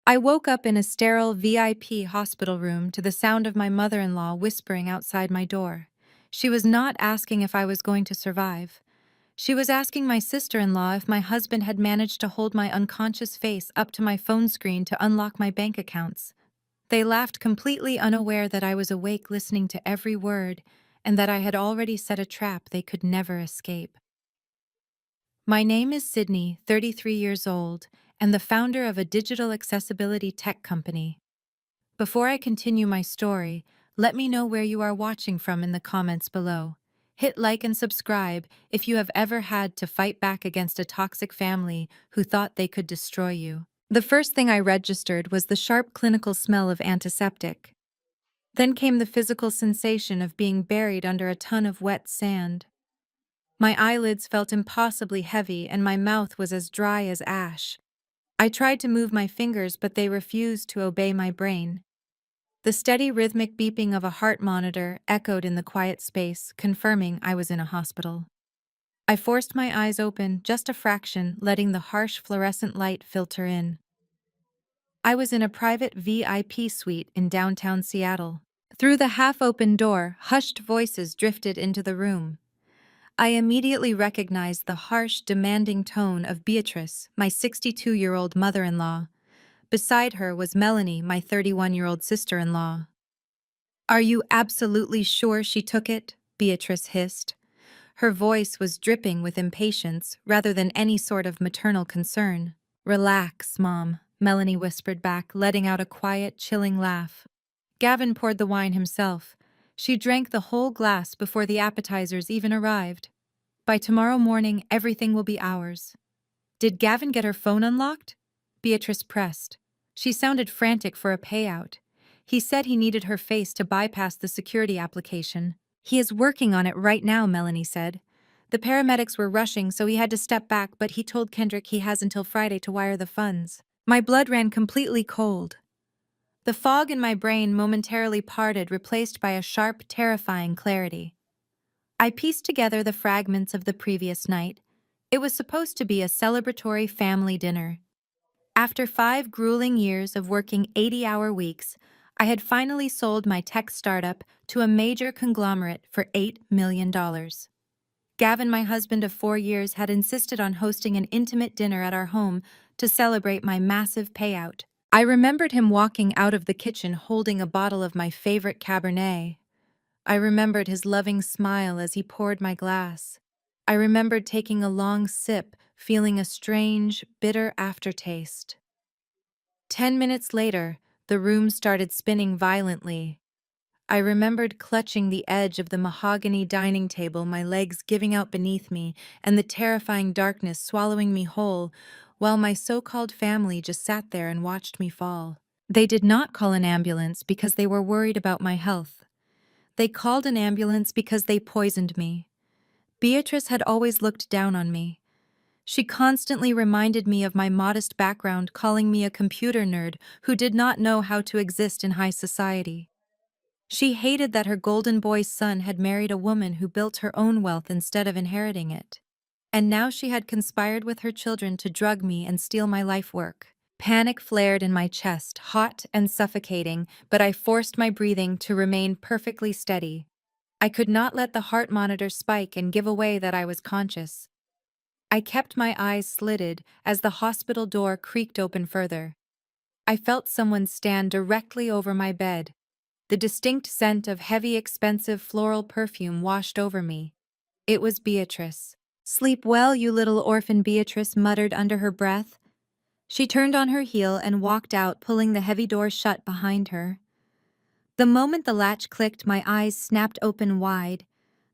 I woke up in a sterile VIP hospital room to the sound of my mother-in-law whispering outside my door. She was not asking if I was going to survive. She was asking my sister-in-law if my husband had managed to hold my unconscious face up to my phone screen to unlock my bank accounts. They laughed, completely unaware that I was awake, listening to every word, and that I had already set a trap they could never escape. My name is Sydney, 33 years old, and the founder of a digital accessibility tech company. Before I continue my story, let me know where you are watching from in the comments below. Hit like and subscribe if you have ever had to fight back against a toxic family who thought they could destroy you. The first thing I registered was the sharp clinical smell of antiseptic. Then came the physical sensation of being buried under a ton of wet sand. My eyelids felt impossibly heavy and my mouth was as dry as ash. I tried to move my fingers, but they refused to obey my brain. The steady rhythmic beeping of a heart monitor echoed in the quiet space, confirming I was in a hospital. I forced my eyes open just a fraction, letting the harsh fluorescent light filter in. I was in a private VIP suite in downtown Seattle. Through the half-open door, hushed voices drifted into the room. I immediately recognized the harsh, demanding tone of Beatrice, my 62-year-old mother-in-law. Beside her was Melanie, my 31-year-old sister-in-law. "Are you absolutely sure she took it?" Beatrice hissed. Her voice was dripping with impatience rather than any sort of maternal concern. "Relax, Mom," Melanie whispered back, letting out a quiet, chilling laugh. Gavin poured the wine himself. She drank the whole glass before the appetizers even arrived. "By tomorrow morning, everything will be ours." "Did Gavin get her phone unlocked?" Beatrice pressed. She sounded frantic for a payout. "He said he needed her face to bypass the security application." "He is working on it right now," Melanie said. "The paramedics were rushing, so he had to step back, but he told Kendrick he has until Friday to wire the funds." My blood ran completely cold. The fog in my brain momentarily parted, replaced by a sharp, terrifying clarity. I pieced together the fragments of the previous night. It was supposed to be a celebratory family dinner. After 5 grueling years of working 80-hour weeks, I had finally sold my tech startup to a major conglomerate for $8 million. Gavin, my husband of 4 years, had insisted on hosting an intimate dinner at our home to celebrate my massive payout. I remembered him walking out of the kitchen holding a bottle of my favorite Cabernet. I remembered his loving smile as he poured my glass. I remembered taking a long sip, feeling a strange, bitter aftertaste. 10 minutes later, the room started spinning violently. I remembered clutching the edge of the mahogany dining table, my legs giving out beneath me, and the terrifying darkness swallowing me whole, while my so-called family just sat there and watched me fall. They did not call an ambulance because they were worried about my health. They called an ambulance because they poisoned me. Beatrice had always looked down on me. She constantly reminded me of my modest background, calling me a computer nerd who did not know how to exist in high society. She hated that her golden boy son had married a woman who built her own wealth instead of inheriting it. And now she had conspired with her children to drug me and steal my life work. Panic flared in my chest, hot and suffocating, but I forced my breathing to remain perfectly steady. I could not let the heart monitor spike and give away that I was conscious. I kept my eyes slitted as the hospital door creaked open further. I felt someone stand directly over my bed. The distinct scent of heavy, expensive floral perfume washed over me. It was Beatrice. "Sleep well, you little orphan," Beatrice muttered under her breath. She turned on her heel and walked out, pulling the heavy door shut behind her. The moment the latch clicked, my eyes snapped open wide.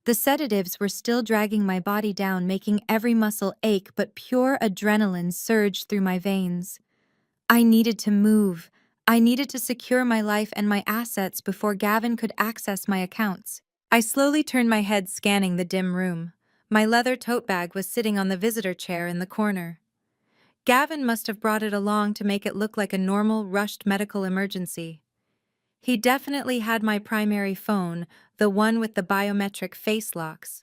The sedatives were still dragging my body down, making every muscle ache, but pure adrenaline surged through my veins. I needed to move. I needed to secure my life and my assets before Gavin could access my accounts. I slowly turned my head, scanning the dim room. My leather tote bag was sitting on the visitor chair in the corner. Gavin must have brought it along to make it look like a normal, rushed medical emergency. He definitely had my primary phone, the one with the biometric face locks.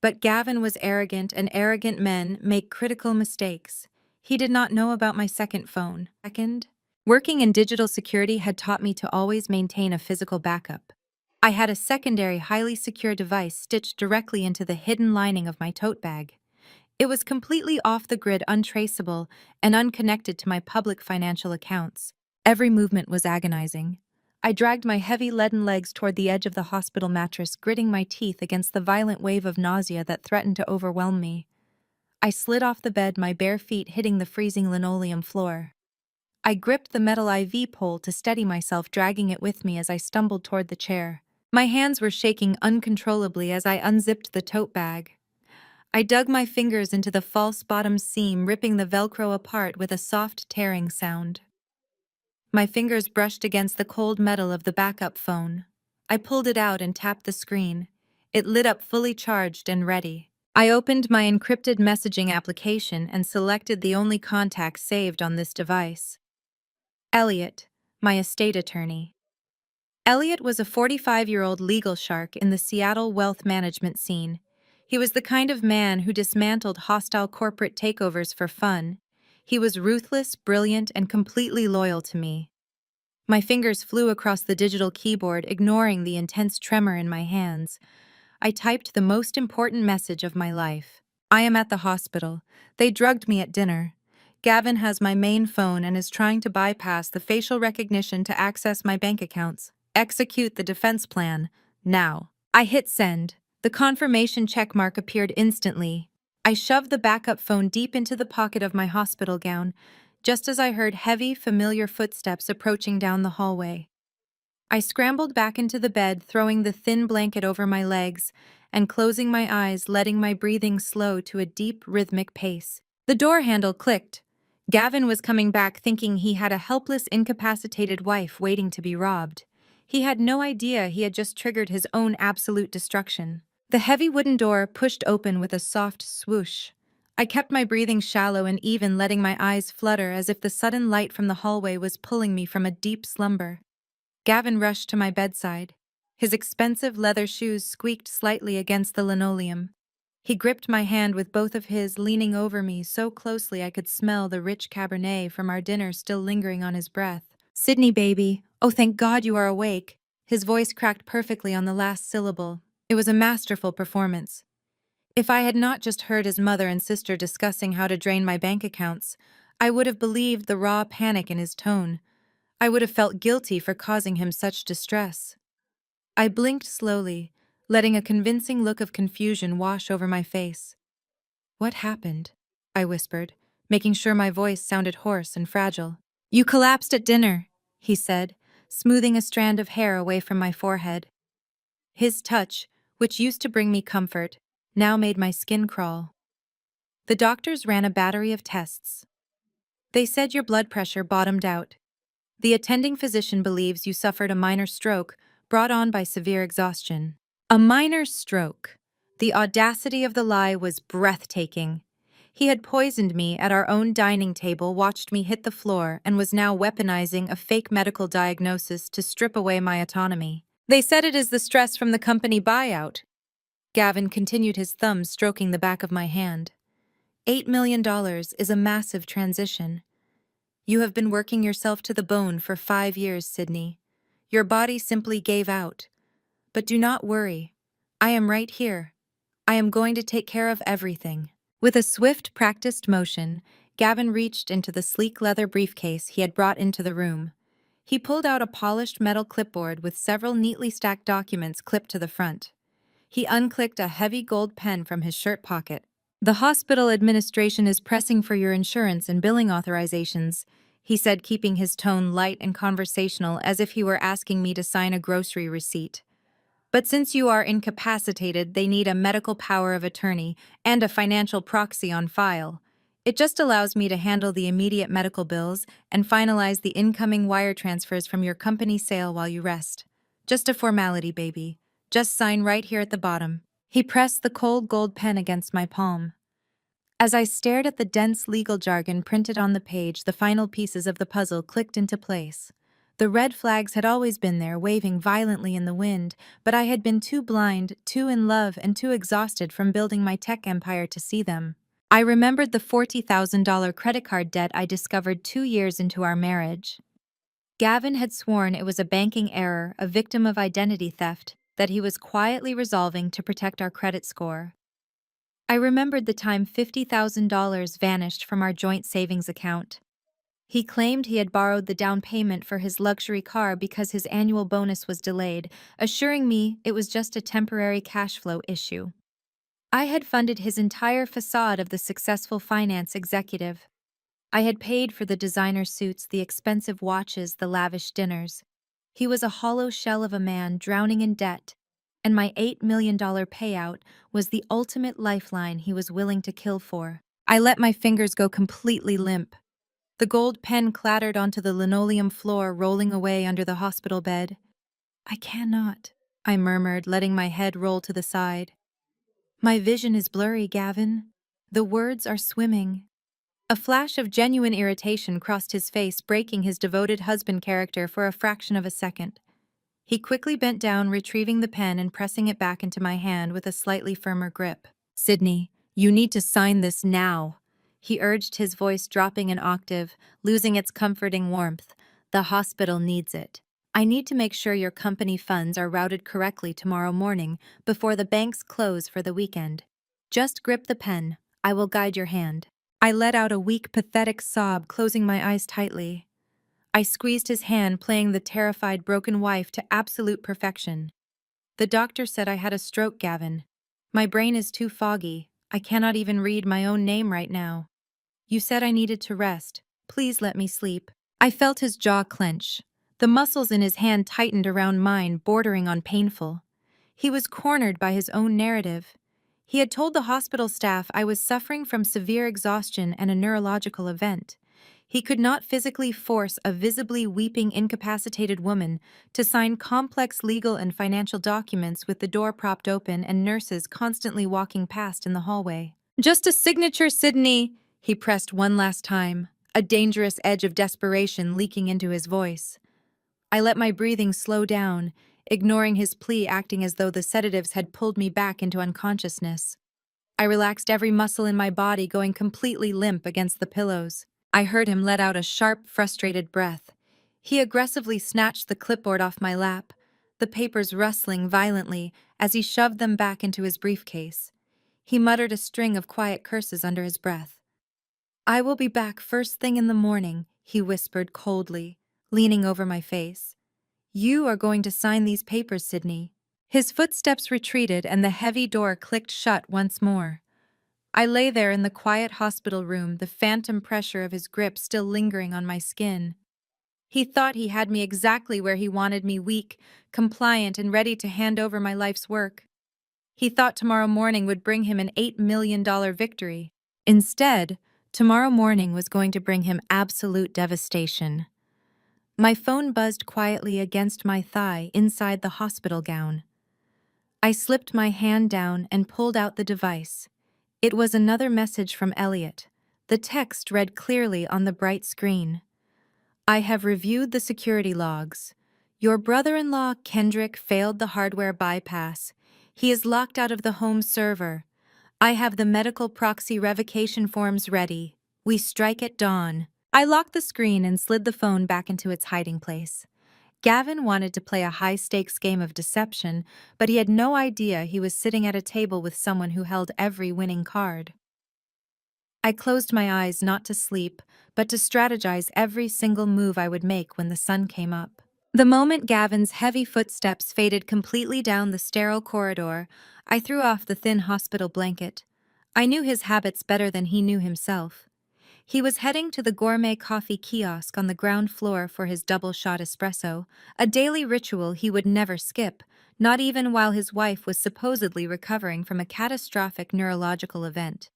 But Gavin was arrogant, and arrogant men make critical mistakes. He did not know about my second phone. Second? Working in digital security had taught me to always maintain a physical backup. I had a secondary, highly secure device stitched directly into the hidden lining of my tote bag. It was completely off the grid, untraceable, and unconnected to my public financial accounts. Every movement was agonizing. I dragged my heavy leaden legs toward the edge of the hospital mattress, gritting my teeth against the violent wave of nausea that threatened to overwhelm me. I slid off the bed, my bare feet hitting the freezing linoleum floor. I gripped the metal IV pole to steady myself, dragging it with me as I stumbled toward the chair. My hands were shaking uncontrollably as I unzipped the tote bag. I dug my fingers into the false bottom seam, ripping the Velcro apart with a soft tearing sound. My fingers brushed against the cold metal of the backup phone. I pulled it out and tapped the screen. It lit up, fully charged and ready. I opened my encrypted messaging application and selected the only contact saved on this device. Elliot, my estate attorney. Elliot was a 45-year-old legal shark in the Seattle wealth management scene. He was the kind of man who dismantled hostile corporate takeovers for fun. He was ruthless, brilliant, and completely loyal to me. My fingers flew across the digital keyboard, ignoring the intense tremor in my hands. I typed the most important message of my life. I am at the hospital. They drugged me at dinner. Gavin has my main phone and is trying to bypass the facial recognition to access my bank accounts. Execute the defense plan, now. I hit send. The confirmation checkmark appeared instantly. I shoved the backup phone deep into the pocket of my hospital gown, just as I heard heavy, familiar footsteps approaching down the hallway. I scrambled back into the bed, throwing the thin blanket over my legs and closing my eyes, letting my breathing slow to a deep, rhythmic pace. The door handle clicked. Gavin was coming back, thinking he had a helpless, incapacitated wife waiting to be robbed. He had no idea he had just triggered his own absolute destruction. The heavy wooden door pushed open with a soft swoosh. I kept my breathing shallow and even, letting my eyes flutter as if the sudden light from the hallway was pulling me from a deep slumber. Gavin rushed to my bedside. His expensive leather shoes squeaked slightly against the linoleum. He gripped my hand with both of his, leaning over me so closely I could smell the rich Cabernet from our dinner still lingering on his breath. "Sydney, baby. Oh, thank God you are awake." His voice cracked perfectly on the last syllable. It was a masterful performance. If I had not just heard his mother and sister discussing how to drain my bank accounts, I would have believed the raw panic in his tone. I would have felt guilty for causing him such distress. I blinked slowly, letting a convincing look of confusion wash over my face. "What happened?" I whispered, making sure my voice sounded hoarse and fragile. "You collapsed at dinner," he said, smoothing a strand of hair away from my forehead. His touch, which used to bring me comfort, now made my skin crawl. "The doctors ran a battery of tests. They said your blood pressure bottomed out. The attending physician believes you suffered a minor stroke brought on by severe exhaustion." A minor stroke. The audacity of the lie was breathtaking. He had poisoned me at our own dining table, watched me hit the floor, and was now weaponizing a fake medical diagnosis to strip away my autonomy. "They said it is the stress from the company buyout." Gavin continued, his thumb stroking the back of my hand. $8 million is a massive transition. You have been working yourself to the bone for 5 years, Sydney. Your body simply gave out. But do not worry. I am right here. I am going to take care of everything. With a swift, practiced motion, Gavin reached into the sleek leather briefcase he had brought into the room. He pulled out a polished metal clipboard with several neatly stacked documents clipped to the front. He unclicked a heavy gold pen from his shirt pocket. "The hospital administration is pressing for your insurance and billing authorizations," he said, keeping his tone light and conversational as if he were asking me to sign a grocery receipt. "But since you are incapacitated, they need a medical power of attorney and a financial proxy on file. It just allows me to handle the immediate medical bills and finalize the incoming wire transfers from your company sale while you rest. Just a formality, baby. Just sign right here at the bottom." He pressed the cold gold pen against my palm. As I stared at the dense legal jargon printed on the page, the final pieces of the puzzle clicked into place. The red flags had always been there, waving violently in the wind, but I had been too blind, too in love, and too exhausted from building my tech empire to see them. I remembered the $40,000 credit card debt I discovered 2 years into our marriage. Gavin had sworn it was a banking error, a victim of identity theft, that he was quietly resolving to protect our credit score. I remembered the time $50,000 vanished from our joint savings account. He claimed he had borrowed the down payment for his luxury car because his annual bonus was delayed, assuring me it was just a temporary cash flow issue. I had funded his entire facade of the successful finance executive. I had paid for the designer suits, the expensive watches, the lavish dinners. He was a hollow shell of a man drowning in debt, and my $8 million payout was the ultimate lifeline he was willing to kill for. I let my fingers go completely limp. The gold pen clattered onto the linoleum floor, rolling away under the hospital bed. "I cannot," I murmured, letting my head roll to the side. "My vision is blurry, Gavin. The words are swimming." A flash of genuine irritation crossed his face, breaking his devoted husband character for a fraction of a second. He quickly bent down, retrieving the pen and pressing it back into my hand with a slightly firmer grip. "Sydney, you need to sign this now," he urged, his voice dropping an octave, losing its comforting warmth. "The hospital needs it. I need to make sure your company funds are routed correctly tomorrow morning before the banks close for the weekend. Just grip the pen. I will guide your hand." I let out a weak, pathetic sob, closing my eyes tightly. I squeezed his hand, playing the terrified, broken wife to absolute perfection. "The doctor said I had a stroke, Gavin. My brain is too foggy. I cannot even read my own name right now. You said I needed to rest. Please let me sleep." I felt his jaw clench. The muscles in his hand tightened around mine, bordering on painful. He was cornered by his own narrative. He had told the hospital staff I was suffering from severe exhaustion and a neurological event. He could not physically force a visibly weeping, incapacitated woman to sign complex legal and financial documents with the door propped open and nurses constantly walking past in the hallway. "Just a signature, Sydney," he pressed one last time, a dangerous edge of desperation leaking into his voice. I let my breathing slow down, ignoring his plea, acting as though the sedatives had pulled me back into unconsciousness. I relaxed every muscle in my body, going completely limp against the pillows. I heard him let out a sharp, frustrated breath. He aggressively snatched the clipboard off my lap, the papers rustling violently as he shoved them back into his briefcase. He muttered a string of quiet curses under his breath. "I will be back first thing in the morning," he whispered coldly, leaning over my face. "You are going to sign these papers, Sydney." His footsteps retreated and the heavy door clicked shut once more. I lay there in the quiet hospital room, the phantom pressure of his grip still lingering on my skin. He thought he had me exactly where he wanted me, weak, compliant, and ready to hand over my life's work. He thought tomorrow morning would bring him an $8 million victory. Instead, tomorrow morning was going to bring him absolute devastation. My phone buzzed quietly against my thigh inside the hospital gown. I slipped my hand down and pulled out the device. It was another message from Elliot. The text read clearly on the bright screen. "I have reviewed the security logs. Your brother-in-law, Kendrick, failed the hardware bypass. He is locked out of the home server. I have the medical proxy revocation forms ready. We strike at dawn." I locked the screen and slid the phone back into its hiding place. Gavin wanted to play a high-stakes game of deception, but he had no idea he was sitting at a table with someone who held every winning card. I closed my eyes not to sleep, but to strategize every single move I would make when the sun came up. The moment Gavin's heavy footsteps faded completely down the sterile corridor, I threw off the thin hospital blanket. I knew his habits better than he knew himself. He was heading to the gourmet coffee kiosk on the ground floor for his double-shot espresso, a daily ritual he would never skip, not even while his wife was supposedly recovering from a catastrophic neurological event.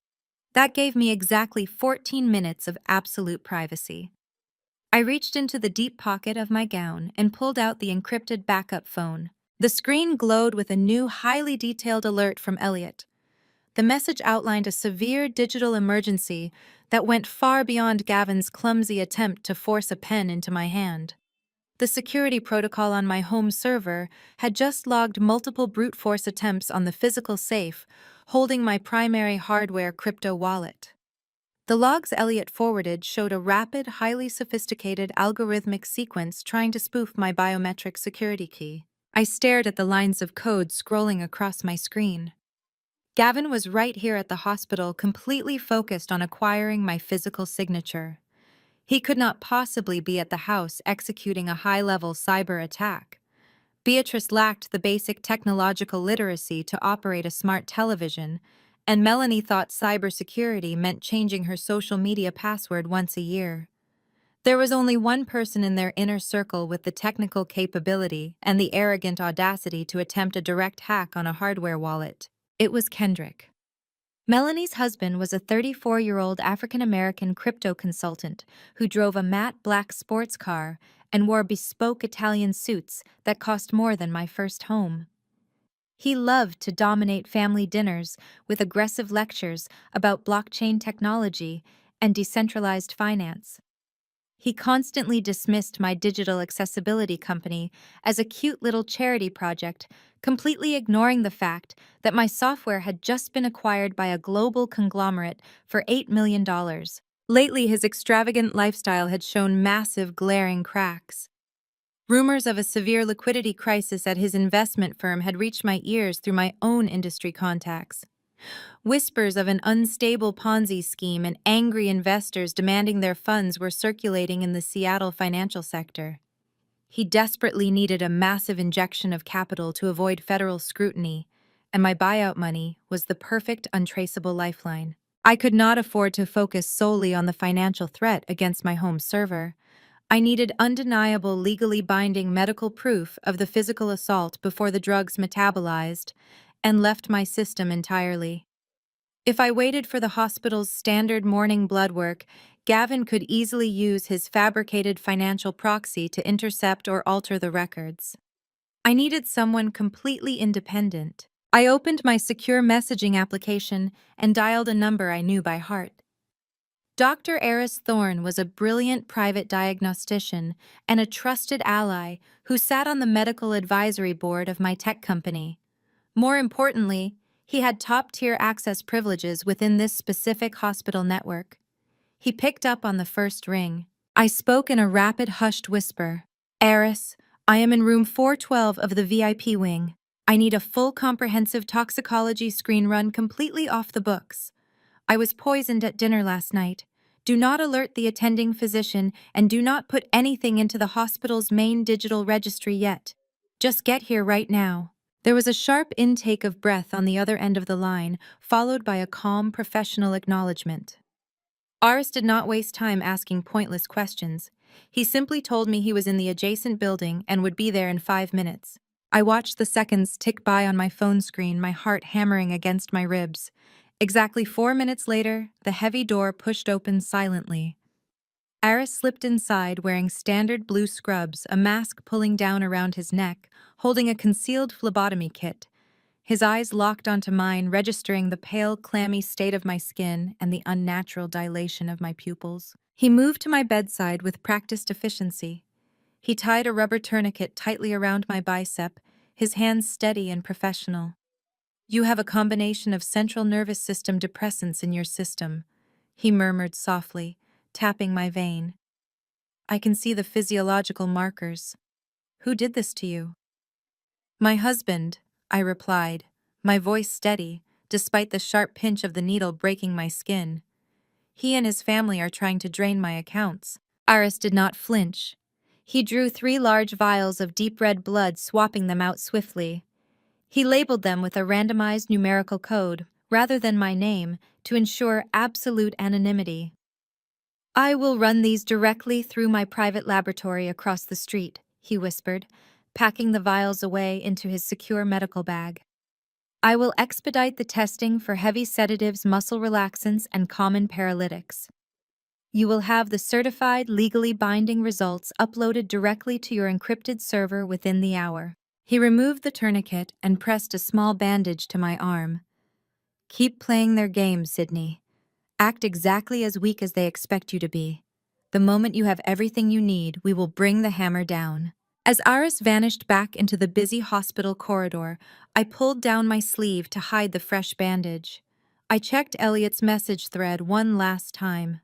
That gave me exactly 14 minutes of absolute privacy. I reached into the deep pocket of my gown and pulled out the encrypted backup phone. The screen glowed with a new, highly detailed alert from Elliot. The message outlined a severe digital emergency that went far beyond Gavin's clumsy attempt to force a pen into my hand. The security protocol on my home server had just logged multiple brute force attempts on the physical safe, holding my primary hardware crypto wallet. The logs Elliot forwarded showed a rapid, highly sophisticated algorithmic sequence trying to spoof my biometric security key. I stared at the lines of code scrolling across my screen. Gavin was right here at the hospital, completely focused on acquiring my physical signature. He could not possibly be at the house executing a high-level cyber attack. Beatrice lacked the basic technological literacy to operate a smart television, and Melanie thought cybersecurity meant changing her social media password once a year. There was only one person in their inner circle with the technical capability and the arrogant audacity to attempt a direct hack on a hardware wallet. It was Kendrick. Melanie's husband was a 34-year-old African-American crypto consultant who drove a matte black sports car and wore bespoke Italian suits that cost more than my first home. He loved to dominate family dinners with aggressive lectures about blockchain technology and decentralized finance. He constantly dismissed my digital accessibility company as a cute little charity project, completely ignoring the fact that my software had just been acquired by a global conglomerate for $8 million. Lately, his extravagant lifestyle had shown massive, glaring cracks. Rumors of a severe liquidity crisis at his investment firm had reached my ears through my own industry contacts. Whispers of an unstable Ponzi scheme and angry investors demanding their funds were circulating in the Seattle financial sector. He desperately needed a massive injection of capital to avoid federal scrutiny, and my buyout money was the perfect untraceable lifeline. I could not afford to focus solely on the financial threat against my home server. I needed undeniable, legally binding medical proof of the physical assault before the drugs metabolized and left my system entirely. If I waited for the hospital's standard morning blood work, Gavin could easily use his fabricated financial proxy to intercept or alter the records. I needed someone completely independent. I opened my secure messaging application and dialed a number I knew by heart. Dr. Eris Thorne was a brilliant private diagnostician and a trusted ally who sat on the medical advisory board of my tech company. More importantly, he had top-tier access privileges within this specific hospital network. He picked up on the first ring. I spoke in a rapid, hushed whisper. "Eris, I am in room 412 of the VIP wing. I need a full comprehensive toxicology screen run completely off the books. I was poisoned at dinner last night. Do not alert the attending physician and do not put anything into the hospital's main digital registry yet. Just get here right now." There was a sharp intake of breath on the other end of the line, followed by a calm, professional acknowledgement. Aris did not waste time asking pointless questions. He simply told me he was in the adjacent building and would be there in 5 minutes. I watched the seconds tick by on my phone screen, my heart hammering against my ribs. Exactly 4 minutes later, the heavy door pushed open silently. Aris slipped inside wearing standard blue scrubs, a mask pulling down around his neck, holding a concealed phlebotomy kit. His eyes locked onto mine, registering the pale, clammy state of my skin and the unnatural dilation of my pupils. He moved to my bedside with practiced efficiency. He tied a rubber tourniquet tightly around my bicep, his hands steady and professional. "You have a combination of central nervous system depressants in your system," he murmured softly, tapping my vein. "I can see the physiological markers. Who did this to you?" "My husband," I replied, my voice steady, despite the sharp pinch of the needle breaking my skin. "He and his family are trying to drain my accounts." Aris did not flinch. He drew 3 large vials of deep red blood, swapping them out swiftly. He labeled them with a randomized numerical code, rather than my name, to ensure absolute anonymity. "I will run these directly through my private laboratory across the street," he whispered, packing the vials away into his secure medical bag. "I will expedite the testing for heavy sedatives, muscle relaxants, and common paralytics. You will have the certified, legally binding results uploaded directly to your encrypted server within the hour." He removed the tourniquet and pressed a small bandage to my arm. "Keep playing their game, Sydney. Act exactly as weak as they expect you to be. The moment you have everything you need, we will bring the hammer down." As Aris vanished back into the busy hospital corridor, I pulled down my sleeve to hide the fresh bandage. I checked Elliot's message thread one last time.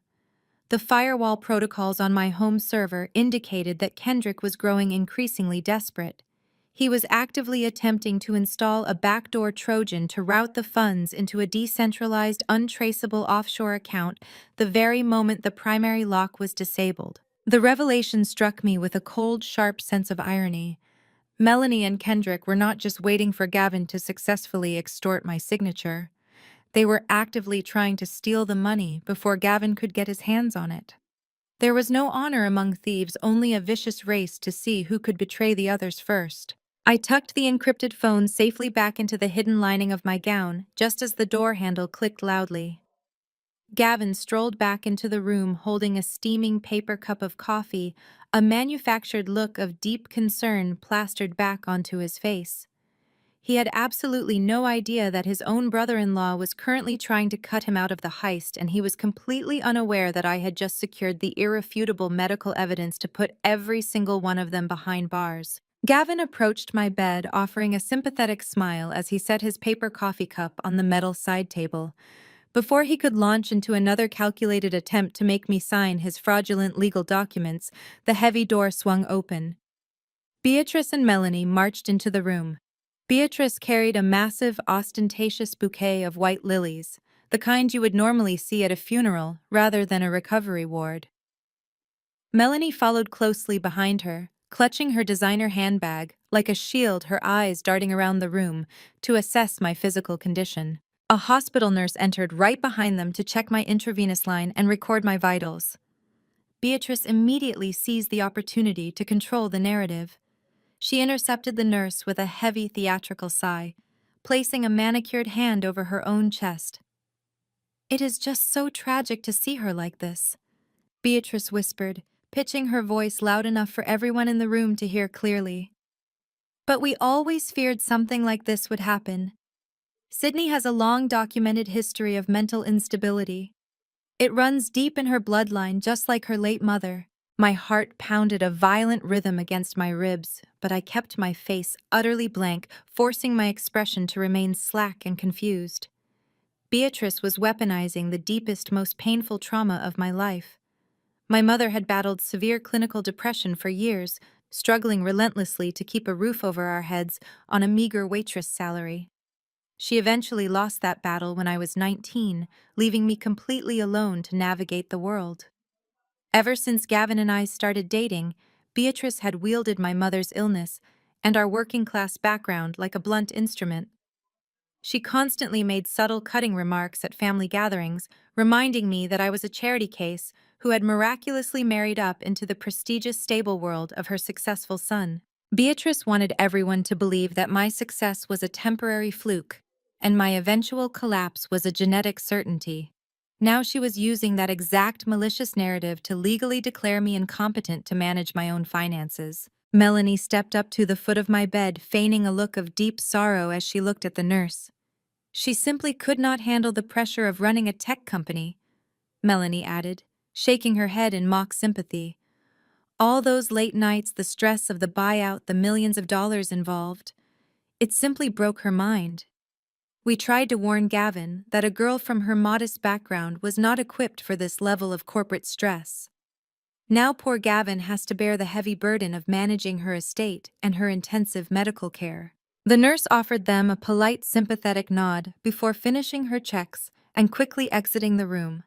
The firewall protocols on my home server indicated that Kendrick was growing increasingly desperate. He was actively attempting to install a backdoor Trojan to route the funds into a decentralized, untraceable offshore account the very moment the primary lock was disabled. The revelation struck me with a cold, sharp sense of irony. Melanie and Kendrick were not just waiting for Gavin to successfully extort my signature. They were actively trying to steal the money before Gavin could get his hands on it. There was no honor among thieves, only a vicious race to see who could betray the others first. I tucked the encrypted phone safely back into the hidden lining of my gown, just as the door handle clicked loudly. Gavin strolled back into the room holding a steaming paper cup of coffee, a manufactured look of deep concern plastered back onto his face. He had absolutely no idea that his own brother-in-law was currently trying to cut him out of the heist, and he was completely unaware that I had just secured the irrefutable medical evidence to put every single one of them behind bars. Gavin approached my bed, offering a sympathetic smile as he set his paper coffee cup on the metal side table. Before he could launch into another calculated attempt to make me sign his fraudulent legal documents, the heavy door swung open. Beatrice and Melanie marched into the room. Beatrice carried a massive, ostentatious bouquet of white lilies, the kind you would normally see at a funeral rather than a recovery ward. Melanie followed closely behind her, clutching her designer handbag, like a shield, her eyes darting around the room to assess my physical condition. A hospital nurse entered right behind them to check my intravenous line and record my vitals. Beatrice immediately seized the opportunity to control the narrative. She intercepted the nurse with a heavy theatrical sigh, placing a manicured hand over her own chest. "It is just so tragic to see her like this," Beatrice whispered, pitching her voice loud enough for everyone in the room to hear clearly. "But we always feared something like this would happen. Sydney has a long documented history of mental instability. It runs deep in her bloodline, just like her late mother." My heart pounded a violent rhythm against my ribs, but I kept my face utterly blank, forcing my expression to remain slack and confused. Beatrice was weaponizing the deepest, most painful trauma of my life. My mother had battled severe clinical depression for years, struggling relentlessly to keep a roof over our heads on a meager waitress salary. She eventually lost that battle when I was 19, leaving me completely alone to navigate the world. Ever since Gavin and I started dating, Beatrice had wielded my mother's illness and our working-class background like a blunt instrument. She constantly made subtle cutting remarks at family gatherings, reminding me that I was a charity case who had miraculously married up into the prestigious stable world of her successful son. Beatrice wanted everyone to believe that my success was a temporary fluke, and my eventual collapse was a genetic certainty. Now she was using that exact malicious narrative to legally declare me incompetent to manage my own finances. Melanie stepped up to the foot of my bed, feigning a look of deep sorrow as she looked at the nurse. "She simply could not handle the pressure of running a tech company," Melanie added, shaking her head in mock sympathy. "All those late nights, the stress of the buyout, the millions of dollars involved. It simply broke her mind." We tried to warn Gavin that a girl from her modest background was not equipped for this level of corporate stress. Now poor Gavin has to bear the heavy burden of managing her estate and her intensive medical care. The nurse offered them a polite, sympathetic nod before finishing her checks and quickly exiting the room.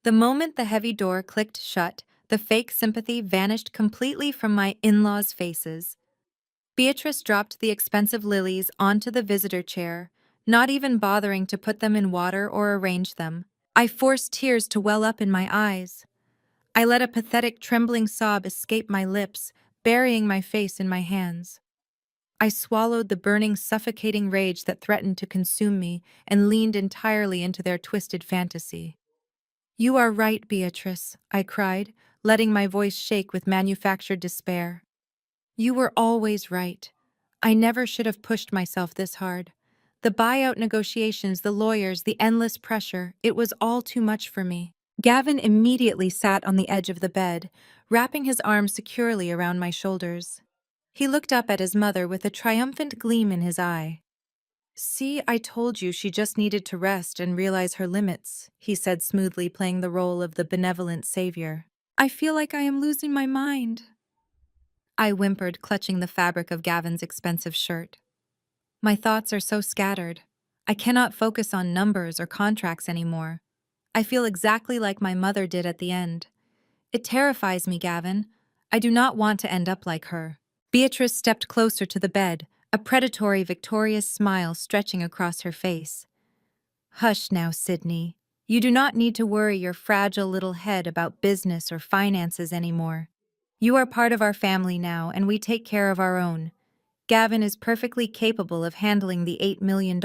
The moment the heavy door clicked shut, the fake sympathy vanished completely from my in-laws' faces. Beatrice dropped the expensive lilies onto the visitor chair, not even bothering to put them in water or arrange them. I forced tears to well up in my eyes. I let a pathetic, trembling sob escape my lips, burying my face in my hands. I swallowed the burning, suffocating rage that threatened to consume me and leaned entirely into their twisted fantasy. "You are right, Beatrice," I cried, letting my voice shake with manufactured despair. "You were always right. I never should have pushed myself this hard. The buyout negotiations, the lawyers, the endless pressure, it was all too much for me." Gavin immediately sat on the edge of the bed, wrapping his arms securely around my shoulders. He looked up at his mother with a triumphant gleam in his eye. See, I told you she just needed to rest and realize her limits, he said smoothly, playing the role of the benevolent savior. I feel like I am losing my mind, I whimpered, clutching the fabric of Gavin's expensive shirt. My thoughts are so scattered. I cannot focus on numbers or contracts anymore. I feel exactly like my mother did at the end. It terrifies me, Gavin. I do not want to end up like her. Beatrice stepped closer to the bed, a predatory, victorious smile stretching across her face. Hush now, Sydney. You do not need to worry your fragile little head about business or finances anymore. You are part of our family now, and we take care of our own. Gavin is perfectly capable of handling the $8 million.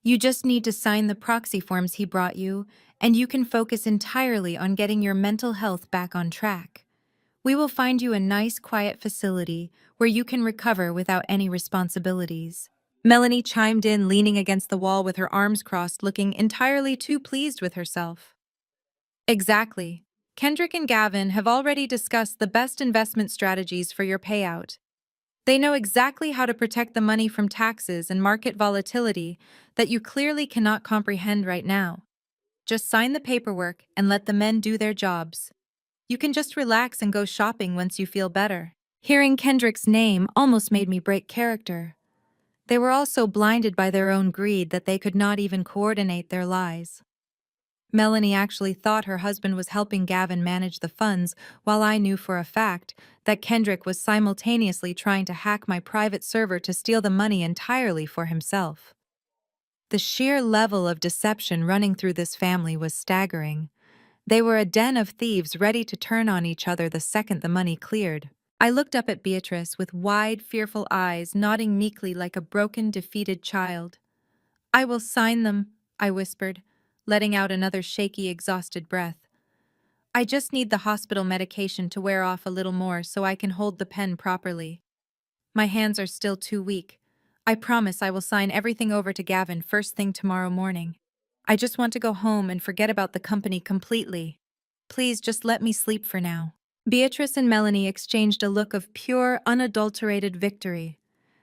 You just need to sign the proxy forms he brought you, and you can focus entirely on getting your mental health back on track. We will find you a nice, quiet facility where you can recover without any responsibilities. Melanie chimed in, leaning against the wall with her arms crossed, looking entirely too pleased with herself. Exactly. Kendrick and Gavin have already discussed the best investment strategies for your payout. They know exactly how to protect the money from taxes and market volatility that you clearly cannot comprehend right now. Just sign the paperwork and let the men do their jobs. You can just relax and go shopping once you feel better. Hearing Kendrick's name almost made me break character. They were all so blinded by their own greed that they could not even coordinate their lies. Melanie actually thought her husband was helping Gavin manage the funds, while I knew for a fact that Kendrick was simultaneously trying to hack my private server to steal the money entirely for himself. The sheer level of deception running through this family was staggering. They were a den of thieves ready to turn on each other the second the money cleared. I looked up at Beatrice with wide, fearful eyes, nodding meekly like a broken, defeated child. I will sign them, I whispered, letting out another shaky, exhausted breath. I just need the hospital medication to wear off a little more so I can hold the pen properly. My hands are still too weak. I promise I will sign everything over to Gavin first thing tomorrow morning. I just want to go home and forget about the company completely. Please just let me sleep for now. Beatrice and Melanie exchanged a look of pure, unadulterated victory.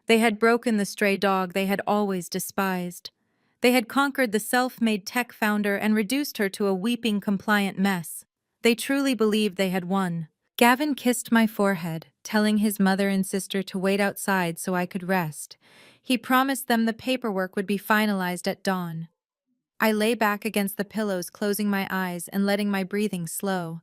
They had broken the stray dog they had always despised. They had conquered the self-made tech founder and reduced her to a weeping, compliant mess. They truly believed they had won. Gavin kissed my forehead, telling his mother and sister to wait outside so I could rest. He promised them the paperwork would be finalized at dawn. I lay back against the pillows, closing my eyes and letting my breathing slow.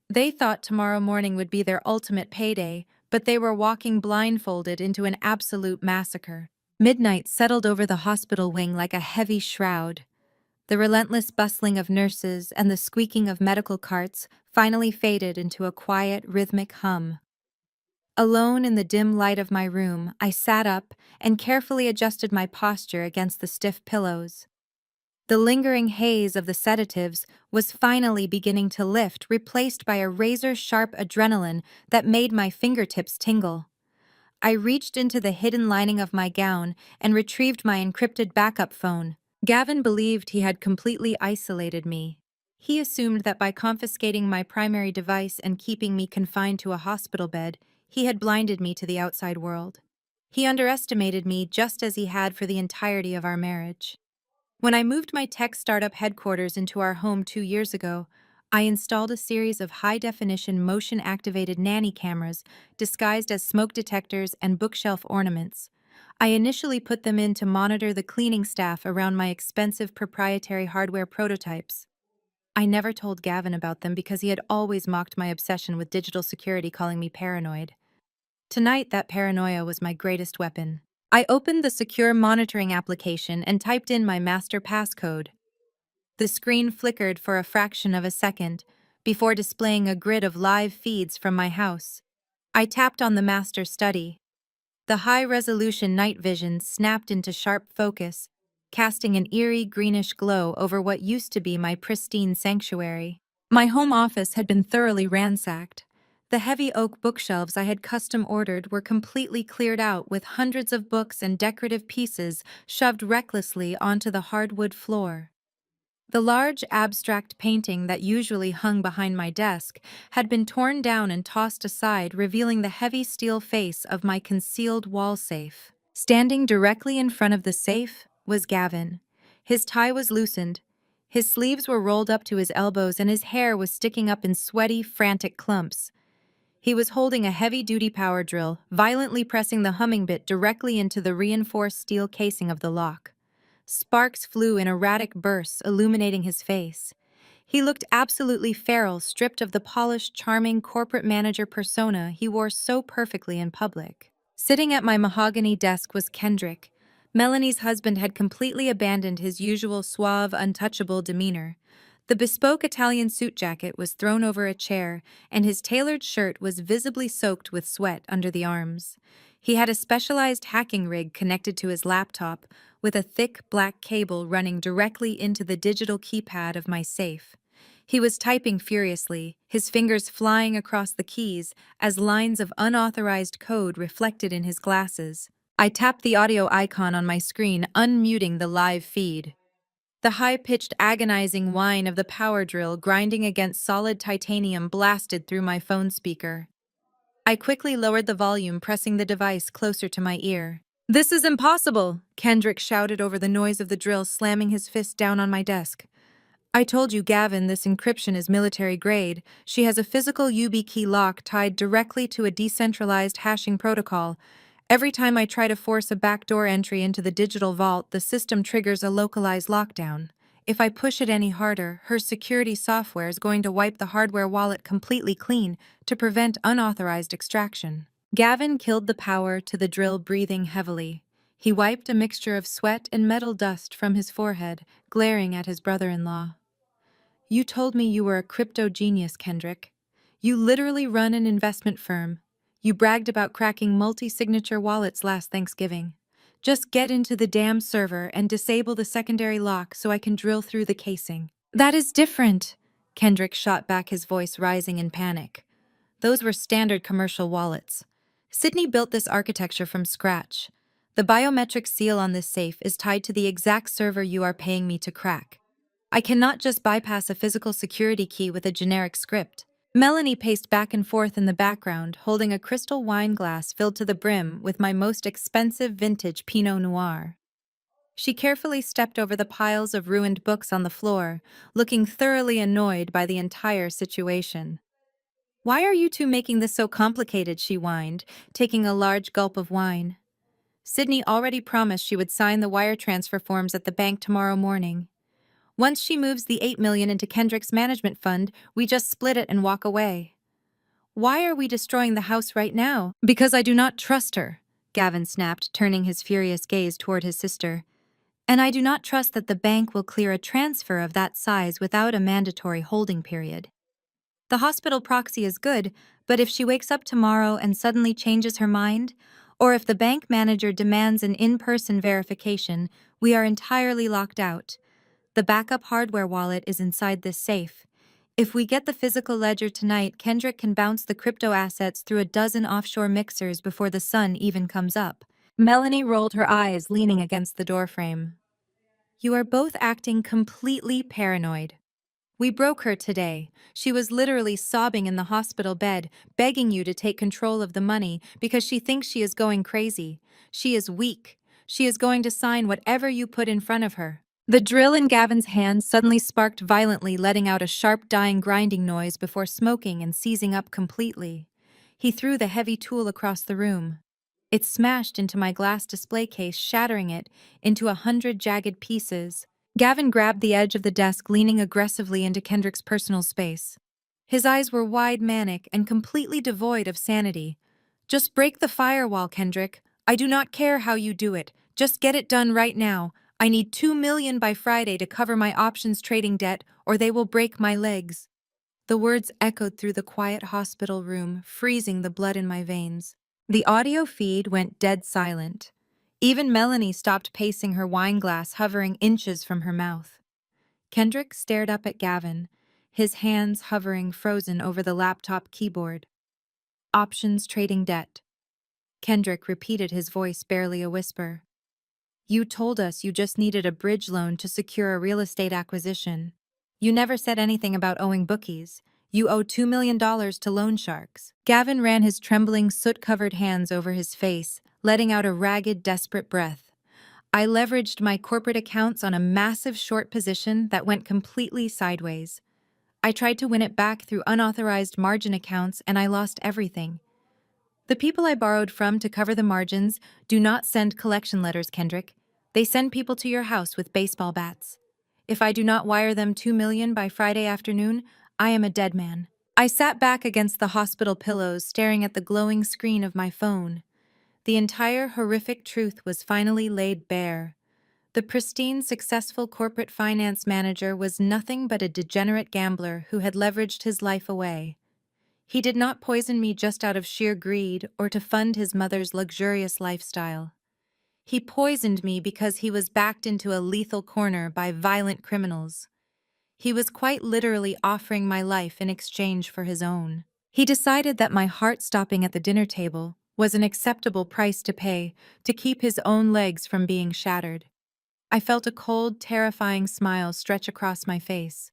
They thought tomorrow morning would be their ultimate payday, but they were walking blindfolded into an absolute massacre. Midnight settled over the hospital wing like a heavy shroud. The relentless bustling of nurses and the squeaking of medical carts finally faded into a quiet, rhythmic hum. Alone in the dim light of my room, I sat up and carefully adjusted my posture against the stiff pillows. The lingering haze of the sedatives was finally beginning to lift, replaced by a razor-sharp adrenaline that made my fingertips tingle. I reached into the hidden lining of my gown and retrieved my encrypted backup phone. Gavin believed he had completely isolated me. He assumed that by confiscating my primary device and keeping me confined to a hospital bed, he had blinded me to the outside world. He underestimated me just as he had for the entirety of our marriage. When I moved my tech startup headquarters into our home 2 years ago, I installed a series of high-definition motion-activated nanny cameras disguised as smoke detectors and bookshelf ornaments. I initially put them in to monitor the cleaning staff around my expensive proprietary hardware prototypes. I never told Gavin about them because he had always mocked my obsession with digital security, calling me paranoid. Tonight, that paranoia was my greatest weapon. I opened the secure monitoring application and typed in my master passcode. The screen flickered for a fraction of a second before displaying a grid of live feeds from my house. I tapped on the master study. The high-resolution night vision snapped into sharp focus, casting an eerie greenish glow over what used to be my pristine sanctuary. My home office had been thoroughly ransacked. The heavy oak bookshelves I had custom ordered were completely cleared out, with hundreds of books and decorative pieces shoved recklessly onto the hardwood floor. The large abstract painting that usually hung behind my desk had been torn down and tossed aside, revealing the heavy steel face of my concealed wall safe. Standing directly in front of the safe was Gavin. His tie was loosened, his sleeves were rolled up to his elbows, and his hair was sticking up in sweaty, frantic clumps. He was holding a heavy-duty power drill, violently pressing the humming bit directly into the reinforced steel casing of the lock. Sparks flew in erratic bursts, illuminating his face. He looked absolutely feral, stripped of the polished, charming corporate manager persona he wore so perfectly in public. Sitting at my mahogany desk was Kendrick. Melanie's husband had completely abandoned his usual suave, untouchable demeanor. The bespoke Italian suit jacket was thrown over a chair, and his tailored shirt was visibly soaked with sweat under the arms. He had a specialized hacking rig connected to his laptop, with a thick black cable running directly into the digital keypad of my safe. He was typing furiously, his fingers flying across the keys as lines of unauthorized code reflected in his glasses. I tapped the audio icon on my screen, unmuting the live feed. The high-pitched, agonizing whine of the power drill grinding against solid titanium blasted through my phone speaker. I quickly lowered the volume, pressing the device closer to my ear. "This is impossible!" Kendrick shouted over the noise of the drill, slamming his fist down on my desk. "I told you, Gavin, this encryption is military grade. She has a physical YubiKey lock tied directly to a decentralized hashing protocol. Every time I try to force a backdoor entry into the digital vault, the system triggers a localized lockdown. If I push it any harder, her security software is going to wipe the hardware wallet completely clean to prevent unauthorized extraction." Gavin killed the power to the drill, breathing heavily. He wiped a mixture of sweat and metal dust from his forehead, glaring at his brother-in-law. "You told me you were a crypto genius, Kendrick. You literally run an investment firm. You bragged about cracking multi-signature wallets last Thanksgiving. Just get into the damn server and disable the secondary lock so I can drill through the casing." "That is different," Kendrick shot back, his voice rising in panic. "Those were standard commercial wallets. Sydney built this architecture from scratch. The biometric seal on this safe is tied to the exact server you are paying me to crack. I cannot just bypass a physical security key with a generic script." Melanie paced back and forth in the background, holding a crystal wine glass filled to the brim with my most expensive vintage Pinot Noir. She carefully stepped over the piles of ruined books on the floor, looking thoroughly annoyed by the entire situation. "Why are you two making this so complicated?" she whined, taking a large gulp of wine. "Sydney already promised she would sign the wire transfer forms at the bank tomorrow morning. Once she moves the $8 million into Kendrick's management fund, we just split it and walk away." "Why are we destroying the house right now?" "Because I do not trust her," Gavin snapped, turning his furious gaze toward his sister. "And I do not trust that the bank will clear a transfer of that size without a mandatory holding period. The hospital proxy is good, but if she wakes up tomorrow and suddenly changes her mind, or if the bank manager demands an in-person verification, we are entirely locked out. The backup hardware wallet is inside this safe. If we get the physical ledger tonight, Kendrick can bounce the crypto assets through a dozen offshore mixers before the sun even comes up." Melanie rolled her eyes, leaning against the doorframe. "You are both acting completely paranoid. We broke her today. She was literally sobbing in the hospital bed, begging you to take control of the money because she thinks she is going crazy. She is weak. She is going to sign whatever you put in front of her." The drill in Gavin's hand suddenly sparked violently, letting out a sharp, dying, grinding noise before smoking and seizing up completely. He threw the heavy tool across the room. It smashed into my glass display case, shattering it into 100 jagged pieces. Gavin grabbed the edge of the desk, leaning aggressively into Kendrick's personal space. His eyes were wide, manic, and completely devoid of sanity. "Just break the firewall, Kendrick. I do not care how you do it. Just get it done right now. I need $2 million by Friday to cover my options trading debt, or they will break my legs." The words echoed through the quiet hospital room, freezing the blood in my veins. The audio feed went dead silent. Even Melanie stopped pacing, her wine glass hovering inches from her mouth. Kendrick stared up at Gavin, his hands hovering frozen over the laptop keyboard. "Options trading debt." Kendrick repeated, his voice barely a whisper. "You told us you just needed a bridge loan to secure a real estate acquisition. You never said anything about owing bookies. You owe $2 million to loan sharks." Gavin ran his trembling, soot-covered hands over his face, letting out a ragged, desperate breath. I leveraged my corporate accounts on a massive short position that went completely sideways. I tried to win it back through unauthorized margin accounts, and I lost everything. The people I borrowed from to cover the margins do not send collection letters, Kendrick. They send people to your house with baseball bats. If I do not wire them $2 million by Friday afternoon, I am a dead man. I sat back against the hospital pillows, staring at the glowing screen of my phone. The entire horrific truth was finally laid bare. The pristine, successful corporate finance manager was nothing but a degenerate gambler who had leveraged his life away. He did not poison me just out of sheer greed or to fund his mother's luxurious lifestyle. He poisoned me because he was backed into a lethal corner by violent criminals. He was quite literally offering my life in exchange for his own. He decided that my heart stopping at the dinner table was an acceptable price to pay to keep his own legs from being shattered. I felt a cold, terrifying smile stretch across my face.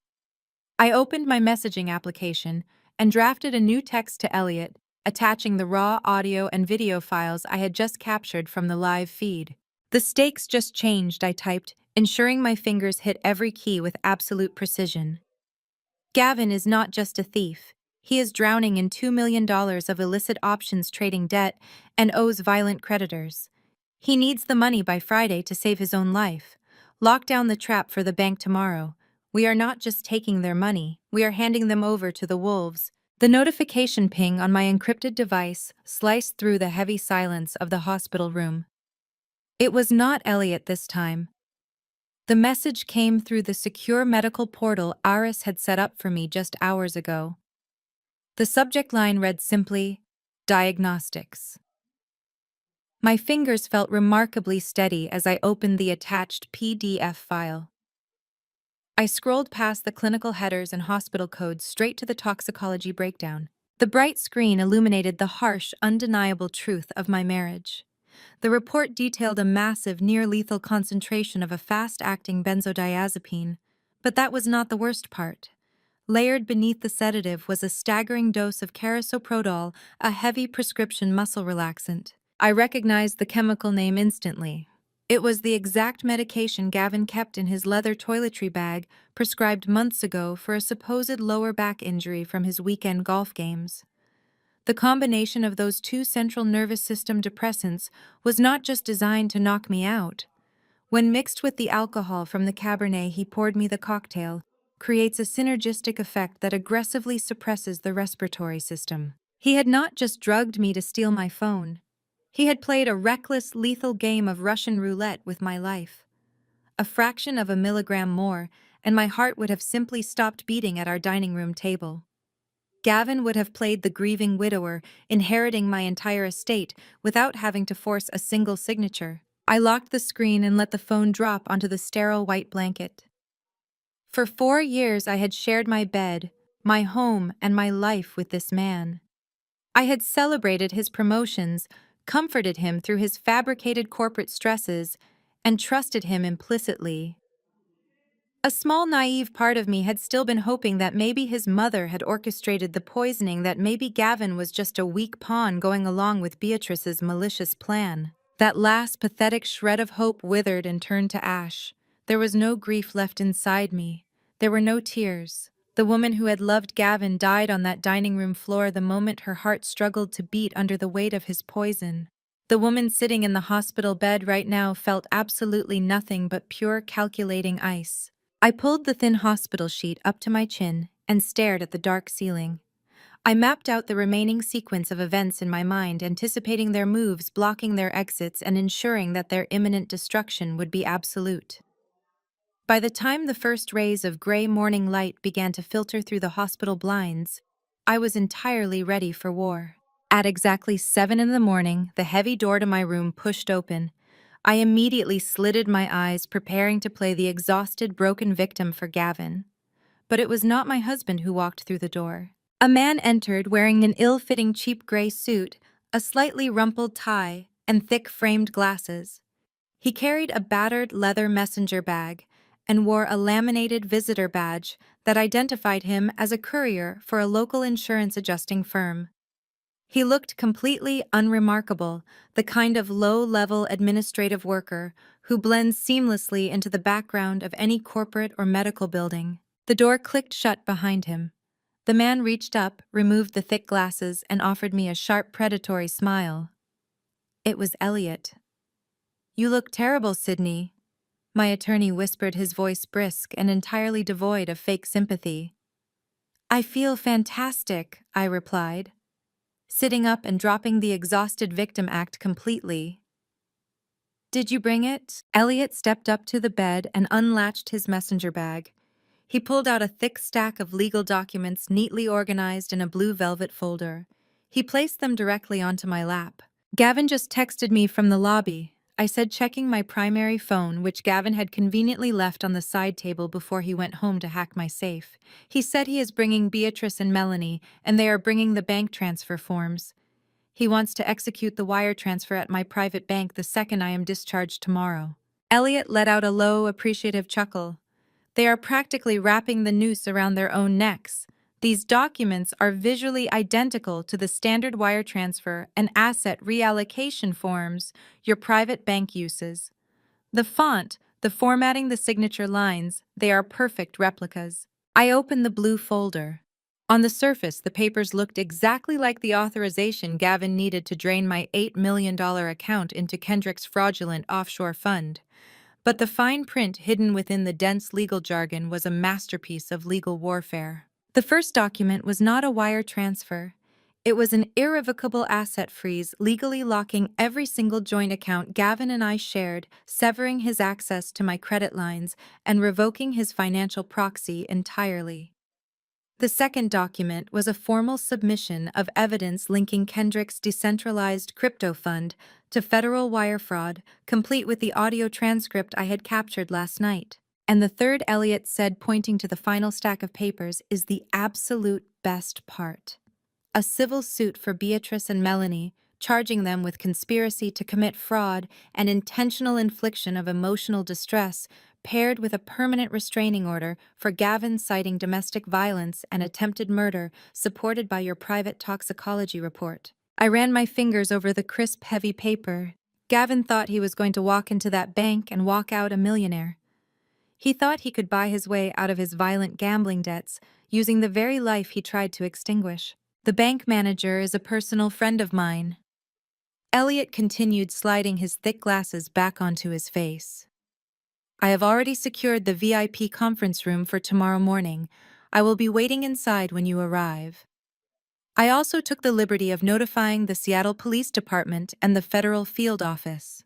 I opened my messaging application and drafted a new text to Elliot, attaching the raw audio and video files I had just captured from the live feed. The stakes just changed, I typed, ensuring my fingers hit every key with absolute precision. Gavin is not just a thief. He is drowning in $2 million of illicit options trading debt and owes violent creditors. He needs the money by Friday to save his own life. Lock down the trap for the bank tomorrow. We are not just taking their money, we are handing them over to the wolves. The notification ping on my encrypted device sliced through the heavy silence of the hospital room. It was not Elliot this time. The message came through the secure medical portal Aris had set up for me just hours ago. The subject line read simply, "Diagnostics." My fingers felt remarkably steady as I opened the attached PDF file. I scrolled past the clinical headers and hospital codes straight to the toxicology breakdown. The bright screen illuminated the harsh, undeniable truth of my marriage. The report detailed a massive, near-lethal concentration of a fast-acting benzodiazepine, but that was not the worst part. Layered beneath the sedative was a staggering dose of carisoprodol, a heavy prescription muscle relaxant. I recognized the chemical name instantly. It was the exact medication Gavin kept in his leather toiletry bag, prescribed months ago for a supposed lower back injury from his weekend golf games. The combination of those two central nervous system depressants was not just designed to knock me out. When mixed with the alcohol from the Cabernet he poured me the cocktail, creates a synergistic effect that aggressively suppresses the respiratory system. He had not just drugged me to steal my phone. He had played a reckless, lethal game of Russian roulette with my life. A fraction of a milligram more, and my heart would have simply stopped beating at our dining room table. Gavin would have played the grieving widower, inheriting my entire estate without having to force a single signature. I locked the screen and let the phone drop onto the sterile white blanket. For 4 years I had shared my bed, my home, and my life with this man. I had celebrated his promotions, comforted him through his fabricated corporate stresses, and trusted him implicitly. A small naive part of me had still been hoping that maybe his mother had orchestrated the poisoning, that maybe Gavin was just a weak pawn going along with Beatrice's malicious plan. That last pathetic shred of hope withered and turned to ash. There was no grief left inside me. There were no tears. The woman who had loved Gavin died on that dining room floor the moment her heart struggled to beat under the weight of his poison. The woman sitting in the hospital bed right now felt absolutely nothing but pure calculating ice. I pulled the thin hospital sheet up to my chin and stared at the dark ceiling. I mapped out the remaining sequence of events in my mind, anticipating their moves, blocking their exits, and ensuring that their imminent destruction would be absolute. By the time the first rays of gray morning light began to filter through the hospital blinds, I was entirely ready for war. At exactly 7 a.m, the heavy door to my room pushed open. I immediately slitted my eyes, preparing to play the exhausted, broken victim for Gavin. But it was not my husband who walked through the door. A man entered wearing an ill-fitting cheap gray suit, a slightly rumpled tie, and thick framed glasses. He carried a battered leather messenger bag and wore a laminated visitor badge that identified him as a courier for a local insurance adjusting firm. He looked completely unremarkable, the kind of low-level administrative worker who blends seamlessly into the background of any corporate or medical building. The door clicked shut behind him. The man reached up, removed the thick glasses, and offered me a sharp, predatory smile. It was Elliot. "You look terrible, Sydney," my attorney whispered, his voice brisk and entirely devoid of fake sympathy. "I feel fantastic," I replied, sitting up and dropping the exhausted victim act completely. "Did you bring it?" Elliot stepped up to the bed and unlatched his messenger bag. He pulled out a thick stack of legal documents neatly organized in a blue velvet folder. He placed them directly onto my lap. "Gavin just texted me from the lobby," I said, checking my primary phone, which Gavin had conveniently left on the side table before he went home to hack my safe. "He said he is bringing Beatrice and Melanie, and they are bringing the bank transfer forms. He wants to execute the wire transfer at my private bank the second I am discharged tomorrow." Elliot let out a low, appreciative chuckle. "They are practically wrapping the noose around their own necks. These documents are visually identical to the standard wire transfer and asset reallocation forms your private bank uses. The font, the formatting, the signature lines, they are perfect replicas." I opened the blue folder. On the surface, the papers looked exactly like the authorization Gavin needed to drain my $8 million account into Kendrick's fraudulent offshore fund. But the fine print hidden within the dense legal jargon was a masterpiece of legal warfare. The first document was not a wire transfer. It was an irrevocable asset freeze, legally locking every single joint account Gavin and I shared, severing his access to my credit lines, and revoking his financial proxy entirely. The second document was a formal submission of evidence linking Kendrick's decentralized crypto fund to federal wire fraud, complete with the audio transcript I had captured last night. And the third, Elliot said, pointing to the final stack of papers, is the absolute best part. A civil suit for Beatrice and Melanie, charging them with conspiracy to commit fraud and intentional infliction of emotional distress, paired with a permanent restraining order for Gavin citing domestic violence and attempted murder, supported by your private toxicology report. I ran my fingers over the crisp, heavy paper. Gavin thought he was going to walk into that bank and walk out a millionaire. He thought he could buy his way out of his violent gambling debts, using the very life he tried to extinguish. "The bank manager is a personal friend of mine." Elliot continued, sliding his thick glasses back onto his face. "I have already secured the VIP conference room for tomorrow morning. I will be waiting inside when you arrive. I also took the liberty of notifying the Seattle Police Department and the Federal Field Office.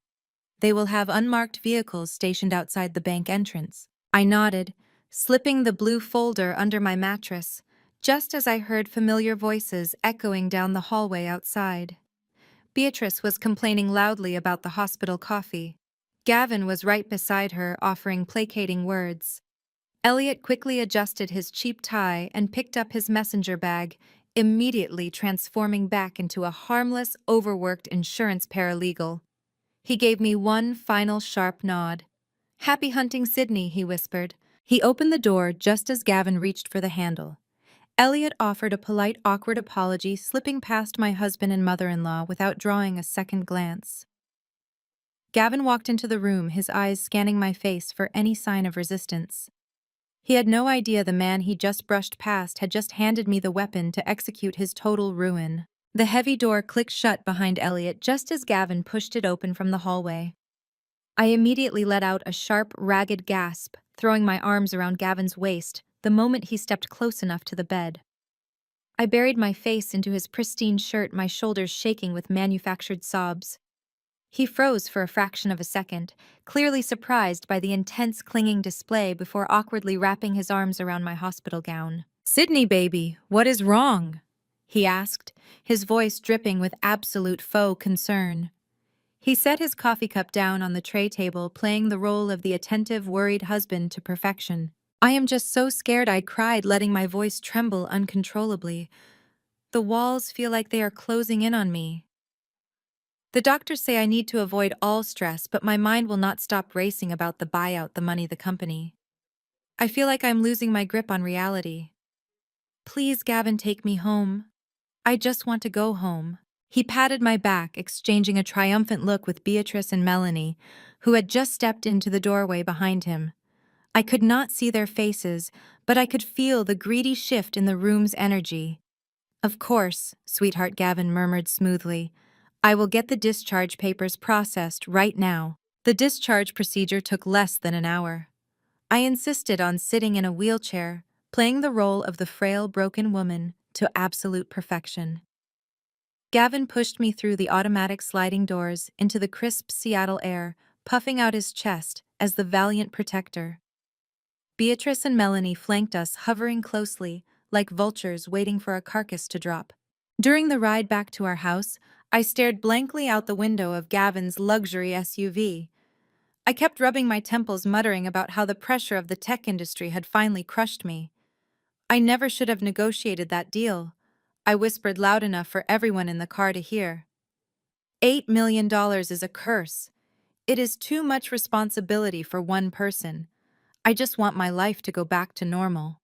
They will have unmarked vehicles stationed outside the bank entrance." I nodded, slipping the blue folder under my mattress, just as I heard familiar voices echoing down the hallway outside. Beatrice was complaining loudly about the hospital coffee. Gavin was right beside her, offering placating words. Elliot quickly adjusted his cheap tie and picked up his messenger bag, immediately transforming back into a harmless, overworked insurance paralegal. He gave me one final sharp nod. "Happy hunting, Sydney," he whispered. He opened the door just as Gavin reached for the handle. Elliot offered a polite, awkward apology, slipping past my husband and mother-in-law without drawing a second glance. Gavin walked into the room, his eyes scanning my face for any sign of resistance. He had no idea the man he just brushed past had just handed me the weapon to execute his total ruin. The heavy door clicked shut behind Elliot just as Gavin pushed it open from the hallway. I immediately let out a sharp, ragged gasp, throwing my arms around Gavin's waist the moment he stepped close enough to the bed. I buried my face into his pristine shirt, my shoulders shaking with manufactured sobs. He froze for a fraction of a second, clearly surprised by the intense clinging display before awkwardly wrapping his arms around my hospital gown. "Sydney, baby, what is wrong?" he asked, his voice dripping with absolute faux concern. He set his coffee cup down on the tray table, playing the role of the attentive, worried husband to perfection. "I am just so scared," I cried, letting my voice tremble uncontrollably. "The walls feel like they are closing in on me. The doctors say I need to avoid all stress, but my mind will not stop racing about the buyout, the money, the company. I feel like I'm losing my grip on reality. Please, Gavin, take me home." I just want to go home. He patted my back, exchanging a triumphant look with Beatrice and Melanie, who had just stepped into the doorway behind him. I could not see their faces, but I could feel the greedy shift in the room's energy. Of course, sweetheart, Gavin murmured smoothly. I will get the discharge papers processed right now. The discharge procedure took less than an hour. I insisted on sitting in a wheelchair, playing the role of the frail, broken woman to absolute perfection. Gavin pushed me through the automatic sliding doors into the crisp Seattle air, puffing out his chest as the valiant protector. Beatrice and Melanie flanked us, hovering closely, like vultures waiting for a carcass to drop. During the ride back to our house, I stared blankly out the window of Gavin's luxury SUV. I kept rubbing my temples, muttering about how the pressure of the tech industry had finally crushed me. I never should have negotiated that deal. I whispered loud enough for everyone in the car to hear. $8 million is a curse. It is too much responsibility for one person. I just want my life to go back to normal.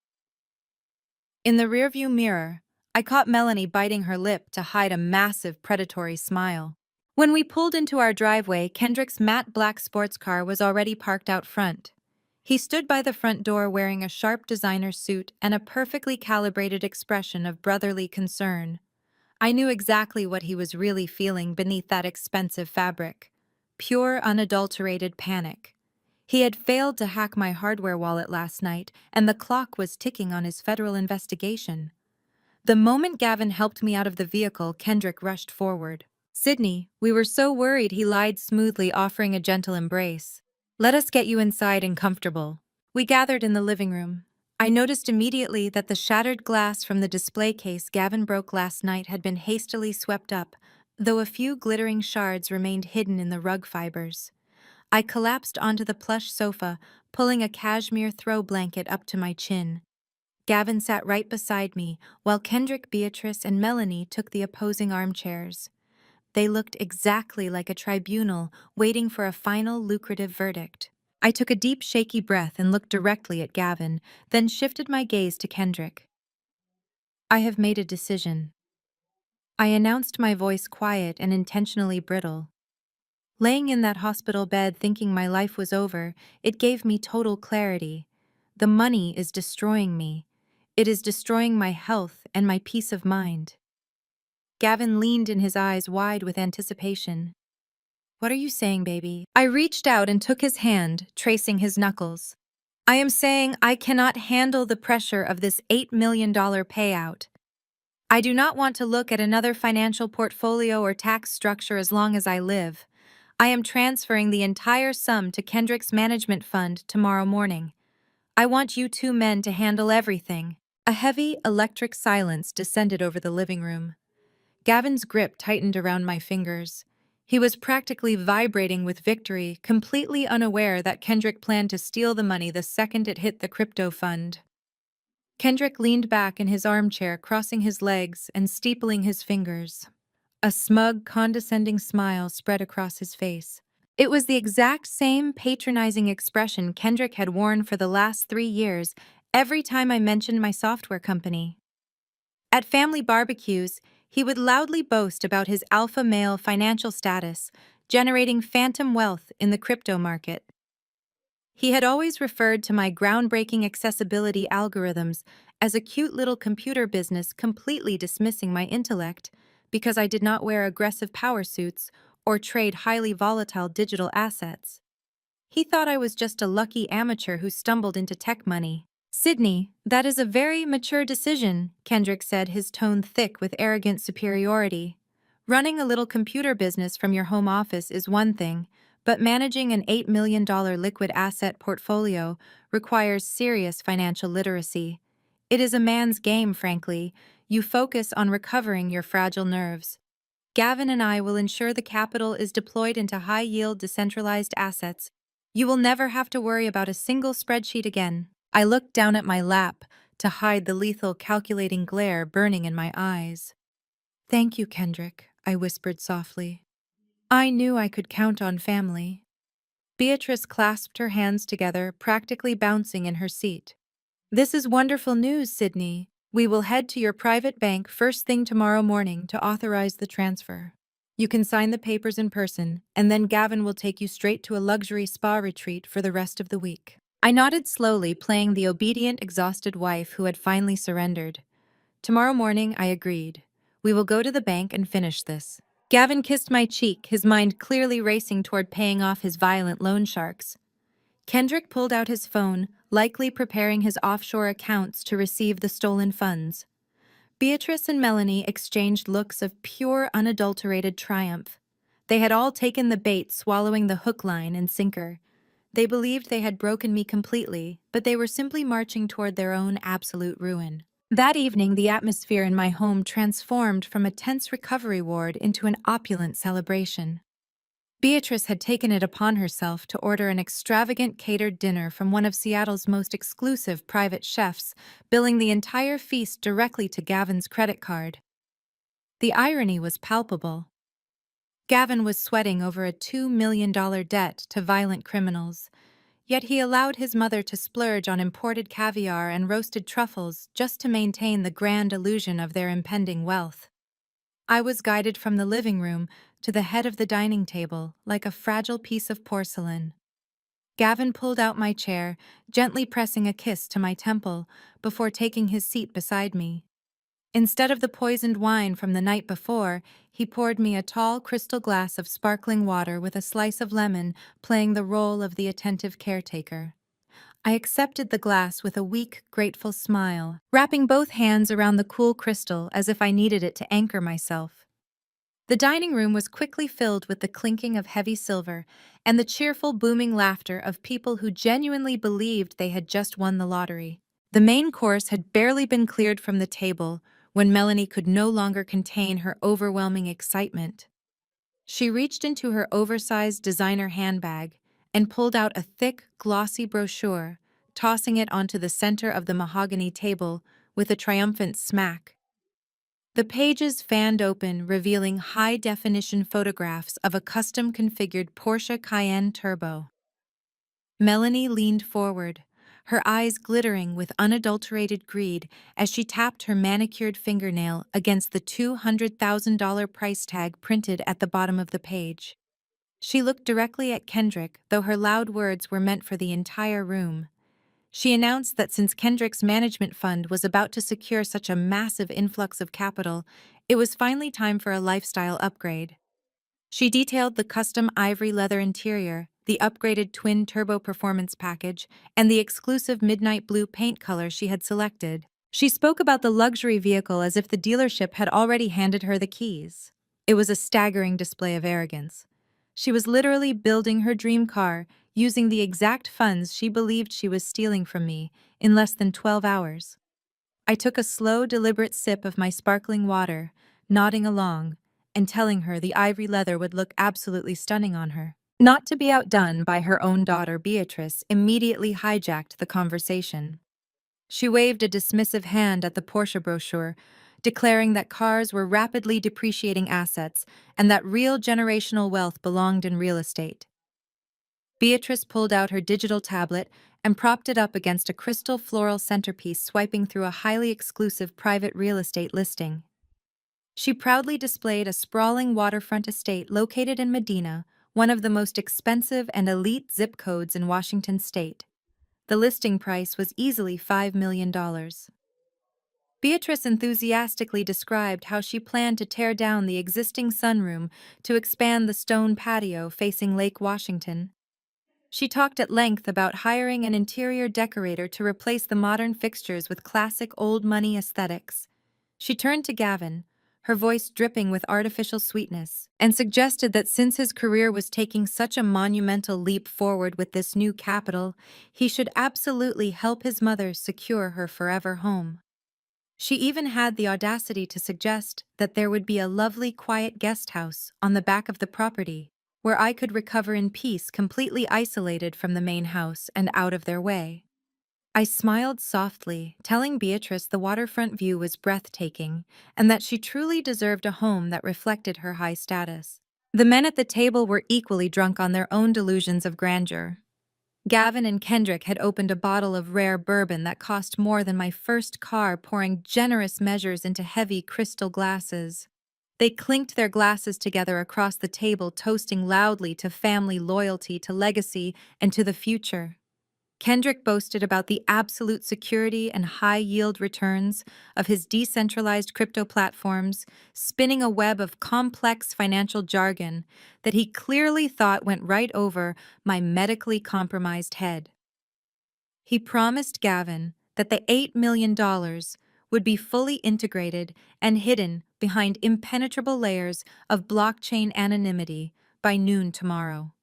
In the rearview mirror, I caught Melanie biting her lip to hide a massive predatory smile. When we pulled into our driveway, Kendrick's matte black sports car was already parked out front. He stood by the front door wearing a sharp designer suit and a perfectly calibrated expression of brotherly concern. I knew exactly what he was really feeling beneath that expensive fabric. Pure, unadulterated panic. He had failed to hack my hardware wallet last night, and the clock was ticking on his federal investigation. The moment Gavin helped me out of the vehicle, Kendrick rushed forward. Sydney, we were so worried, he lied smoothly, offering a gentle embrace. Let us get you inside and comfortable. We gathered in the living room. I noticed immediately that the shattered glass from the display case Gavin broke last night had been hastily swept up, though a few glittering shards remained hidden in the rug fibers. I collapsed onto the plush sofa, pulling a cashmere throw blanket up to my chin. Gavin sat right beside me, while Kendrick, Beatrice, and Melanie took the opposing armchairs. They looked exactly like a tribunal waiting for a final lucrative verdict. I took a deep, shaky breath and looked directly at Gavin, then shifted my gaze to Kendrick. I have made a decision. I announced, my voice quiet and intentionally brittle. Laying in that hospital bed thinking my life was over, it gave me total clarity. The money is destroying me. It is destroying my health and my peace of mind. Gavin leaned in, his eyes wide with anticipation. What are you saying, baby? I reached out and took his hand, tracing his knuckles. I am saying I cannot handle the pressure of this $8 million payout. I do not want to look at another financial portfolio or tax structure as long as I live. I am transferring the entire sum to Kendrick's management fund tomorrow morning. I want you two men to handle everything. A heavy, electric silence descended over the living room. Gavin's grip tightened around my fingers. He was practically vibrating with victory, completely unaware that Kendrick planned to steal the money the second it hit the crypto fund. Kendrick leaned back in his armchair, crossing his legs and steepling his fingers. A smug, condescending smile spread across his face. It was the exact same patronizing expression Kendrick had worn for the last 3 years every time I mentioned my software company. At family barbecues, he would loudly boast about his alpha male financial status, generating phantom wealth in the crypto market. He had always referred to my groundbreaking accessibility algorithms as a cute little computer business, completely dismissing my intellect because I did not wear aggressive power suits or trade highly volatile digital assets. He thought I was just a lucky amateur who stumbled into tech money. Sydney, that is a very mature decision, Kendrick said, his tone thick with arrogant superiority. Running a little computer business from your home office is one thing, but managing an $8 million liquid asset portfolio requires serious financial literacy. It is a man's game, frankly. You focus on recovering your fragile nerves. Gavin and I will ensure the capital is deployed into high-yield decentralized assets. You will never have to worry about a single spreadsheet again. I looked down at my lap to hide the lethal calculating glare burning in my eyes. Thank you, Kendrick, I whispered softly. I knew I could count on family. Beatrice clasped her hands together, practically bouncing in her seat. This is wonderful news, Sydney. We will head to your private bank first thing tomorrow morning to authorize the transfer. You can sign the papers in person, and then Gavin will take you straight to a luxury spa retreat for the rest of the week. I nodded slowly, playing the obedient, exhausted wife who had finally surrendered. Tomorrow morning, I agreed. We will go to the bank and finish this. Gavin kissed my cheek, his mind clearly racing toward paying off his violent loan sharks. Kendrick pulled out his phone, likely preparing his offshore accounts to receive the stolen funds. Beatrice and Melanie exchanged looks of pure, unadulterated triumph. They had all taken the bait, swallowing the hook, line, and sinker. They believed they had broken me completely, but they were simply marching toward their own absolute ruin. That evening, the atmosphere in my home transformed from a tense recovery ward into an opulent celebration. Beatrice had taken it upon herself to order an extravagant catered dinner from one of Seattle's most exclusive private chefs, billing the entire feast directly to Gavin's credit card. The irony was palpable. Gavin was sweating over a $2 million debt to violent criminals, yet he allowed his mother to splurge on imported caviar and roasted truffles just to maintain the grand illusion of their impending wealth. I was guided from the living room to the head of the dining table like a fragile piece of porcelain. Gavin pulled out my chair, gently pressing a kiss to my temple before taking his seat beside me. Instead of the poisoned wine from the night before, he poured me a tall crystal glass of sparkling water with a slice of lemon, playing the role of the attentive caretaker. I accepted the glass with a weak, grateful smile, wrapping both hands around the cool crystal as if I needed it to anchor myself. The dining room was quickly filled with the clinking of heavy silver and the cheerful, booming laughter of people who genuinely believed they had just won the lottery. The main course had barely been cleared from the table when Melanie could no longer contain her overwhelming excitement. She reached into her oversized designer handbag and pulled out a thick, glossy brochure, tossing it onto the center of the mahogany table with a triumphant smack. The pages fanned open, revealing high-definition photographs of a custom-configured Porsche Cayenne Turbo. Melanie leaned forward, her eyes glittering with unadulterated greed as she tapped her manicured fingernail against the $200,000 price tag printed at the bottom of the page. She looked directly at Kendrick, though her loud words were meant for the entire room. She announced that since Kendrick's management fund was about to secure such a massive influx of capital, it was finally time for a lifestyle upgrade. She detailed the custom ivory leather interior, the upgraded twin turbo performance package, and the exclusive midnight blue paint color she had selected. She spoke about the luxury vehicle as if the dealership had already handed her the keys. It was a staggering display of arrogance. She was literally building her dream car, using the exact funds she believed she was stealing from me, in less than 12 hours. I took a slow, deliberate sip of my sparkling water, nodding along, and telling her the ivory leather would look absolutely stunning on her. Not to be outdone by her own daughter, Beatrice immediately hijacked the conversation. She waved a dismissive hand at the Porsche brochure, declaring that cars were rapidly depreciating assets and that real generational wealth belonged in real estate. Beatrice pulled out her digital tablet and propped it up against a crystal floral centerpiece, swiping through a highly exclusive private real estate listing. She proudly displayed a sprawling waterfront estate located in Medina, one of the most expensive and elite zip codes in Washington state. The listing price was easily $5 million. Beatrice enthusiastically described how she planned to tear down the existing sunroom to expand the stone patio facing Lake Washington. She talked at length about hiring an interior decorator to replace the modern fixtures with classic old money aesthetics. She turned to Gavin, her voice dripping with artificial sweetness, and suggested that since his career was taking such a monumental leap forward with this new capital, he should absolutely help his mother secure her forever home. She even had the audacity to suggest that there would be a lovely, quiet guest house on the back of the property, where I could recover in peace, completely isolated from the main house and out of their way. I smiled softly, telling Beatrice the waterfront view was breathtaking and that she truly deserved a home that reflected her high status. The men at the table were equally drunk on their own delusions of grandeur. Gavin and Kendrick had opened a bottle of rare bourbon that cost more than my first car, pouring generous measures into heavy crystal glasses. They clinked their glasses together across the table, toasting loudly to family loyalty, to legacy, and to the future. Kendrick boasted about the absolute security and high-yield returns of his decentralized crypto platforms, spinning a web of complex financial jargon that he clearly thought went right over my medically compromised head. He promised Gavin that the $8 million would be fully integrated and hidden behind impenetrable layers of blockchain anonymity by noon tomorrow.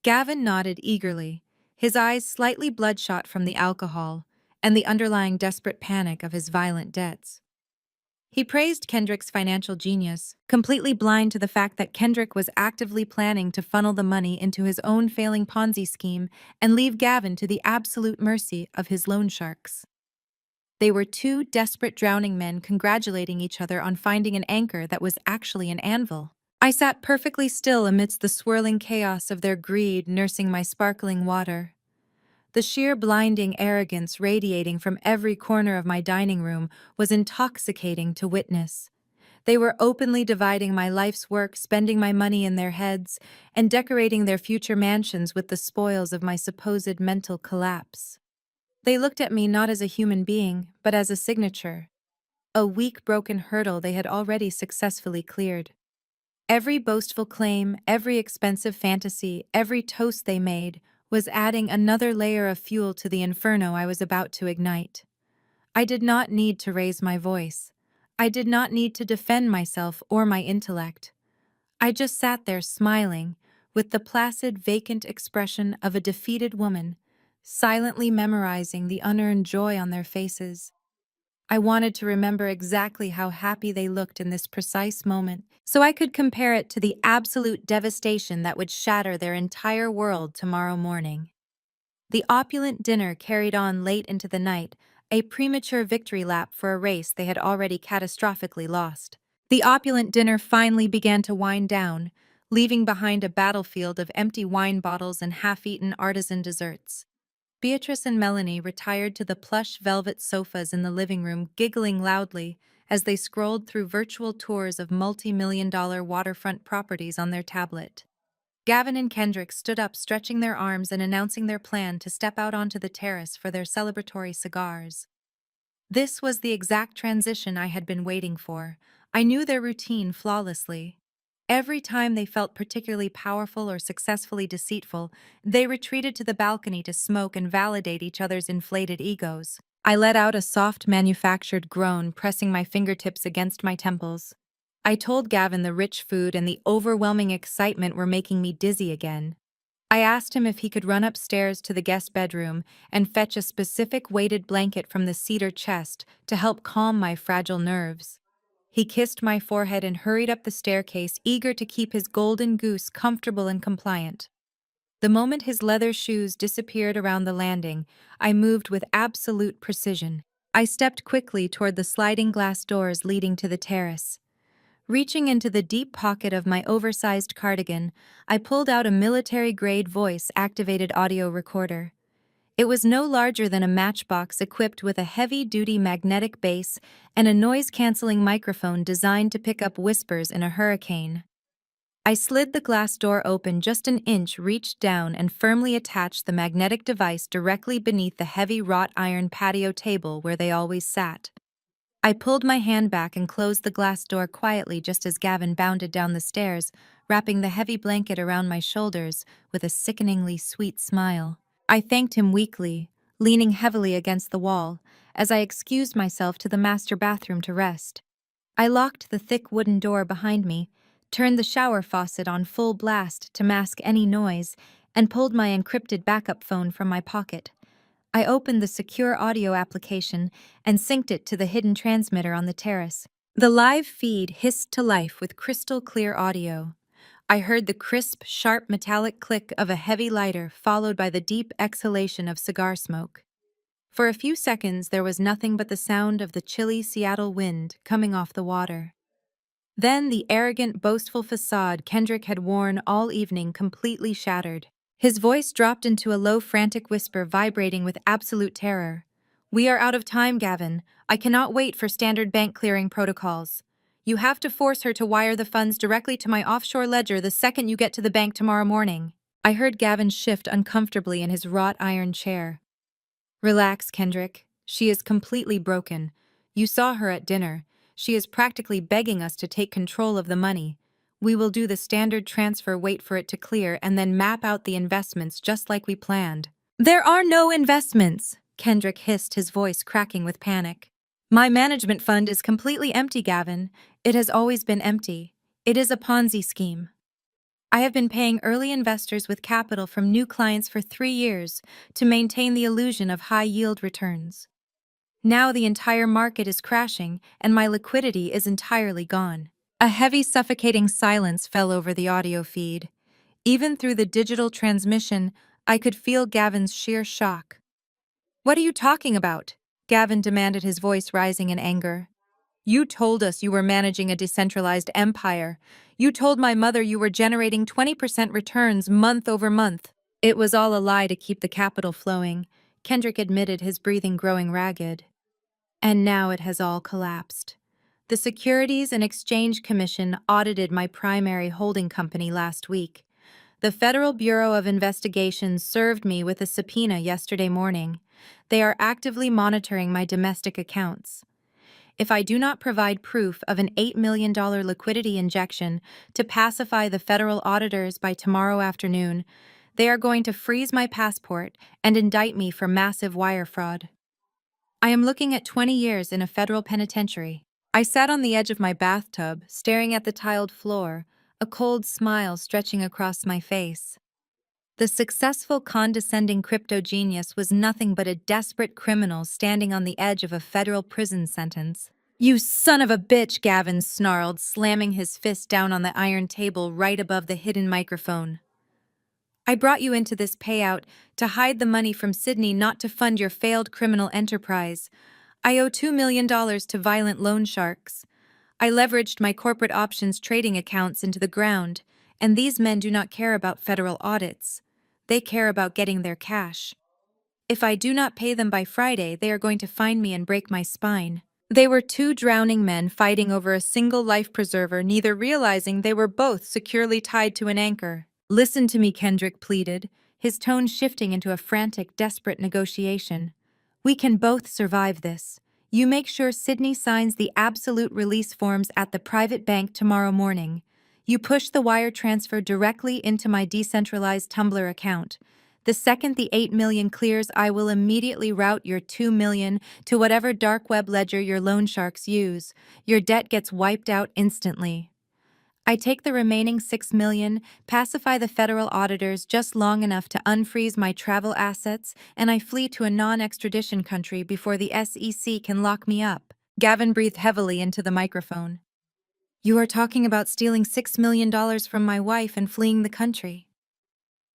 Gavin nodded eagerly, his eyes slightly bloodshot from the alcohol and the underlying desperate panic of his violent debts. He praised Kendrick's financial genius, completely blind to the fact that Kendrick was actively planning to funnel the money into his own failing Ponzi scheme and leave Gavin to the absolute mercy of his loan sharks. They were two desperate drowning men congratulating each other on finding an anchor that was actually an anvil. I sat perfectly still amidst the swirling chaos of their greed, nursing my sparkling water. The sheer blinding arrogance radiating from every corner of my dining room was intoxicating to witness. They were openly dividing my life's work, spending my money in their heads, and decorating their future mansions with the spoils of my supposed mental collapse. They looked at me not as a human being, but as a signature, a weak, broken hurdle they had already successfully cleared. Every boastful claim, every expensive fantasy, every toast they made was adding another layer of fuel to the inferno I was about to ignite. I did not need to raise my voice. I did not need to defend myself or my intellect. I just sat there smiling, with the placid, vacant expression of a defeated woman, silently memorizing the unearned joy on their faces. I wanted to remember exactly how happy they looked in this precise moment, so I could compare it to the absolute devastation that would shatter their entire world tomorrow morning. The opulent dinner carried on late into the night, a premature victory lap for a race they had already catastrophically lost. The opulent dinner finally began to wind down, leaving behind a battlefield of empty wine bottles and half-eaten artisan desserts. Beatrice and Melanie retired to the plush velvet sofas in the living room, giggling loudly as they scrolled through virtual tours of multi-million-dollar waterfront properties on their tablet. Gavin and Kendrick stood up, stretching their arms and announcing their plan to step out onto the terrace for their celebratory cigars. This was the exact transition I had been waiting for. I knew their routine flawlessly. Every time they felt particularly powerful or successfully deceitful, they retreated to the balcony to smoke and validate each other's inflated egos. I let out a soft, manufactured groan, pressing my fingertips against my temples. I told Gavin the rich food and the overwhelming excitement were making me dizzy again. I asked him if he could run upstairs to the guest bedroom and fetch a specific weighted blanket from the cedar chest to help calm my fragile nerves. He kissed my forehead and hurried up the staircase, eager to keep his golden goose comfortable and compliant. The moment his leather shoes disappeared around the landing, I moved with absolute precision. I stepped quickly toward the sliding glass doors leading to the terrace. Reaching into the deep pocket of my oversized cardigan, I pulled out a military-grade voice-activated audio recorder. It was no larger than a matchbox equipped with a heavy-duty magnetic base and a noise-canceling microphone designed to pick up whispers in a hurricane. I slid the glass door open just an inch, reached down, and firmly attached the magnetic device directly beneath the heavy wrought iron patio table where they always sat. I pulled my hand back and closed the glass door quietly just as Gavin bounded down the stairs, wrapping the heavy blanket around my shoulders with a sickeningly sweet smile. I thanked him weakly, leaning heavily against the wall, as I excused myself to the master bathroom to rest. I locked the thick wooden door behind me, turned the shower faucet on full blast to mask any noise, and pulled my encrypted backup phone from my pocket. I opened the secure audio application and synced it to the hidden transmitter on the terrace. The live feed hissed to life with crystal clear audio. I heard the crisp, sharp metallic click of a heavy lighter followed by the deep exhalation of cigar smoke. For a few seconds there was nothing but the sound of the chilly Seattle wind coming off the water. Then the arrogant, boastful facade Kendrick had worn all evening completely shattered. His voice dropped into a low, frantic whisper vibrating with absolute terror. "We are out of time, Gavin. I cannot wait for standard bank clearing protocols. You have to force her to wire the funds directly to my offshore ledger the second you get to the bank tomorrow morning." I heard Gavin shift uncomfortably in his wrought iron chair. "Relax, Kendrick. She is completely broken. You saw her at dinner. She is practically begging us to take control of the money. We will do the standard transfer, wait for it to clear, and then map out the investments just like we planned." "There are no investments," Kendrick hissed, his voice cracking with panic. "My management fund is completely empty, Gavin. It has always been empty. It is a Ponzi scheme. I have been paying early investors with capital from new clients for 3 years to maintain the illusion of high-yield returns. Now the entire market is crashing and my liquidity is entirely gone." A heavy, suffocating silence fell over the audio feed. Even through the digital transmission, I could feel Gavin's sheer shock. "What are you talking about?" Gavin demanded, his voice rising in anger. "You told us you were managing a decentralized empire. You told my mother you were generating 20% returns month over month." "It was all a lie to keep the capital flowing," Kendrick admitted, his breathing growing ragged. "And now it has all collapsed. The Securities and Exchange Commission audited my primary holding company last week. The Federal Bureau of Investigation served me with a subpoena yesterday morning. They are actively monitoring my domestic accounts. If I do not provide proof of an $8 million liquidity injection to pacify the federal auditors by tomorrow afternoon, they are going to freeze my passport and indict me for massive wire fraud. I am looking at 20 years in a federal penitentiary." I sat on the edge of my bathtub, staring at the tiled floor, a cold smile stretching across my face. The successful, condescending crypto genius was nothing but a desperate criminal standing on the edge of a federal prison sentence. "You son of a bitch," Gavin snarled, slamming his fist down on the iron table right above the hidden microphone. "I brought you into this payout to hide the money from Sydney, not to fund your failed criminal enterprise. I owe $2 million to violent loan sharks. I leveraged my corporate options trading accounts into the ground, and these men do not care about federal audits. They care about getting their cash. If I do not pay them by Friday, they are going to find me and break my spine." They were two drowning men fighting over a single life preserver, neither realizing they were both securely tied to an anchor. "Listen to me," Kendrick pleaded, his tone shifting into a frantic, desperate negotiation. "We can both survive this. You make sure Sydney signs the absolute release forms at the private bank tomorrow morning. You push the wire transfer directly into my decentralized Tumblr account. The second the 8 million clears, I will immediately route your 2 million to whatever dark web ledger your loan sharks use. Your debt gets wiped out instantly. I take the remaining 6 million, pacify the federal auditors just long enough to unfreeze my travel assets, and I flee to a non-extradition country before the SEC can lock me up." Gavin breathed heavily into the microphone. "You are talking about stealing $6 million from my wife and fleeing the country.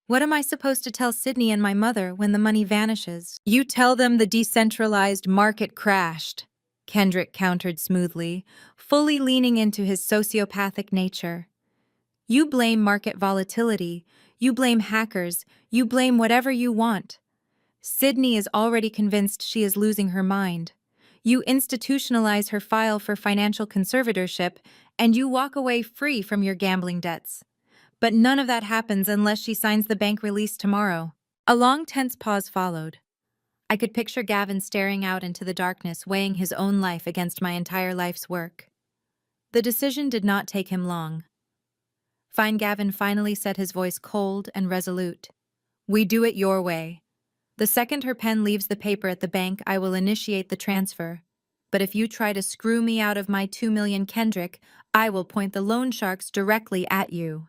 What am I supposed to tell Sydney and my mother when the money vanishes?" "You tell them the decentralized market crashed," Kendrick countered smoothly, fully leaning into his sociopathic nature. "You blame market volatility, you blame hackers, you blame whatever you want. Sydney is already convinced she is losing her mind. You institutionalize her file for financial conservatorship, and you walk away free from your gambling debts. But none of that happens unless she signs the bank release tomorrow." A long, tense pause followed. I could picture Gavin staring out into the darkness, weighing his own life against my entire life's work. The decision did not take him long. "Fine," Gavin finally said, his voice cold and resolute. "We do it your way. The second her pen leaves the paper at the bank, I will initiate the transfer. But if you try to screw me out of my 2 million, Kendrick, I will point the loan sharks directly at you."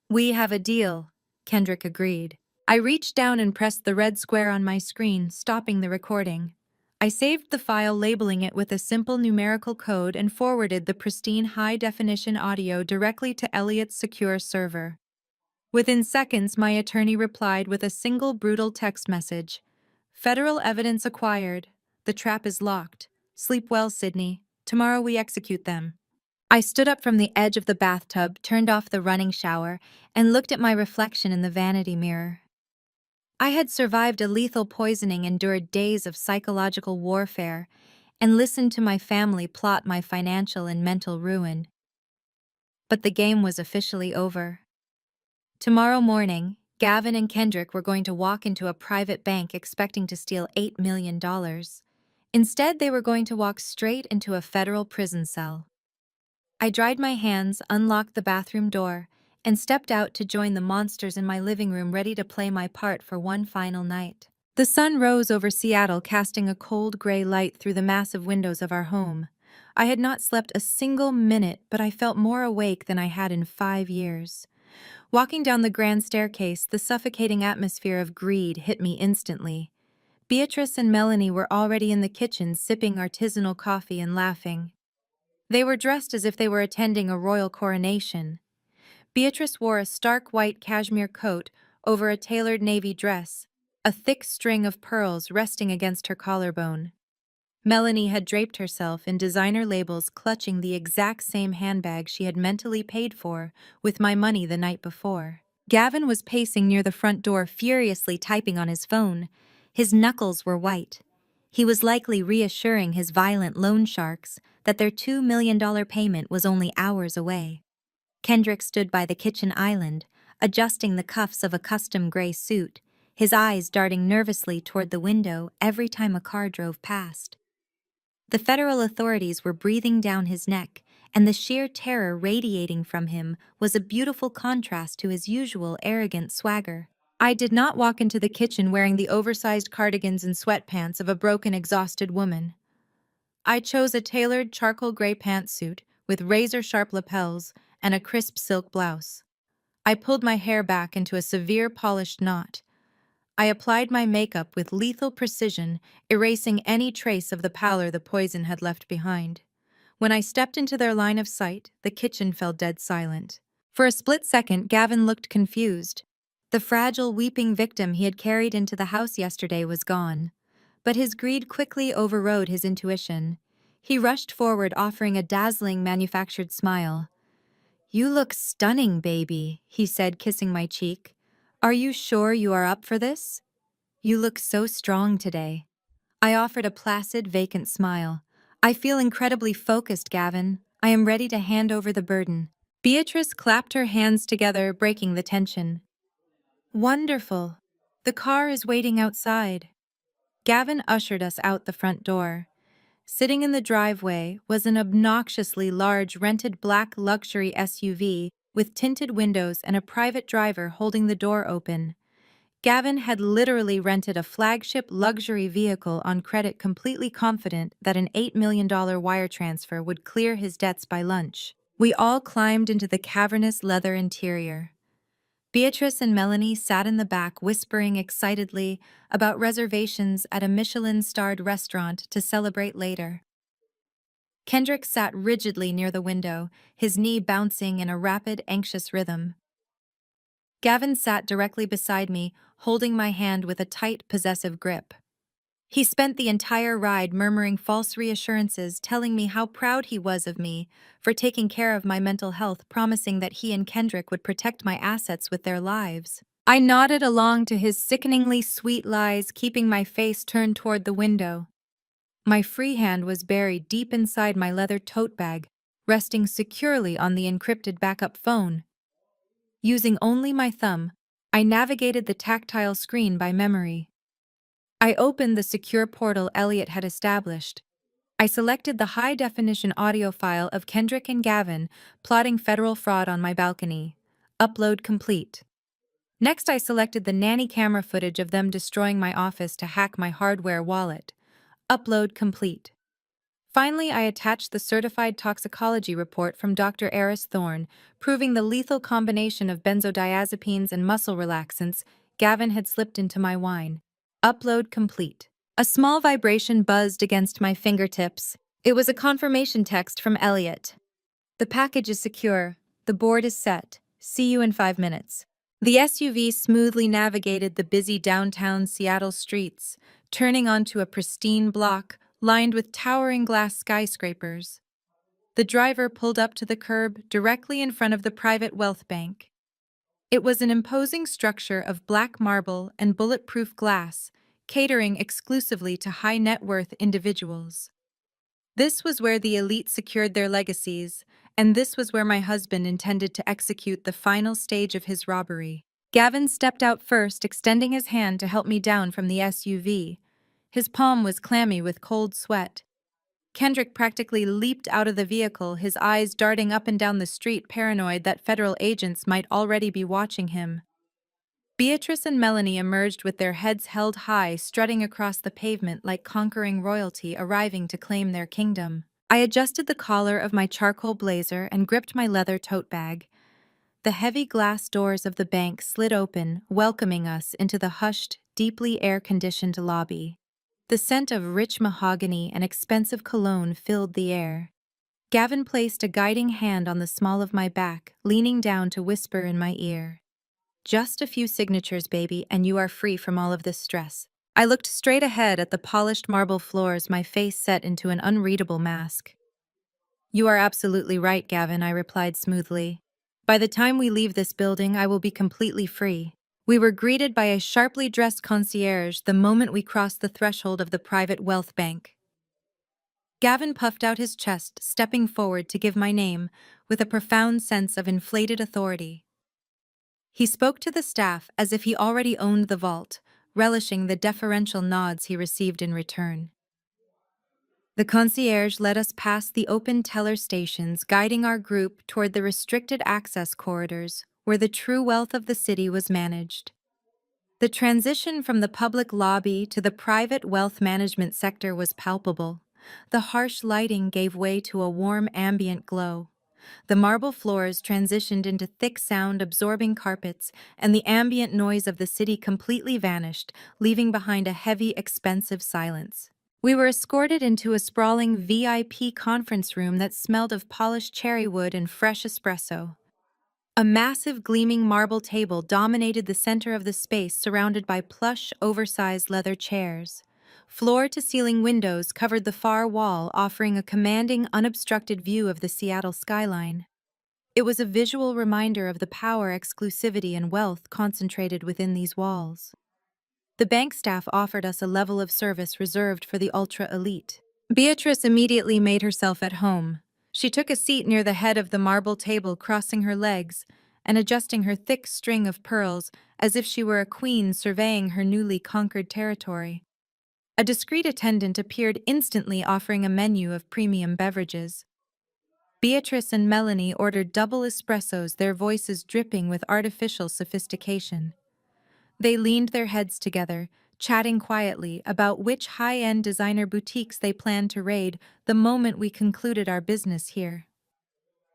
"We have a deal," Kendrick agreed. I reached down and pressed the red square on my screen, stopping the recording. I saved the file, labeling it with a simple numerical code, and forwarded the pristine high-definition audio directly to Elliot's secure server. Within seconds, my attorney replied with a single brutal text message. "Federal evidence acquired. The trap is locked. Sleep well, Sydney. Tomorrow we execute them." I stood up from the edge of the bathtub, turned off the running shower, and looked at my reflection in the vanity mirror. I had survived a lethal poisoning, endured days of psychological warfare, and listened to my family plot my financial and mental ruin. But the game was officially over. Tomorrow morning, Gavin and Kendrick were going to walk into a private bank expecting to steal $8 million. Instead, they were going to walk straight into a federal prison cell. I dried my hands, unlocked the bathroom door, and stepped out to join the monsters in my living room, ready to play my part for one final night. The sun rose over Seattle, casting a cold gray light through the massive windows of our home. I had not slept a single minute, but I felt more awake than I had in 5 years. Walking down the grand staircase, the suffocating atmosphere of greed hit me instantly. Beatrice and Melanie were already in the kitchen, sipping artisanal coffee and laughing. They were dressed as if they were attending a royal coronation. Beatrice wore a stark white cashmere coat over a tailored navy dress, a thick string of pearls resting against her collarbone. Melanie had draped herself in designer labels, clutching the exact same handbag she had mentally paid for with my money the night before. Gavin was pacing near the front door, furiously typing on his phone. His knuckles were white. He was likely reassuring his violent loan sharks that their $2 million payment was only hours away. Kendrick stood by the kitchen island, adjusting the cuffs of a custom gray suit, his eyes darting nervously toward the window every time a car drove past. The federal authorities were breathing down his neck, and the sheer terror radiating from him was a beautiful contrast to his usual arrogant swagger. I did not walk into the kitchen wearing the oversized cardigans and sweatpants of a broken, exhausted woman. I chose a tailored charcoal gray pantsuit with razor-sharp lapels and a crisp silk blouse. I pulled my hair back into a severe polished knot. I applied my makeup with lethal precision, erasing any trace of the pallor the poison had left behind. When I stepped into their line of sight, the kitchen fell dead silent. For a split second, Gavin looked confused. The fragile, weeping victim he had carried into the house yesterday was gone. But his greed quickly overrode his intuition. He rushed forward, offering a dazzling, manufactured smile. "You look stunning, baby," he said, kissing my cheek. "Are you sure you are up for this? You look so strong today." I offered a placid, vacant smile. "I feel incredibly focused, Gavin. I am ready to hand over the burden." Beatrice clapped her hands together, breaking the tension. "Wonderful. The car is waiting outside." Gavin ushered us out the front door. Sitting in the driveway was an obnoxiously large rented black luxury SUV with tinted windows and a private driver holding the door open. Gavin had literally rented a flagship luxury vehicle on credit, completely confident that an $8 million wire transfer would clear his debts by lunch. We all climbed into the cavernous leather interior. Beatrice and Melanie sat in the back, whispering excitedly about reservations at a Michelin-starred restaurant to celebrate later. Kendrick sat rigidly near the window, his knee bouncing in a rapid, anxious rhythm. Gavin sat directly beside me, holding my hand with a tight, possessive grip. He spent the entire ride murmuring false reassurances, telling me how proud he was of me for taking care of my mental health, promising that he and Kendrick would protect my assets with their lives. I nodded along to his sickeningly sweet lies, keeping my face turned toward the window. My free hand was buried deep inside my leather tote bag, resting securely on the encrypted backup phone. Using only my thumb, I navigated the tactile screen by memory. I opened the secure portal Elliot had established. I selected the high-definition audio file of Kendrick and Gavin plotting federal fraud on my balcony. Upload complete. Next, I selected the nanny camera footage of them destroying my office to hack my hardware wallet. Upload complete. Finally, I attached the certified toxicology report from Dr. Eris Thorne, proving the lethal combination of benzodiazepines and muscle relaxants Gavin had slipped into my wine. Upload complete. A small vibration buzzed against my fingertips. It was a confirmation text from Elliot. "The package is secure. The board is set. See you in 5 minutes." The SUV smoothly navigated the busy downtown Seattle streets, turning onto a pristine block lined with towering glass skyscrapers. The driver pulled up to the curb directly in front of the private wealth bank. It was an imposing structure of black marble and bulletproof glass, catering exclusively to high-net-worth individuals. This was where the elite secured their legacies, and this was where my husband intended to execute the final stage of his robbery. Gavin stepped out first, extending his hand to help me down from the SUV. His palm was clammy with cold sweat. Kendrick practically leaped out of the vehicle, his eyes darting up and down the street, paranoid that federal agents might already be watching him. Beatrice and Melanie emerged with their heads held high, strutting across the pavement like conquering royalty arriving to claim their kingdom. I adjusted the collar of my charcoal blazer and gripped my leather tote bag. The heavy glass doors of the bank slid open, welcoming us into the hushed, deeply air-conditioned lobby. The scent of rich mahogany and expensive cologne filled the air. Gavin placed a guiding hand on the small of my back, leaning down to whisper in my ear. "Just a few signatures, baby, and you are free from all of this stress." I looked straight ahead at the polished marble floors, my face set into an unreadable mask. "You are absolutely right, Gavin," I replied smoothly. "By the time we leave this building, I will be completely free." We were greeted by a sharply dressed concierge the moment we crossed the threshold of the private wealth bank. Gavin puffed out his chest, stepping forward to give my name, with a profound sense of inflated authority. He spoke to the staff as if he already owned the vault, relishing the deferential nods he received in return. The concierge led us past the open teller stations, guiding our group toward the restricted access corridors, where the true wealth of the city was managed. The transition from the public lobby to the private wealth management sector was palpable. The harsh lighting gave way to a warm ambient glow. The marble floors transitioned into thick sound-absorbing carpets, and the ambient noise of the city completely vanished, leaving behind a heavy, expensive silence. We were escorted into a sprawling VIP conference room that smelled of polished cherry wood and fresh espresso. A massive gleaming marble table dominated the center of the space, surrounded by plush, oversized leather chairs. Floor-to-ceiling windows covered the far wall, offering a commanding, unobstructed view of the Seattle skyline. It was a visual reminder of the power, exclusivity, and wealth concentrated within these walls. The bank staff offered us a level of service reserved for the ultra-elite. Beatrice immediately made herself at home. She took a seat near the head of the marble table, crossing her legs and adjusting her thick string of pearls as if she were a queen surveying her newly conquered territory. A discreet attendant appeared instantly, offering a menu of premium beverages. Beatrice and Melanie ordered double espressos, their voices dripping with artificial sophistication. They leaned their heads together, chatting quietly about which high-end designer boutiques they planned to raid the moment we concluded our business here.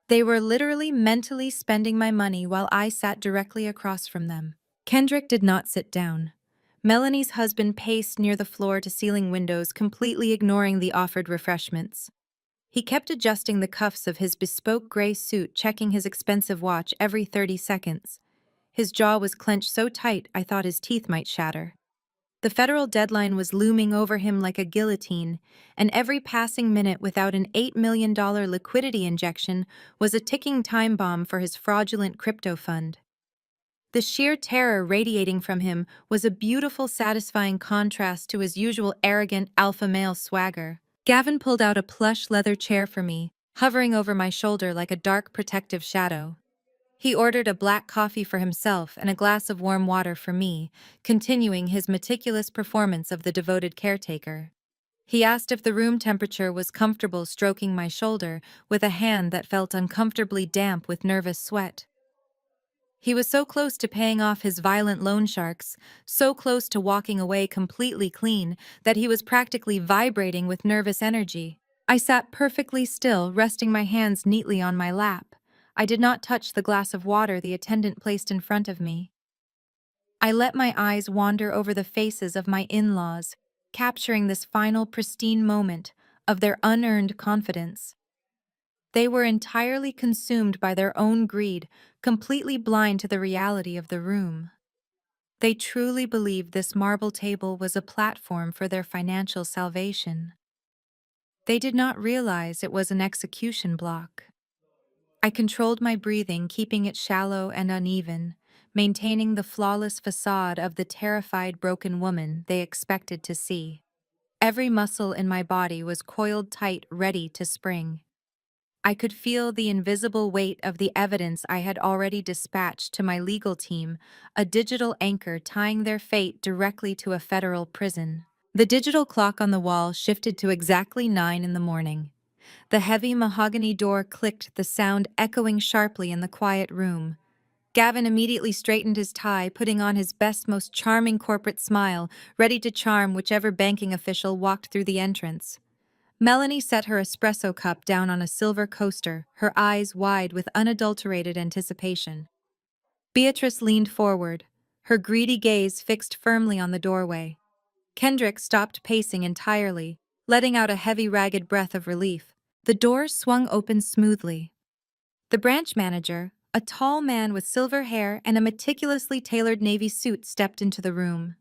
They were literally mentally spending my money while I sat directly across from them. Kendrick did not sit down. Melanie's husband paced near the floor-to-ceiling windows, completely ignoring the offered refreshments. He kept adjusting the cuffs of his bespoke gray suit, checking his expensive watch every 30 seconds. His jaw was clenched so tight I thought his teeth might shatter. The federal deadline was looming over him like a guillotine, and every passing minute without an $8 million liquidity injection was a ticking time bomb for his fraudulent crypto fund. The sheer terror radiating from him was a beautiful, satisfying contrast to his usual arrogant alpha male swagger. Gavin pulled out a plush leather chair for me, hovering over my shoulder like a dark protective shadow. He ordered a black coffee for himself and a glass of warm water for me, continuing his meticulous performance of the devoted caretaker. He asked if the room temperature was comfortable, stroking my shoulder with a hand that felt uncomfortably damp with nervous sweat. He was so close to paying off his violent loan sharks, so close to walking away completely clean, that he was practically vibrating with nervous energy. I sat perfectly still, resting my hands neatly on my lap. I did not touch the glass of water the attendant placed in front of me. I let my eyes wander over the faces of my in-laws, capturing this final pristine moment of their unearned confidence. They were entirely consumed by their own greed, completely blind to the reality of the room. They truly believed this marble table was a platform for their financial salvation. They did not realize it was an execution block. I controlled my breathing, keeping it shallow and uneven, maintaining the flawless facade of the terrified broken woman they expected to see. Every muscle in my body was coiled tight, ready to spring. I could feel the invisible weight of the evidence I had already dispatched to my legal team, a digital anchor tying their fate directly to a federal prison. The digital clock on the wall shifted to exactly 9 in the morning. The heavy mahogany door clicked, the sound echoing sharply in the quiet room. Gavin immediately straightened his tie, putting on his best, most charming corporate smile, ready to charm whichever banking official walked through the entrance. Melanie set her espresso cup down on a silver coaster, her eyes wide with unadulterated anticipation. Beatrice leaned forward, her greedy gaze fixed firmly on the doorway. Kendrick stopped pacing entirely, letting out a heavy, ragged breath of relief. The door swung open smoothly. The branch manager, a tall man with silver hair and a meticulously tailored navy suit, stepped into the room.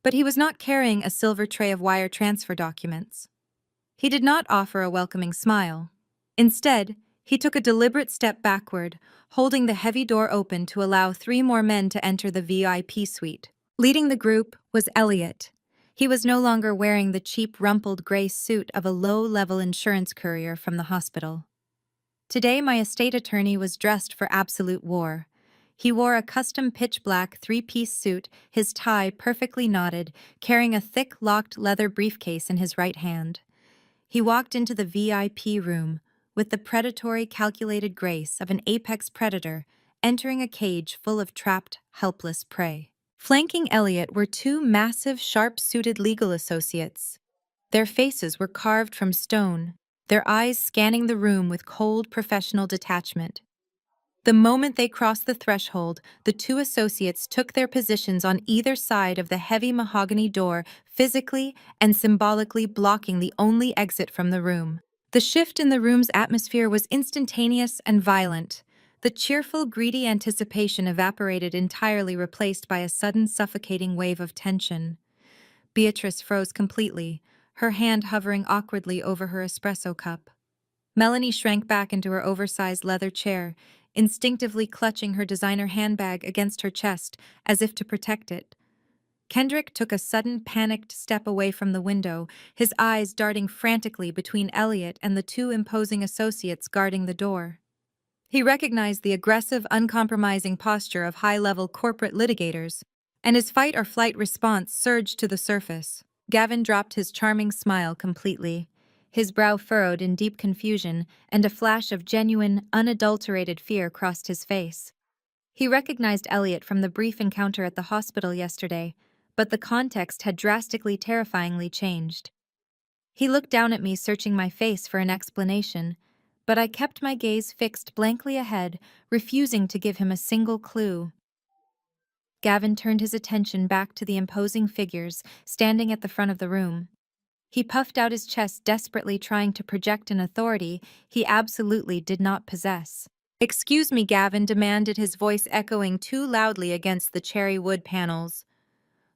But he was not carrying a silver tray of wire transfer documents. He did not offer a welcoming smile. Instead, he took a deliberate step backward, holding the heavy door open to allow 3 more men to enter the VIP suite. Leading the group was Elliot. He was no longer wearing the cheap, rumpled gray suit of a low-level insurance courier from the hospital. Today, my estate attorney was dressed for absolute war. He wore a custom pitch-black 3-piece suit, his tie perfectly knotted, carrying a thick, locked leather briefcase in his right hand. He walked into the VIP room with the predatory, calculated grace of an apex predator entering a cage full of trapped, helpless prey. Flanking Elliot were 2 massive, sharp-suited legal associates. Their faces were carved from stone, their eyes scanning the room with cold, professional detachment. The moment they crossed the threshold, the 2 associates took their positions on either side of the heavy mahogany door, physically and symbolically blocking the only exit from the room. The shift in the room's atmosphere was instantaneous and violent. The cheerful, greedy anticipation evaporated entirely, replaced by a sudden, suffocating wave of tension. Beatrice froze completely, her hand hovering awkwardly over her espresso cup. Melanie shrank back into her oversized leather chair, instinctively clutching her designer handbag against her chest as if to protect it. Kendrick took a sudden, panicked step away from the window, his eyes darting frantically between Elliot and the 2 imposing associates guarding the door. He recognized the aggressive, uncompromising posture of high-level corporate litigators, and his fight-or-flight response surged to the surface. Gavin dropped his charming smile completely, his brow furrowed in deep confusion, and a flash of genuine, unadulterated fear crossed his face. He recognized Elliot from the brief encounter at the hospital yesterday, but the context had drastically, terrifyingly changed. He looked down at me, searching my face for an explanation, but I kept my gaze fixed blankly ahead, refusing to give him a single clue. Gavin turned his attention back to the imposing figures standing at the front of the room. He puffed out his chest, desperately trying to project an authority he absolutely did not possess. "Excuse me," Gavin demanded, his voice echoing too loudly against the cherry wood panels.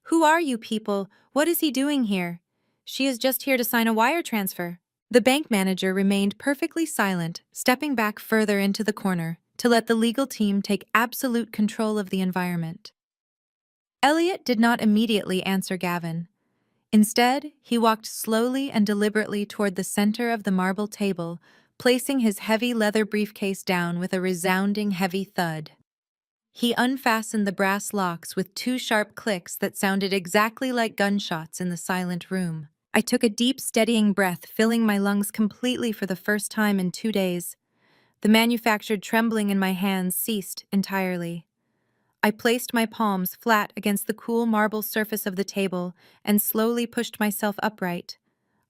"Who are you people? What is he doing here?" "She is just here to sign a wire transfer." The bank manager remained perfectly silent, stepping back further into the corner to let the legal team take absolute control of the environment. Elliot did not immediately answer Gavin. Instead, he walked slowly and deliberately toward the center of the marble table, placing his heavy leather briefcase down with a resounding heavy thud. He unfastened the brass locks with 2 sharp clicks that sounded exactly like gunshots in the silent room. I took a deep, steadying breath, filling my lungs completely for the first time in 2 days. The manufactured trembling in my hands ceased entirely. I placed my palms flat against the cool marble surface of the table and slowly pushed myself upright.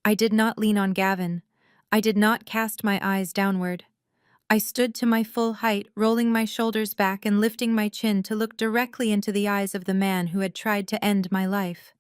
I did not lean on Gavin. I did not cast my eyes downward. I stood to my full height, rolling my shoulders back and lifting my chin to look directly into the eyes of the man who had tried to end my life.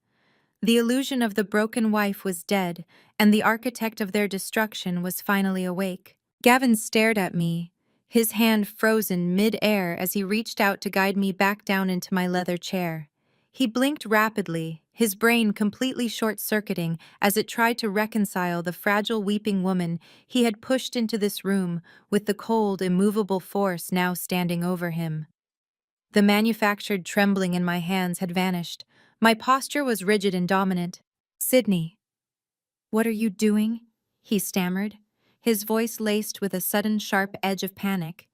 The illusion of the broken wife was dead, and the architect of their destruction was finally awake. Gavin stared at me, his hand frozen mid-air as he reached out to guide me back down into my leather chair. He blinked rapidly, his brain completely short-circuiting as it tried to reconcile the fragile, weeping woman he had pushed into this room with the cold, immovable force now standing over him. The manufactured trembling in my hands had vanished. My posture was rigid and dominant. "Sydney, what are you doing?" he stammered, his voice laced with a sudden sharp edge of panic.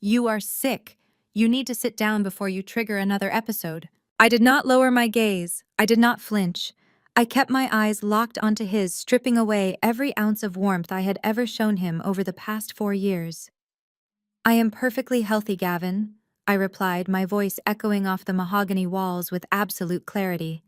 "You are sick. You need to sit down before you trigger another episode." I did not lower my gaze. I did not flinch. I kept my eyes locked onto his, stripping away every ounce of warmth I had ever shown him over the past 4 years. "I am perfectly healthy, Gavin," I replied, my voice echoing off the mahogany walls with absolute clarity.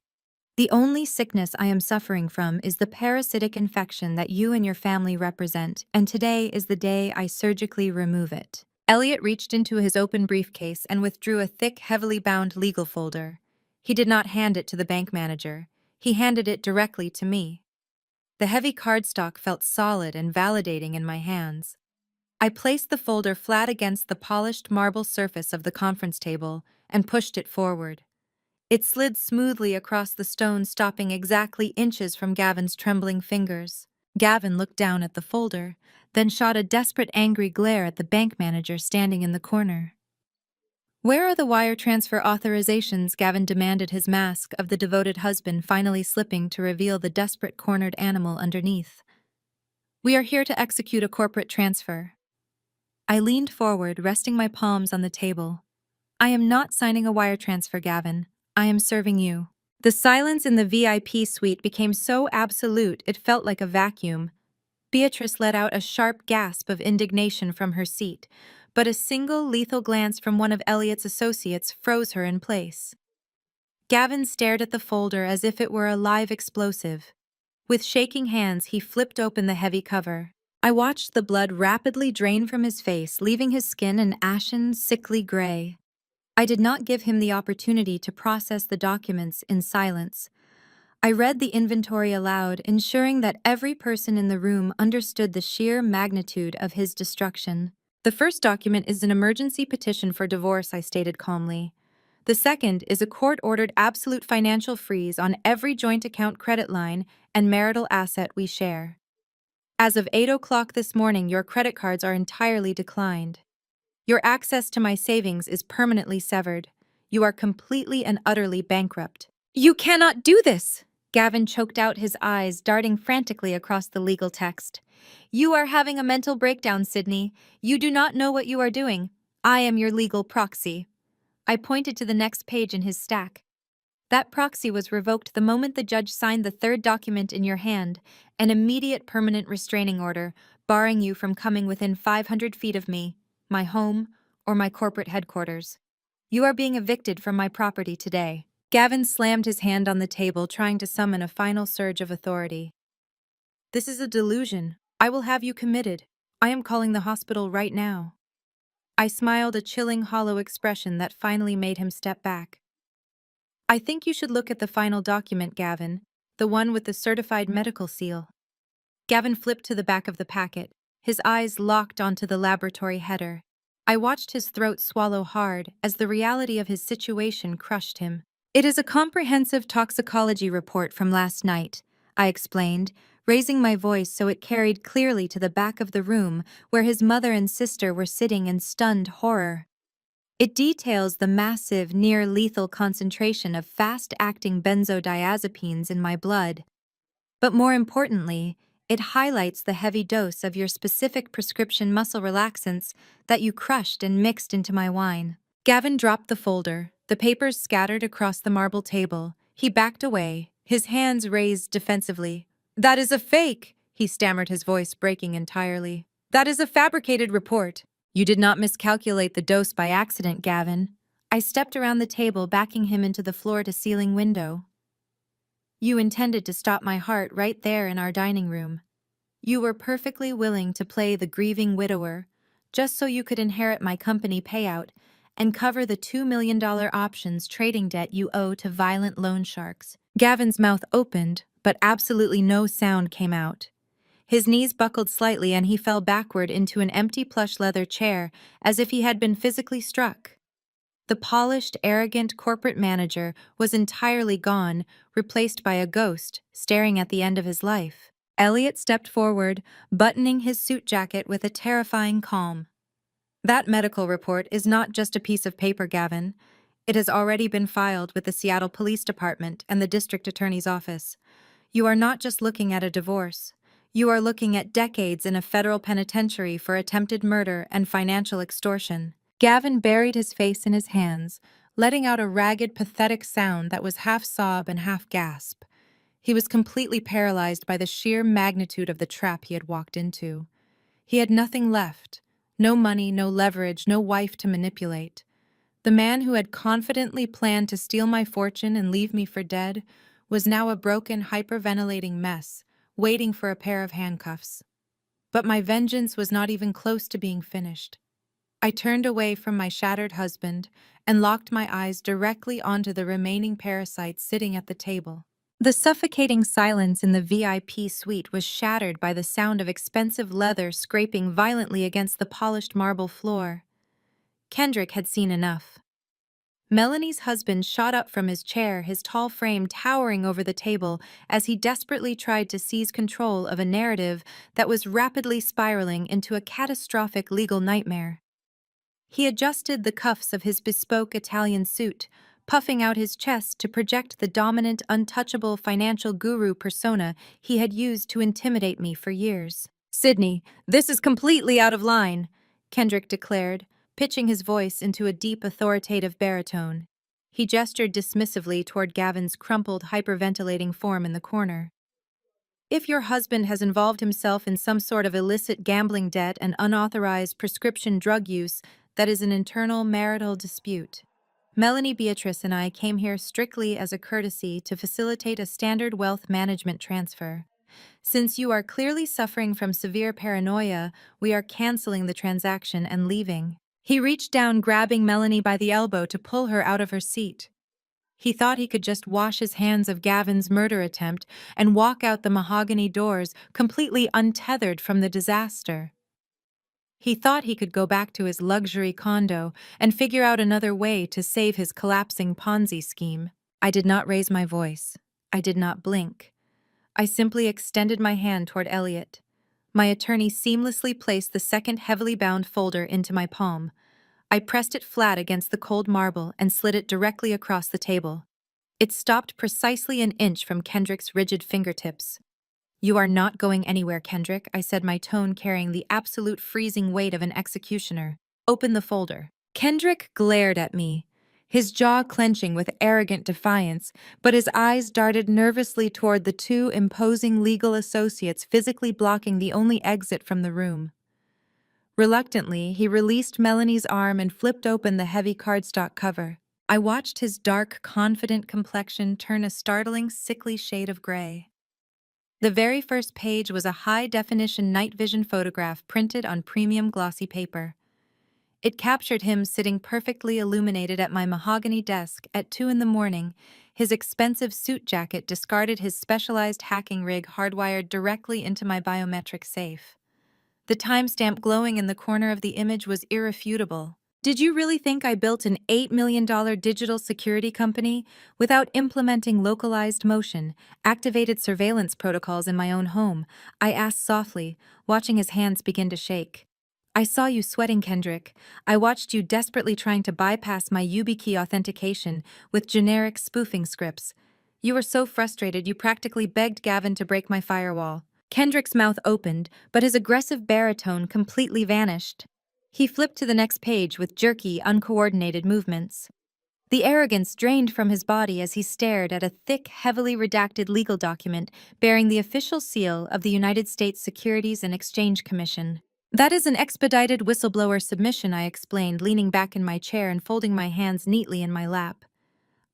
"The only sickness I am suffering from is the parasitic infection that you and your family represent, and today is the day I surgically remove it." Elliot reached into his open briefcase and withdrew a thick, heavily bound legal folder. He did not hand it to the bank manager. He handed it directly to me. The heavy cardstock felt solid and validating in my hands. I placed the folder flat against the polished marble surface of the conference table and pushed it forward. It slid smoothly across the stone, stopping exactly inches from Gavin's trembling fingers. Gavin looked down at the folder, then shot a desperate, angry glare at the bank manager standing in the corner. "Where are the wire transfer authorizations?" Gavin demanded, his mask of the devoted husband finally slipping to reveal the desperate, cornered animal underneath. "We are here to execute a corporate transfer." I leaned forward, resting my palms on the table. "I am not signing a wire transfer, Gavin. I am serving you." The silence in the VIP suite became so absolute it felt like a vacuum. Beatrice let out a sharp gasp of indignation from her seat, but a single lethal glance from one of Elliot's associates froze her in place. Gavin stared at the folder as if it were a live explosive. With shaking hands, he flipped open the heavy cover. I watched the blood rapidly drain from his face, leaving his skin an ashen, sickly gray. I did not give him the opportunity to process the documents in silence. I read the inventory aloud, ensuring that every person in the room understood the sheer magnitude of his destruction. "The first document is an emergency petition for divorce," I stated calmly. "The second is a court-ordered absolute financial freeze on every joint account, credit line, and marital asset we share. As of 8 o'clock this morning, your credit cards are entirely declined. Your access to my savings is permanently severed. You are completely and utterly bankrupt." "You cannot do this!" Gavin choked out, his eyes darting frantically across the legal text. "You are having a mental breakdown, Sydney. You do not know what you are doing. I am your legal proxy." I pointed to the next page in his stack. "That proxy was revoked the moment the judge signed the third document in your hand, an immediate permanent restraining order, barring you from coming within 500 feet of me, my home, or my corporate headquarters. You are being evicted from my property today." Gavin slammed his hand on the table, trying to summon a final surge of authority. "This is a delusion. I will have you committed. I am calling the hospital right now." I smiled, a chilling, hollow expression that finally made him step back. "I think you should look at the final document, Gavin, the one with the certified medical seal." Gavin flipped to the back of the packet, his eyes locked onto the laboratory header. I watched his throat swallow hard as the reality of his situation crushed him. "It is a comprehensive toxicology report from last night," I explained, raising my voice so it carried clearly to the back of the room where his mother and sister were sitting in stunned horror. "It details the massive, near-lethal concentration of fast-acting benzodiazepines in my blood. But more importantly, it highlights the heavy dose of your specific prescription muscle relaxants that you crushed and mixed into my wine." Gavin dropped the folder, the papers scattered across the marble table. He backed away, his hands raised defensively. "That is a fake," he stammered, his voice breaking entirely. "That is a fabricated report." "You did not miscalculate the dose by accident, Gavin." I stepped around the table, backing him into the floor-to-ceiling window. "You intended to stop my heart right there in our dining room. You were perfectly willing to play the grieving widower, just so you could inherit my company payout and cover the $2 million options trading debt you owe to violent loan sharks." Gavin's mouth opened, but absolutely no sound came out. His knees buckled slightly and he fell backward into an empty plush leather chair as if he had been physically struck. The polished, arrogant corporate manager was entirely gone, replaced by a ghost staring at the end of his life. Elliot stepped forward, buttoning his suit jacket with a terrifying calm. That medical report is not just a piece of paper, Gavin. It has already been filed with the Seattle Police Department and the District Attorney's Office. You are not just looking at a divorce. You are looking at decades in a federal penitentiary for attempted murder and financial extortion. Gavin buried his face in his hands, letting out a ragged, pathetic sound that was half sob and half gasp. He was completely paralyzed by the sheer magnitude of the trap he had walked into. He had nothing left. No money, no leverage, no wife to manipulate. The man who had confidently planned to steal my fortune and leave me for dead was now a broken, hyperventilating mess, waiting for a pair of handcuffs. But my vengeance was not even close to being finished. I turned away from my shattered husband and locked my eyes directly onto the remaining parasite sitting at the table. The suffocating silence in the VIP suite was shattered by the sound of expensive leather scraping violently against the polished marble floor. Kendrick had seen enough. Melanie's husband shot up from his chair, his tall frame towering over the table as he desperately tried to seize control of a narrative that was rapidly spiraling into a catastrophic legal nightmare. He adjusted the cuffs of his bespoke Italian suit, puffing out his chest to project the dominant, untouchable financial guru persona he had used to intimidate me for years. "Sydney, this is completely out of line," Kendrick declared, pitching his voice into a deep, authoritative baritone. He gestured dismissively toward Gavin's crumpled, hyperventilating form in the corner. "If your husband has involved himself in some sort of illicit gambling debt and unauthorized prescription drug use, that is an internal marital dispute. Melanie Beatrice and I came here strictly as a courtesy to facilitate a standard wealth management transfer. Since you are clearly suffering from severe paranoia, we are canceling the transaction and leaving." He reached down, grabbing Melanie by the elbow to pull her out of her seat. He thought he could just wash his hands of Gavin's murder attempt and walk out the mahogany doors, completely untethered from the disaster. He thought he could go back to his luxury condo and figure out another way to save his collapsing Ponzi scheme. I did not raise my voice. I did not blink. I simply extended my hand toward Elliot. My attorney seamlessly placed the second heavily bound folder into my palm. I pressed it flat against the cold marble and slid it directly across the table. It stopped precisely an inch from Kendrick's rigid fingertips. "You are not going anywhere, Kendrick," I said, my tone carrying the absolute freezing weight of an executioner. "Open the folder." Kendrick glared at me, his jaw clenching with arrogant defiance, but his eyes darted nervously toward the two imposing legal associates physically blocking the only exit from the room. Reluctantly, he released Melanie's arm and flipped open the heavy cardstock cover. I watched his dark, confident complexion turn a startling, sickly shade of gray. The very first page was a high-definition night vision photograph printed on premium glossy paper. It captured him sitting perfectly illuminated at my mahogany desk at 2 in the morning, his expensive suit jacket discarded, his specialized hacking rig hardwired directly into my biometric safe. The timestamp glowing in the corner of the image was irrefutable. "Did you really think I built an $8 million digital security company without implementing localized motion, activated surveillance protocols in my own home?" I asked softly, watching his hands begin to shake. "I saw you sweating, Kendrick. I watched you desperately trying to bypass my YubiKey authentication with generic spoofing scripts. You were so frustrated you practically begged Gavin to break my firewall." Kendrick's mouth opened, but his aggressive baritone completely vanished. He flipped to the next page with jerky, uncoordinated movements. The arrogance drained from his body as he stared at a thick, heavily redacted legal document bearing the official seal of the United States Securities and Exchange Commission. "That is an expedited whistleblower submission," I explained, leaning back in my chair and folding my hands neatly in my lap.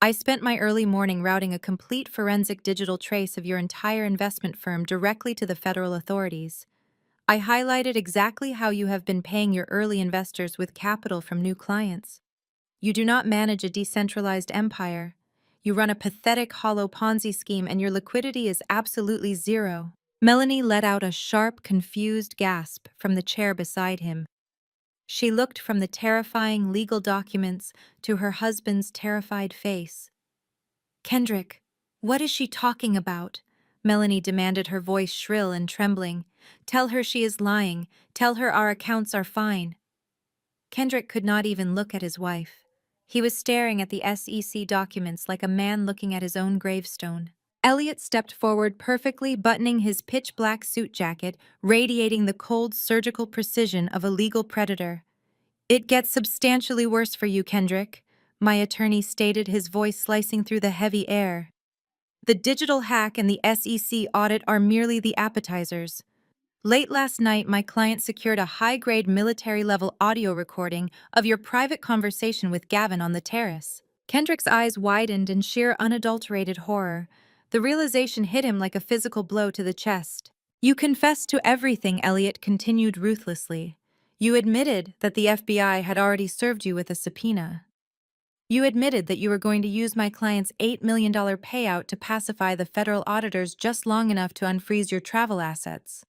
"I spent my early morning routing a complete forensic digital trace of your entire investment firm directly to the federal authorities. I highlighted exactly how you have been paying your early investors with capital from new clients. You do not manage a decentralized empire. You run a pathetic, hollow Ponzi scheme, and your liquidity is absolutely zero." Melanie let out a sharp, confused gasp from the chair beside him. She looked from the terrifying legal documents to her husband's terrified face. "Kendrick, what is she talking about?" Melanie demanded, her voice shrill and trembling. "Tell her she is lying. Tell her our accounts are fine." Kendrick could not even look at his wife. He was staring at the SEC documents like a man looking at his own gravestone. Elliot stepped forward perfectly, buttoning his pitch-black suit jacket, radiating the cold surgical precision of a legal predator. "It gets substantially worse for you, Kendrick," my attorney stated, his voice slicing through the heavy air. "The digital hack and the SEC audit are merely the appetizers. Late last night, my client secured a high-grade military-level audio recording of your private conversation with Gavin on the terrace." Kendrick's eyes widened in sheer unadulterated horror. The realization hit him like a physical blow to the chest. "You confessed to everything," Elliot continued ruthlessly. "You admitted that the FBI had already served you with a subpoena. You admitted that you were going to use my client's $8 million payout to pacify the federal auditors just long enough to unfreeze your travel assets.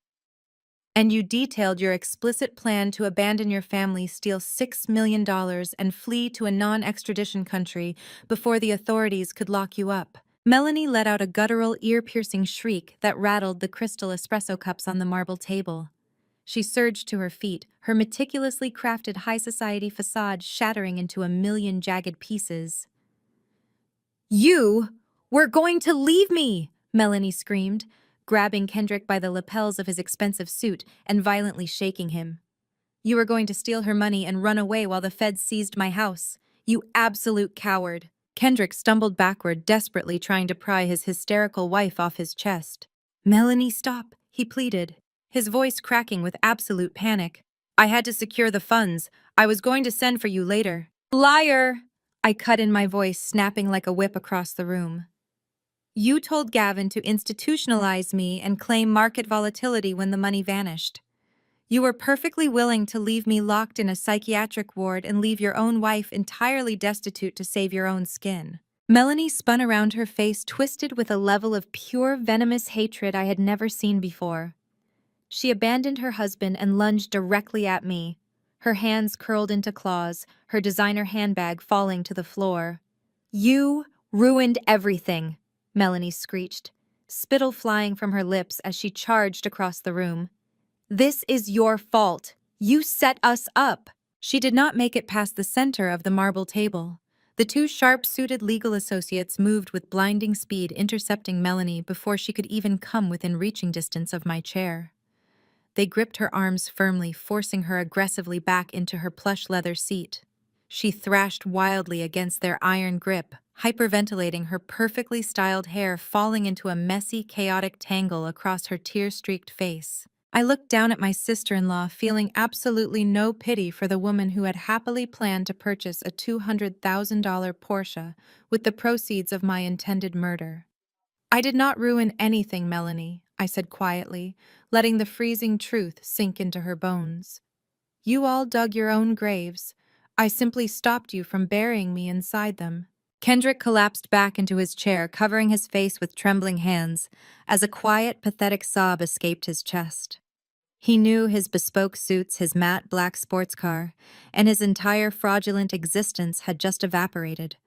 And you detailed your explicit plan to abandon your family, steal $6 million, and flee to a non-extradition country before the authorities could lock you up." Melanie let out a guttural, ear-piercing shriek that rattled the crystal espresso cups on the marble table. She surged to her feet, her meticulously crafted high society facade shattering into a million jagged pieces. "You were going to leave me!" Melanie screamed, grabbing Kendrick by the lapels of his expensive suit and violently shaking him. "You were going to steal her money and run away while the feds seized my house. You absolute coward." Kendrick stumbled backward, desperately trying to pry his hysterical wife off his chest. "Melanie, stop," he pleaded, his voice cracking with absolute panic. "I had to secure the funds. I was going to send for you later." "Liar!" I cut in, my voice snapping like a whip across the room. "You told Gavin to institutionalize me and claim market volatility when the money vanished. You were perfectly willing to leave me locked in a psychiatric ward and leave your own wife entirely destitute to save your own skin." Melanie spun around, her face twisted with a level of pure venomous hatred I had never seen before. She abandoned her husband and lunged directly at me, her hands curled into claws, her designer handbag falling to the floor. "You ruined everything," Melanie screeched, spittle flying from her lips as she charged across the room. "This is your fault. You set us up." She did not make it past the center of the marble table. The two sharp-suited legal associates moved with blinding speed, intercepting Melanie before she could even come within reaching distance of my chair. They gripped her arms firmly, forcing her aggressively back into her plush leather seat. She thrashed wildly against their iron grip, hyperventilating, her perfectly styled hair falling into a messy, chaotic tangle across her tear-streaked face. I looked down at my sister-in-law, feeling absolutely no pity for the woman who had happily planned to purchase a $200,000 Porsche with the proceeds of my intended murder. "I did not ruin anything, Melanie," I said quietly, letting the freezing truth sink into her bones. "You all dug your own graves. I simply stopped you from burying me inside them." Kendrick collapsed back into his chair, covering his face with trembling hands, as a quiet, pathetic sob escaped his chest. He knew his bespoke suits, his matte black sports car, and his entire fraudulent existence had just evaporated.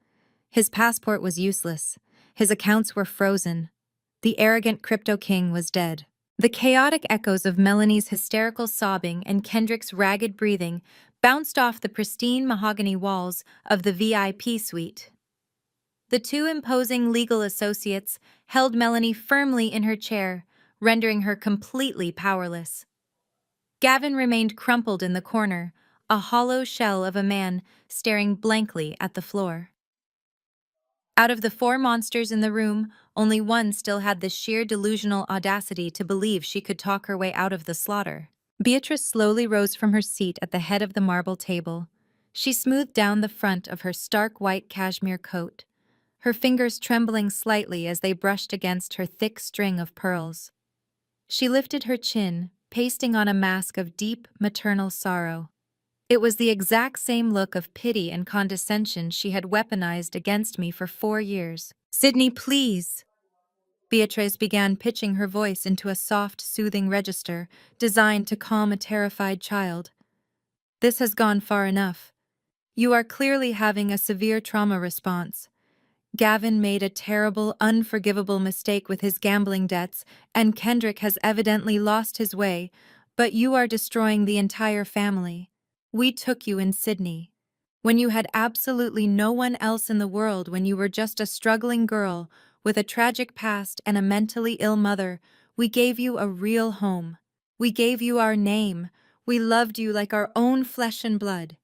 His passport was useless. His accounts were frozen. The arrogant crypto king was dead. The chaotic echoes of Melanie's hysterical sobbing and Kendrick's ragged breathing bounced off the pristine mahogany walls of the VIP suite. The two imposing legal associates held Melanie firmly in her chair, rendering her completely powerless. Gavin remained crumpled in the corner, a hollow shell of a man staring blankly at the floor. Out of the four monsters in the room, only one still had the sheer delusional audacity to believe she could talk her way out of the slaughter. Beatrice slowly rose from her seat at the head of the marble table. She smoothed down the front of her stark white cashmere coat, her fingers trembling slightly as they brushed against her thick string of pearls. She lifted her chin, pasting on a mask of deep, maternal sorrow. It was the exact same look of pity and condescension she had weaponized against me for 4 years. "Sydney, please!" Beatrice began, pitching her voice into a soft, soothing register designed to calm a terrified child. "This has gone far enough. You are clearly having a severe trauma response. Gavin made a terrible, unforgivable mistake with his gambling debts, and Kendrick has evidently lost his way, but you are destroying the entire family. We took you in Sydney. When you had absolutely no one else in the world, when you were just a struggling girl with a tragic past and a mentally ill mother, we gave you a real home. We gave you our name. We loved you like our own flesh and blood.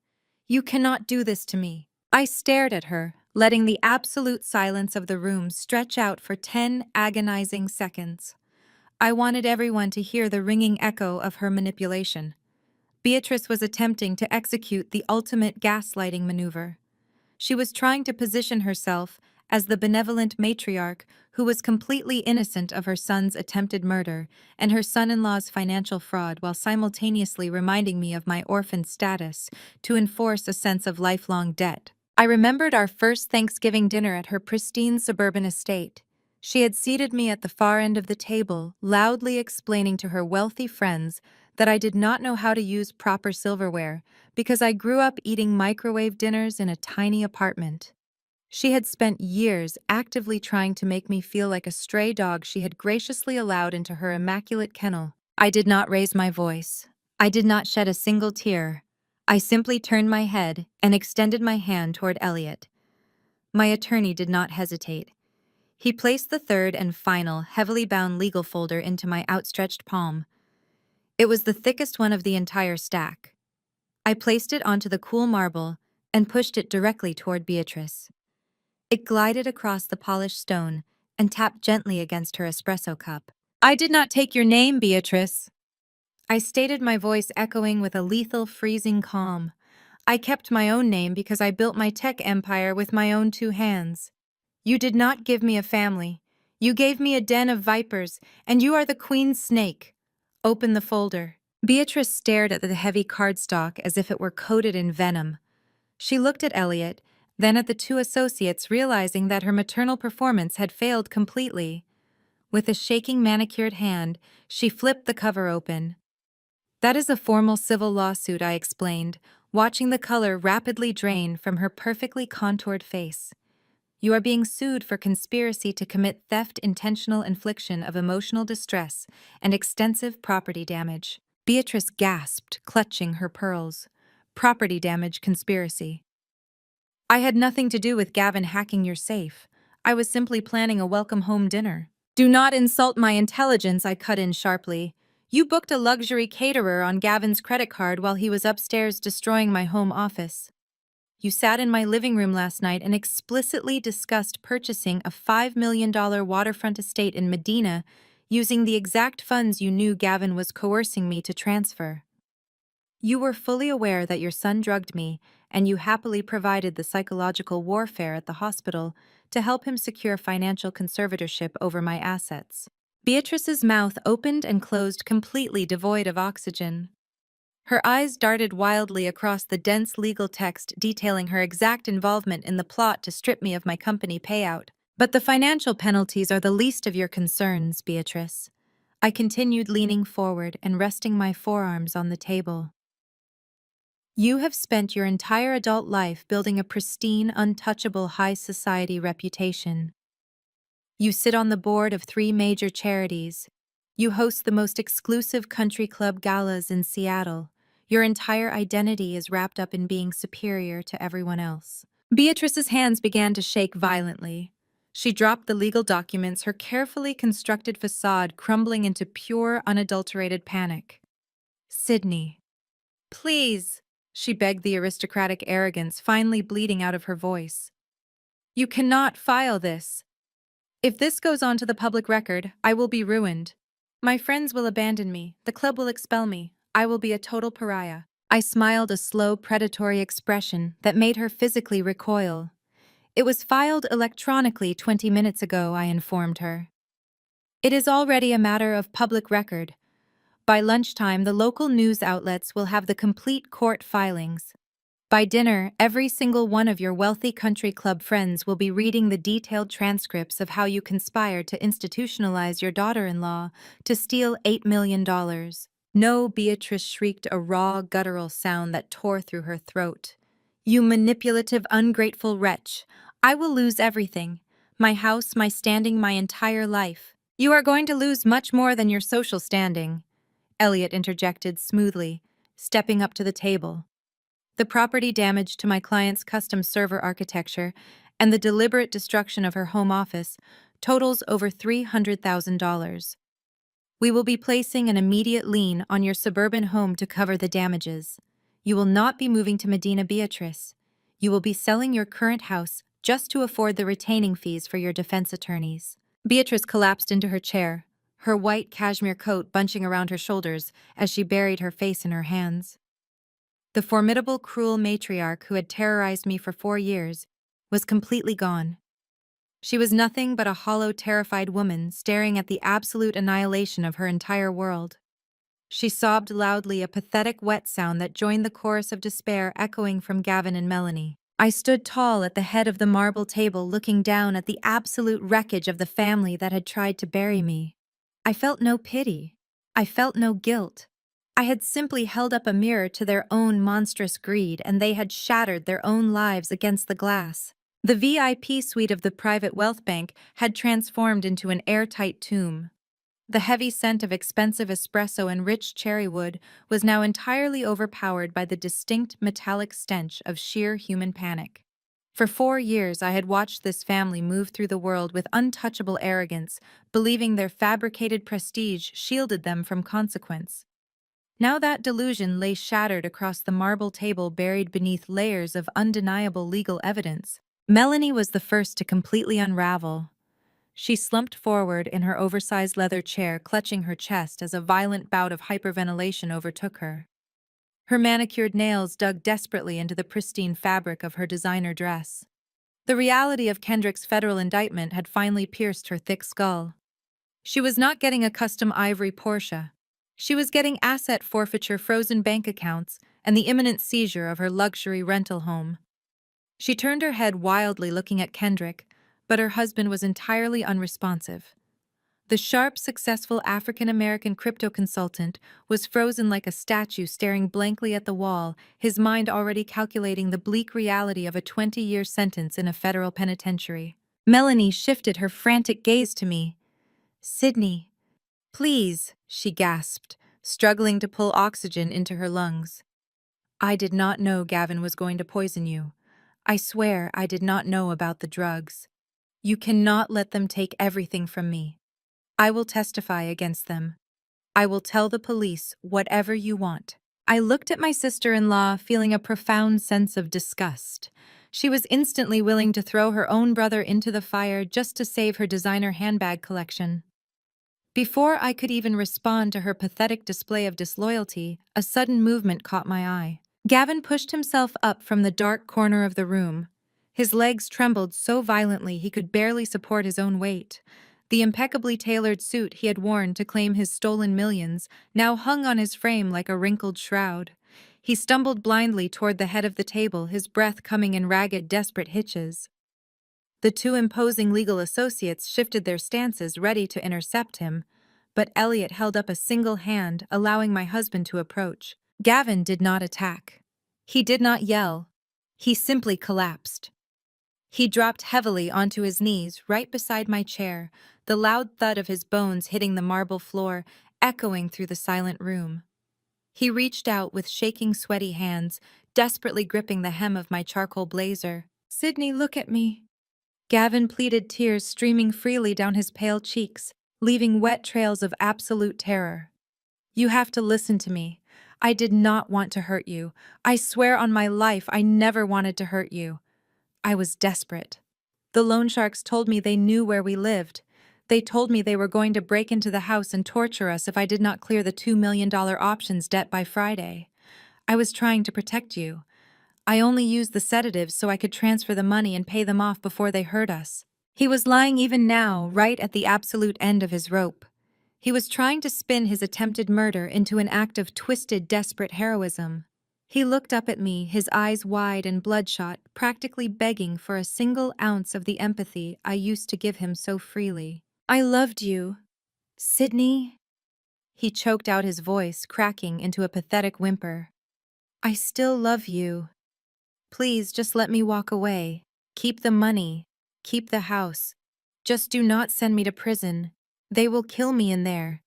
You cannot do this to me. I stared at her, letting the absolute silence of the room stretch out for 10 agonizing seconds. I wanted everyone to hear the ringing echo of her manipulation. Beatrice was attempting to execute the ultimate gaslighting maneuver. She was trying to position herself as the benevolent matriarch who was completely innocent of her son's attempted murder and her son-in-law's financial fraud, while simultaneously reminding me of my orphan status to enforce a sense of lifelong debt. I remembered our first Thanksgiving dinner at her pristine suburban estate. She had seated me at the far end of the table, loudly explaining to her wealthy friends that I did not know how to use proper silverware because I grew up eating microwave dinners in a tiny apartment. She had spent years actively trying to make me feel like a stray dog she had graciously allowed into her immaculate kennel. I did not raise my voice. I did not shed a single tear. I simply turned my head and extended my hand toward Elliot. My attorney did not hesitate. He placed the third and final, heavily bound legal folder into my outstretched palm. It was the thickest one of the entire stack. I placed it onto the cool marble and pushed it directly toward Beatrice. It glided across the polished stone and tapped gently against her espresso cup. "I did not take your name, Beatrice," I stated, my voice echoing with a lethal, freezing calm. "I kept my own name because I built my tech empire with my own two hands. You did not give me a family. You gave me a den of vipers, and you are the queen's snake. Open the folder." Beatrice stared at the heavy cardstock as if it were coated in venom. She looked at Elliot, then at the two associates, realizing that her maternal performance had failed completely. With a shaking, manicured hand, she flipped the cover open. "That is a formal civil lawsuit," I explained, watching the color rapidly drain from her perfectly contoured face. "You are being sued for conspiracy to commit theft, intentional infliction of emotional distress, and extensive property damage." Beatrice gasped, clutching her pearls. "Property damage conspiracy. I had nothing to do with Gavin hacking your safe. I was simply planning a welcome home dinner." "Do not insult my intelligence," I cut in sharply. "You booked a luxury caterer on Gavin's credit card while he was upstairs destroying my home office. You sat in my living room last night and explicitly discussed purchasing a $5 million waterfront estate in Medina using the exact funds you knew Gavin was coercing me to transfer. You were fully aware that your son drugged me, and you happily provided the psychological warfare at the hospital to help him secure financial conservatorship over my assets." Beatrice's mouth opened and closed, completely devoid of oxygen. Her eyes darted wildly across the dense legal text detailing her exact involvement in the plot to strip me of my company payout. "But the financial penalties are the least of your concerns, Beatrice." I continued, leaning forward and resting my forearms on the table. "You have spent your entire adult life building a pristine, untouchable high society reputation. You sit on the board of 3 major charities. You host the most exclusive country club galas in Seattle. Your entire identity is wrapped up in being superior to everyone else." Beatrice's hands began to shake violently. She dropped the legal documents, her carefully constructed facade crumbling into pure, unadulterated panic. "Sydney, please," she begged, the aristocratic arrogance finally bleeding out of her voice. "You cannot file this. If this goes on to the public record, I will be ruined. My friends will abandon me, the club will expel me, I will be a total pariah." I smiled, a slow, predatory expression that made her physically recoil. "It was filed electronically 20 minutes ago," I informed her. "It is already a matter of public record. By lunchtime, the local news outlets will have the complete court filings. By dinner, every single one of your wealthy country club friends will be reading the detailed transcripts of how you conspired to institutionalize your daughter-in-law to steal $8 million. "No," Beatrice shrieked, a raw, guttural sound that tore through her throat. "You manipulative, ungrateful wretch. I will lose everything. My house, my standing, my entire life." "You are going to lose much more than your social standing," Elliot interjected smoothly, stepping up to the table. The property damage to my client's custom server architecture and the deliberate destruction of her home office totals over $300,000. We will be placing an immediate lien on your suburban home to cover the damages. You will not be moving to Medina Beatrice. You will be selling your current house just to afford the retaining fees for your defense attorneys. Beatrice collapsed into her chair, her white cashmere coat bunching around her shoulders as she buried her face in her hands. The formidable, cruel matriarch who had terrorized me for 4 years was completely gone. She was nothing but a hollow, terrified woman staring at the absolute annihilation of her entire world. She sobbed loudly, a pathetic wet sound that joined the chorus of despair echoing from Gavin and Melanie. I stood tall at the head of the marble table, looking down at the absolute wreckage of the family that had tried to bury me. I felt no pity. I felt no guilt. I had simply held up a mirror to their own monstrous greed, and they had shattered their own lives against the glass. The VIP suite of the private wealth bank had transformed into an airtight tomb. The heavy scent of expensive espresso and rich cherry wood was now entirely overpowered by the distinct metallic stench of sheer human panic. For 4 years I had watched this family move through the world with untouchable arrogance, believing their fabricated prestige shielded them from consequence. Now that delusion lay shattered across the marble table, buried beneath layers of undeniable legal evidence. Melanie was the first to completely unravel. She slumped forward in her oversized leather chair, clutching her chest as a violent bout of hyperventilation overtook her. Her manicured nails dug desperately into the pristine fabric of her designer dress. The reality of Kendrick's federal indictment had finally pierced her thick skull. She was not getting a custom ivory Porsche. She was getting asset forfeiture, frozen bank accounts, and the imminent seizure of her luxury rental home. She turned her head wildly, looking at Kendrick, but her husband was entirely unresponsive. The sharp, successful African-American crypto consultant was frozen like a statue, staring blankly at the wall, his mind already calculating the bleak reality of a 20-year sentence in a federal penitentiary. Melanie shifted her frantic gaze to me. "Sydney, please," she gasped, struggling to pull oxygen into her lungs. "I did not know Gavin was going to poison you. I swear I did not know about the drugs. You cannot let them take everything from me. I will testify against them. I will tell the police whatever you want." I looked at my sister-in-law, feeling a profound sense of disgust. She was instantly willing to throw her own brother into the fire just to save her designer handbag collection. Before I could even respond to her pathetic display of disloyalty, a sudden movement caught my eye. Gavin pushed himself up from the dark corner of the room. His legs trembled so violently he could barely support his own weight. The impeccably tailored suit he had worn to claim his stolen millions now hung on his frame like a wrinkled shroud. He stumbled blindly toward the head of the table, his breath coming in ragged, desperate hitches. The 2 imposing legal associates shifted their stances, ready to intercept him, but Elliot held up a single hand, allowing my husband to approach. Gavin did not attack. He did not yell. He simply collapsed. He dropped heavily onto his knees right beside my chair, the loud thud of his bones hitting the marble floor echoing through the silent room. He reached out with shaking, sweaty hands, desperately gripping the hem of my charcoal blazer. "Sydney, look at me." Gavin pleaded, tears streaming freely down his pale cheeks, leaving wet trails of absolute terror. "You have to listen to me. I did not want to hurt you. I swear on my life I never wanted to hurt you. I was desperate. The loan sharks told me they knew where we lived. They told me they were going to break into the house and torture us if I did not clear the $2 million options debt by Friday. I was trying to protect you. I only used the sedatives so I could transfer the money and pay them off before they hurt us." He was lying even now, right at the absolute end of his rope. He was trying to spin his attempted murder into an act of twisted, desperate heroism. He looked up at me, his eyes wide and bloodshot, practically begging for a single ounce of the empathy I used to give him so freely. "I loved you, Sydney." He choked out, his voice cracking into a pathetic whimper. "I still love you. Please just let me walk away. Keep the money. Keep the house. Just do not send me to prison. They will kill me in there.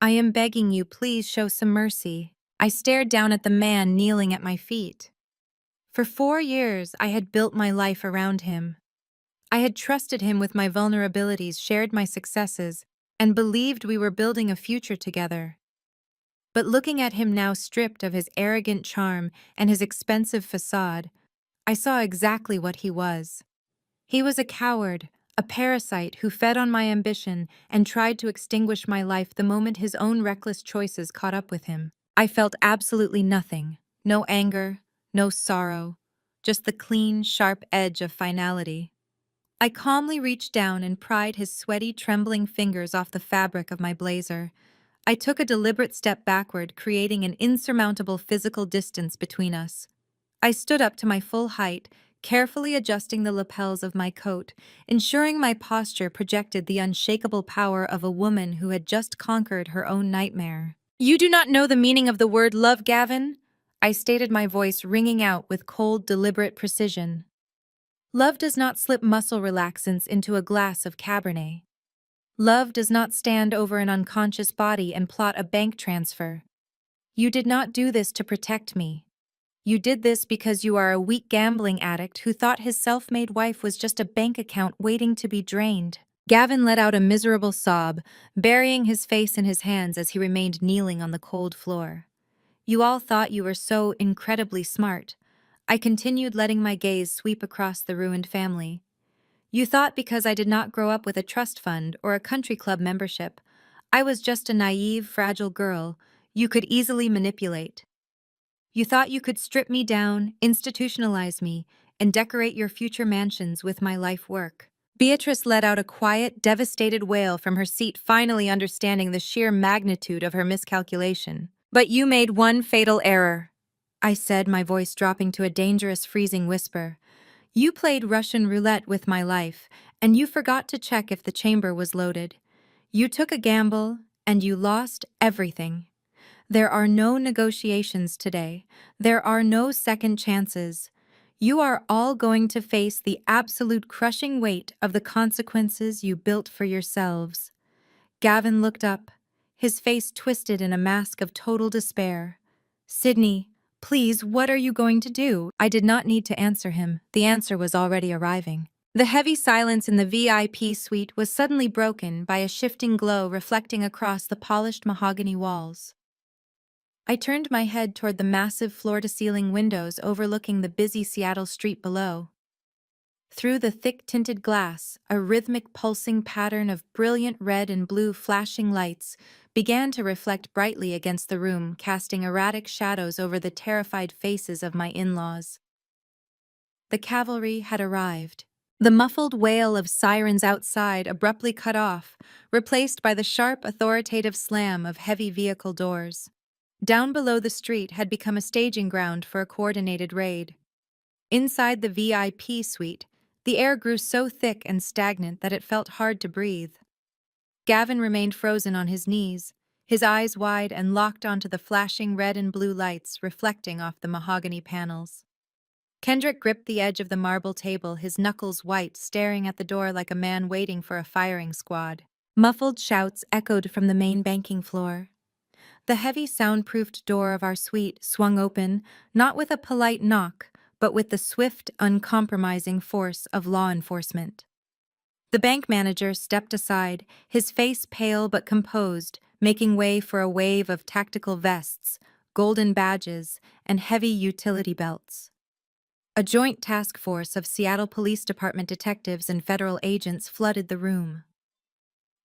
I am begging you, please show some mercy." I stared down at the man kneeling at my feet. For 4 years, I had built my life around him. I had trusted him with my vulnerabilities, shared my successes, and believed we were building a future together. But looking at him now stripped of his arrogant charm and his expensive facade, I saw exactly what he was. He was a coward, a parasite who fed on my ambition and tried to extinguish my life the moment his own reckless choices caught up with him. I felt absolutely nothing. No anger, no sorrow, just the clean, sharp edge of finality. I calmly reached down and pried his sweaty, trembling fingers off the fabric of my blazer. I took a deliberate step backward, creating an insurmountable physical distance between us. I stood up to my full height, carefully adjusting the lapels of my coat, ensuring my posture projected the unshakable power of a woman who had just conquered her own nightmare. "You do not know the meaning of the word love, Gavin," I stated, my voice ringing out with cold, deliberate precision. "Love does not slip muscle relaxants into a glass of Cabernet. Love does not stand over an unconscious body and plot a bank transfer. You did not do this to protect me. You did this because you are a weak gambling addict who thought his self-made wife was just a bank account waiting to be drained." Gavin let out a miserable sob, burying his face in his hands as he remained kneeling on the cold floor. "You all thought you were so incredibly smart." I continued, letting my gaze sweep across the ruined family. "You thought because I did not grow up with a trust fund or a country club membership, I was just a naive, fragile girl you could easily manipulate. You thought you could strip me down, institutionalize me, and decorate your future mansions with my life work." Beatrice let out a quiet, devastated wail from her seat, finally understanding the sheer magnitude of her miscalculation. "But you made one fatal error," I said, my voice dropping to a dangerous, freezing whisper. "You played Russian roulette with my life, and you forgot to check if the chamber was loaded. You took a gamble, and you lost everything. There are no negotiations today. There are no second chances. You are all going to face the absolute crushing weight of the consequences you built for yourselves." Gavin looked up, his face twisted in a mask of total despair. "Sydney, please, what are you going to do?" I did not need to answer him. The answer was already arriving. The heavy silence in the VIP suite was suddenly broken by a shifting glow reflecting across the polished mahogany walls. I turned my head toward the massive floor-to-ceiling windows overlooking the busy Seattle street below. Through the thick tinted glass, a rhythmic pulsing pattern of brilliant red and blue flashing lights began to reflect brightly against the room, casting erratic shadows over the terrified faces of my in-laws. The cavalry had arrived. The muffled wail of sirens outside abruptly cut off, replaced by the sharp, authoritative slam of heavy vehicle doors. Down below, the street had become a staging ground for a coordinated raid. Inside the VIP suite, the air grew so thick and stagnant that it felt hard to breathe. Gavin remained frozen on his knees, his eyes wide and locked onto the flashing red and blue lights reflecting off the mahogany panels. Kendrick gripped the edge of the marble table, his knuckles white, staring at the door like a man waiting for a firing squad. Muffled shouts echoed from the main banking floor. The heavy soundproofed door of our suite swung open, not with a polite knock, but with the swift, uncompromising force of law enforcement. The bank manager stepped aside, his face pale but composed, making way for a wave of tactical vests, golden badges, and heavy utility belts. A joint task force of Seattle Police Department detectives and federal agents flooded the room.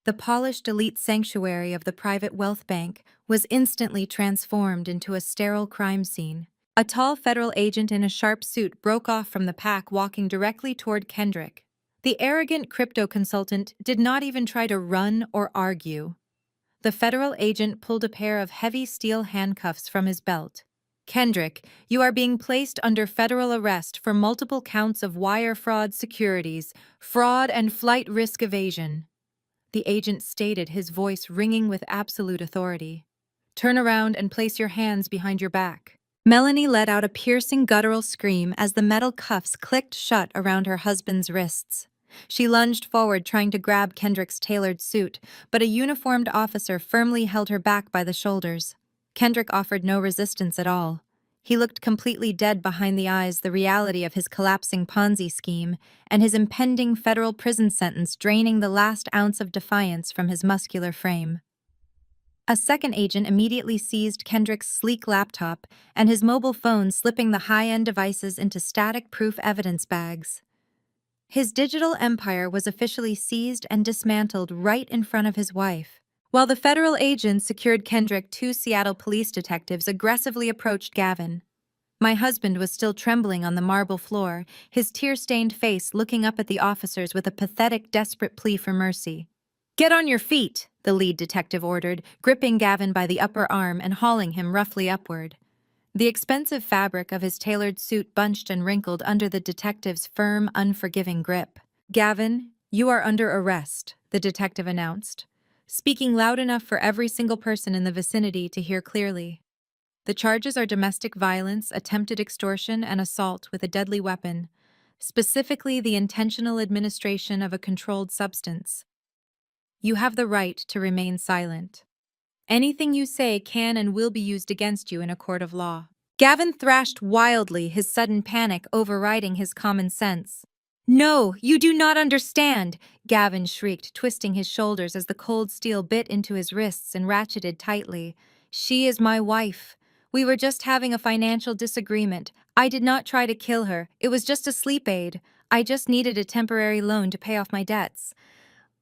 The polished elite sanctuary of the private wealth bank was instantly transformed into a sterile crime scene. A tall federal agent in a sharp suit broke off from the pack, walking directly toward Kendrick. The arrogant crypto consultant did not even try to run or argue. The federal agent pulled a pair of heavy steel handcuffs from his belt. "Kendrick, you are being placed under federal arrest for multiple counts of wire fraud, securities, fraud, and flight risk evasion," the agent stated, his voice ringing with absolute authority. "Turn around and place your hands behind your back." Melanie let out a piercing guttural scream as the metal cuffs clicked shut around her husband's wrists. She lunged forward, trying to grab Kendrick's tailored suit, but a uniformed officer firmly held her back by the shoulders. Kendrick offered no resistance at all. He looked completely dead behind the eyes, the reality of his collapsing Ponzi scheme and his impending federal prison sentence draining the last ounce of defiance from his muscular frame. A second agent immediately seized Kendrick's sleek laptop and his mobile phone, slipping the high-end devices into static-proof evidence bags. His digital empire was officially seized and dismantled right in front of his wife. While the federal agents secured Kendrick, two Seattle police detectives aggressively approached Gavin. My husband was still trembling on the marble floor, his tear-stained face looking up at the officers with a pathetic, desperate plea for mercy. "Get on your feet," the lead detective ordered, gripping Gavin by the upper arm and hauling him roughly upward. The expensive fabric of his tailored suit bunched and wrinkled under the detective's firm, unforgiving grip. "Gavin, you are under arrest," the detective announced, speaking loud enough for every single person in the vicinity to hear clearly. "The charges are domestic violence, attempted extortion, and assault with a deadly weapon, specifically the intentional administration of a controlled substance. You have the right to remain silent. Anything you say can and will be used against you in a court of law." Gavin thrashed wildly, his sudden panic overriding his common sense. "No, you do not understand," Gavin shrieked, twisting his shoulders as the cold steel bit into his wrists and ratcheted tightly. "She is my wife. We were just having a financial disagreement. I did not try to kill her. It was just a sleep aid. I just needed a temporary loan to pay off my debts.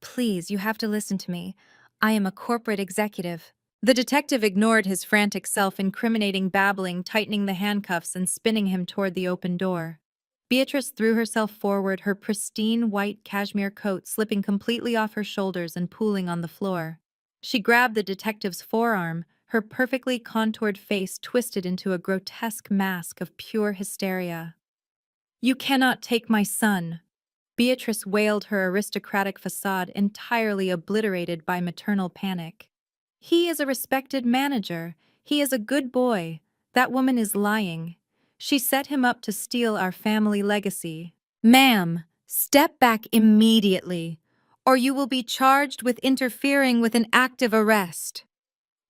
Please, you have to listen to me. I am a corporate executive." The detective ignored his frantic self-incriminating babbling, tightening the handcuffs and spinning him toward the open door. Beatrice threw herself forward, her pristine white cashmere coat slipping completely off her shoulders and pooling on the floor. She grabbed the detective's forearm, her perfectly contoured face twisted into a grotesque mask of pure hysteria. "You cannot take my son," Beatrice wailed, her aristocratic facade entirely obliterated by maternal panic. "He is a respected manager. He is a good boy. That woman is lying. She set him up to steal our family legacy." "Ma'am, step back immediately, or you will be charged with interfering with an active arrest,"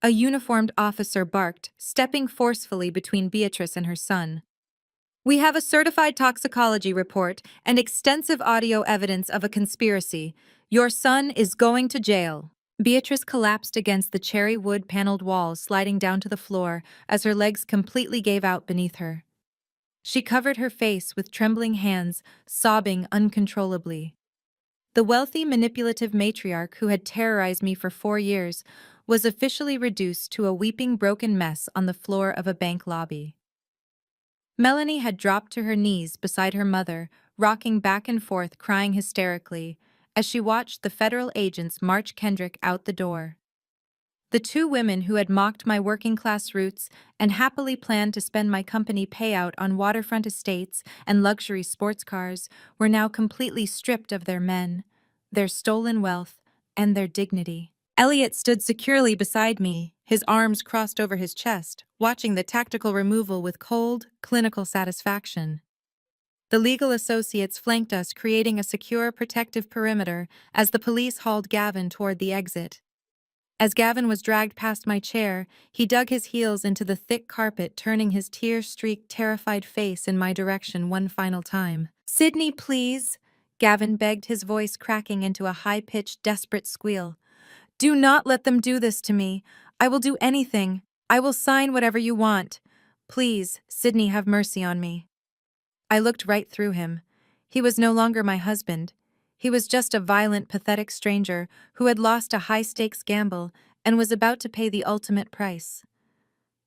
a uniformed officer barked, stepping forcefully between Beatrice and her son. "We have a certified toxicology report and extensive audio evidence of a conspiracy. Your son is going to jail." Beatrice collapsed against the cherry wood paneled walls, sliding down to the floor as her legs completely gave out beneath her. She covered her face with trembling hands, sobbing uncontrollably. The wealthy, manipulative matriarch who had terrorized me for 4 years was officially reduced to a weeping, broken mess on the floor of a bank lobby. Melanie had dropped to her knees beside her mother, rocking back and forth, crying hysterically, as she watched the federal agents march Kendrick out the door. The two women who had mocked my working-class roots and happily planned to spend my company payout on waterfront estates and luxury sports cars were now completely stripped of their men, their stolen wealth, and their dignity. Elliot stood securely beside me, his arms crossed over his chest, watching the tactical removal with cold, clinical satisfaction. The legal associates flanked us, creating a secure, protective perimeter as the police hauled Gavin toward the exit. As Gavin was dragged past my chair, he dug his heels into the thick carpet, turning his tear-streaked, terrified face in my direction one final time. "Sydney, please," Gavin begged, his voice cracking into a high-pitched, desperate squeal. "Do not let them do this to me. I will do anything. I will sign whatever you want. Please, Sydney, have mercy on me." I looked right through him. He was no longer my husband. He was just a violent, pathetic stranger who had lost a high-stakes gamble and was about to pay the ultimate price.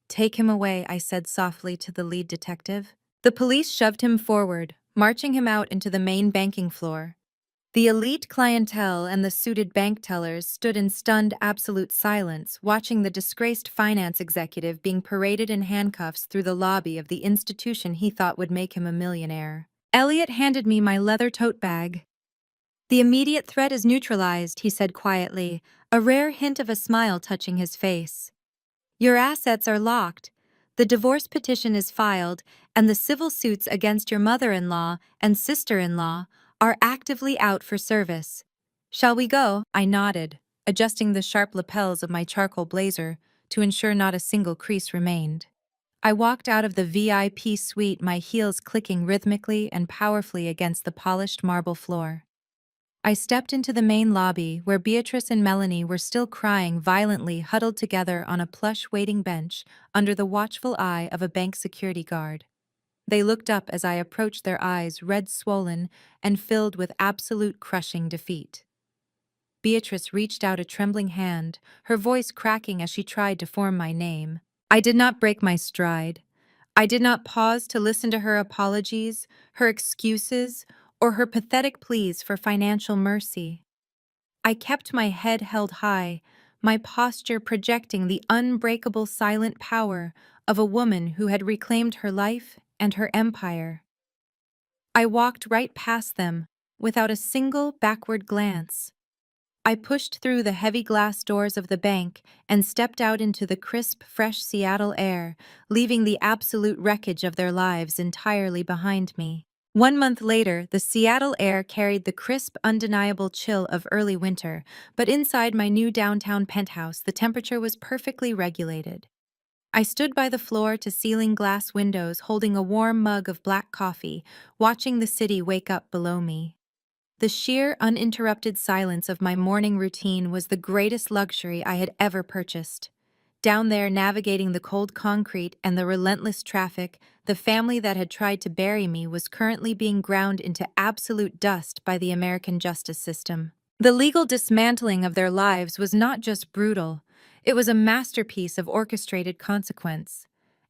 "Take him away," I said softly to the lead detective. The police shoved him forward, marching him out into the main banking floor. The elite clientele and the suited bank tellers stood in stunned absolute silence, watching the disgraced finance executive being paraded in handcuffs through the lobby of the institution he thought would make him a millionaire. Elliot handed me my leather tote bag. "The immediate threat is neutralized," he said quietly, a rare hint of a smile touching his face. "Your assets are locked. The divorce petition is filed, and the civil suits against your mother-in-law and sister-in-law are actively out for service. Shall we go?" I nodded, adjusting the sharp lapels of my charcoal blazer to ensure not a single crease remained. I walked out of the VIP suite, my heels clicking rhythmically and powerfully against the polished marble floor. I stepped into the main lobby where Beatrice and Melanie were still crying violently, huddled together on a plush waiting bench under the watchful eye of a bank security guard. They looked up as I approached, their eyes red swollen and filled with absolute crushing defeat. Beatrice reached out a trembling hand, her voice cracking as she tried to form my name. I did not break my stride. I did not pause to listen to her apologies, her excuses, or her pathetic pleas for financial mercy. I kept my head held high, my posture projecting the unbreakable silent power of a woman who had reclaimed her life and her empire. I walked right past them, without a single backward glance. I pushed through the heavy glass doors of the bank and stepped out into the crisp, fresh Seattle air, leaving the absolute wreckage of their lives entirely behind me. 1 month later, the Seattle air carried the crisp, undeniable chill of early winter, but inside my new downtown penthouse, the temperature was perfectly regulated. I stood by the floor-to-ceiling glass windows holding a warm mug of black coffee, watching the city wake up below me. The sheer, uninterrupted silence of my morning routine was the greatest luxury I had ever purchased. Down there, navigating the cold concrete and the relentless traffic, the family that had tried to bury me was currently being ground into absolute dust by the American justice system. The legal dismantling of their lives was not just brutal, it was a masterpiece of orchestrated consequence.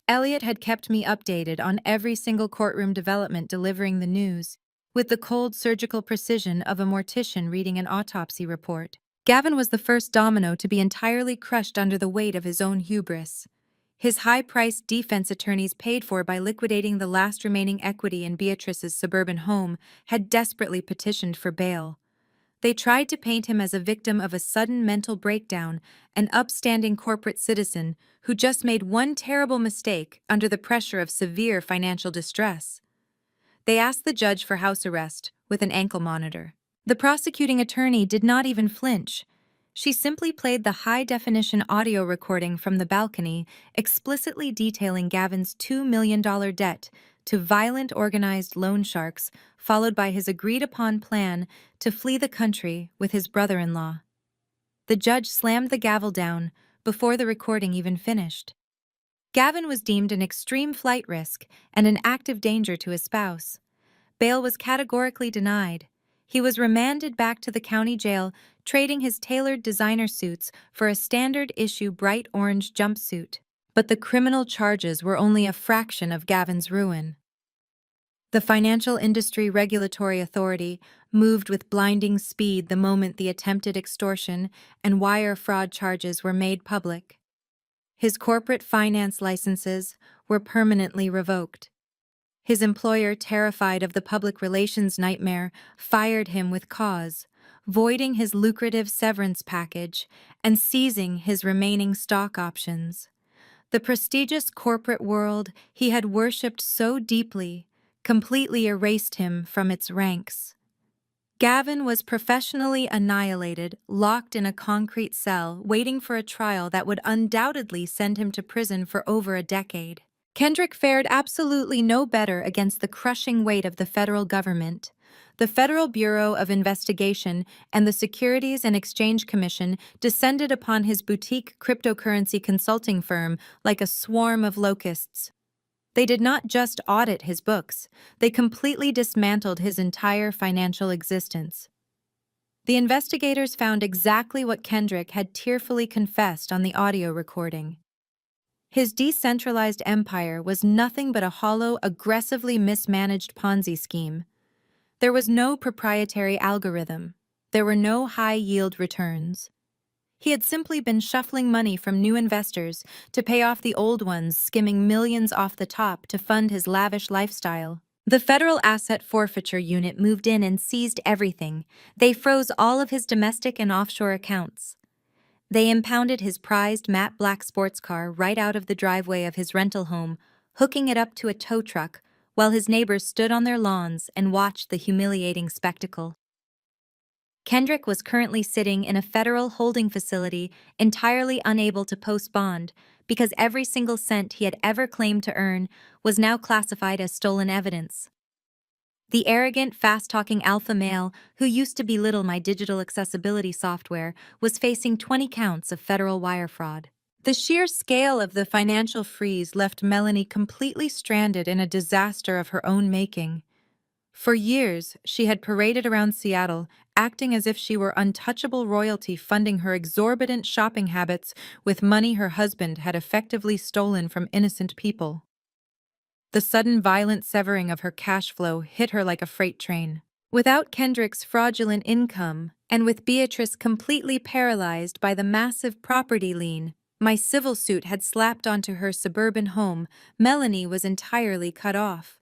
Elliot had kept me updated on every single courtroom development, delivering the news, with the cold surgical precision of a mortician reading an autopsy report. Gavin was the first domino to be entirely crushed under the weight of his own hubris. His high-priced defense attorneys, paid for by liquidating the last remaining equity in Beatrice's suburban home, had desperately petitioned for bail. They tried to paint him as a victim of a sudden mental breakdown, an upstanding corporate citizen who just made one terrible mistake under the pressure of severe financial distress. They asked the judge for house arrest with an ankle monitor. The prosecuting attorney did not even flinch. She simply played the high-definition audio recording from the balcony, explicitly detailing Gavin's $2 million debt to violent organized loan sharks, followed by his agreed-upon plan to flee the country with his brother-in-law. The judge slammed the gavel down before the recording even finished. Gavin was deemed an extreme flight risk and an active danger to his spouse. Bail was categorically denied. He was remanded back to the county jail, trading his tailored designer suits for a standard-issue bright orange jumpsuit. But the criminal charges were only a fraction of Gavin's ruin. The Financial Industry Regulatory Authority moved with blinding speed the moment the attempted extortion and wire fraud charges were made public. His corporate finance licenses were permanently revoked. His employer, terrified of the public relations nightmare, fired him with cause, voiding his lucrative severance package and seizing his remaining stock options. The prestigious corporate world he had worshipped so deeply completely erased him from its ranks. Gavin was professionally annihilated, locked in a concrete cell, waiting for a trial that would undoubtedly send him to prison for over a decade. Kendrick fared absolutely no better against the crushing weight of the federal government. The Federal Bureau of Investigation and the Securities and Exchange Commission descended upon his boutique cryptocurrency consulting firm like a swarm of locusts. They did not just audit his books, they completely dismantled his entire financial existence. The investigators found exactly what Kendrick had tearfully confessed on the audio recording. His decentralized empire was nothing but a hollow, aggressively mismanaged Ponzi scheme. There was no proprietary algorithm. There were no high-yield returns. He had simply been shuffling money from new investors to pay off the old ones, skimming millions off the top to fund his lavish lifestyle. The Federal Asset Forfeiture Unit moved in and seized everything. They froze all of his domestic and offshore accounts. They impounded his prized matte black sports car right out of the driveway of his rental home, hooking it up to a tow truck, while his neighbors stood on their lawns and watched the humiliating spectacle. Kendrick was currently sitting in a federal holding facility, entirely unable to post bond, because every single cent he had ever claimed to earn was now classified as stolen evidence. The arrogant, fast-talking alpha male who used to belittle my digital accessibility software was facing 20 counts of federal wire fraud. The sheer scale of the financial freeze left Melanie completely stranded in a disaster of her own making. For years, she had paraded around Seattle, acting as if she were untouchable royalty, funding her exorbitant shopping habits with money her husband had effectively stolen from innocent people. The sudden violent severing of her cash flow hit her like a freight train. Without Kendrick's fraudulent income, and with Beatrice completely paralyzed by the massive property lien my civil suit had slapped onto her suburban home, Melanie was entirely cut off.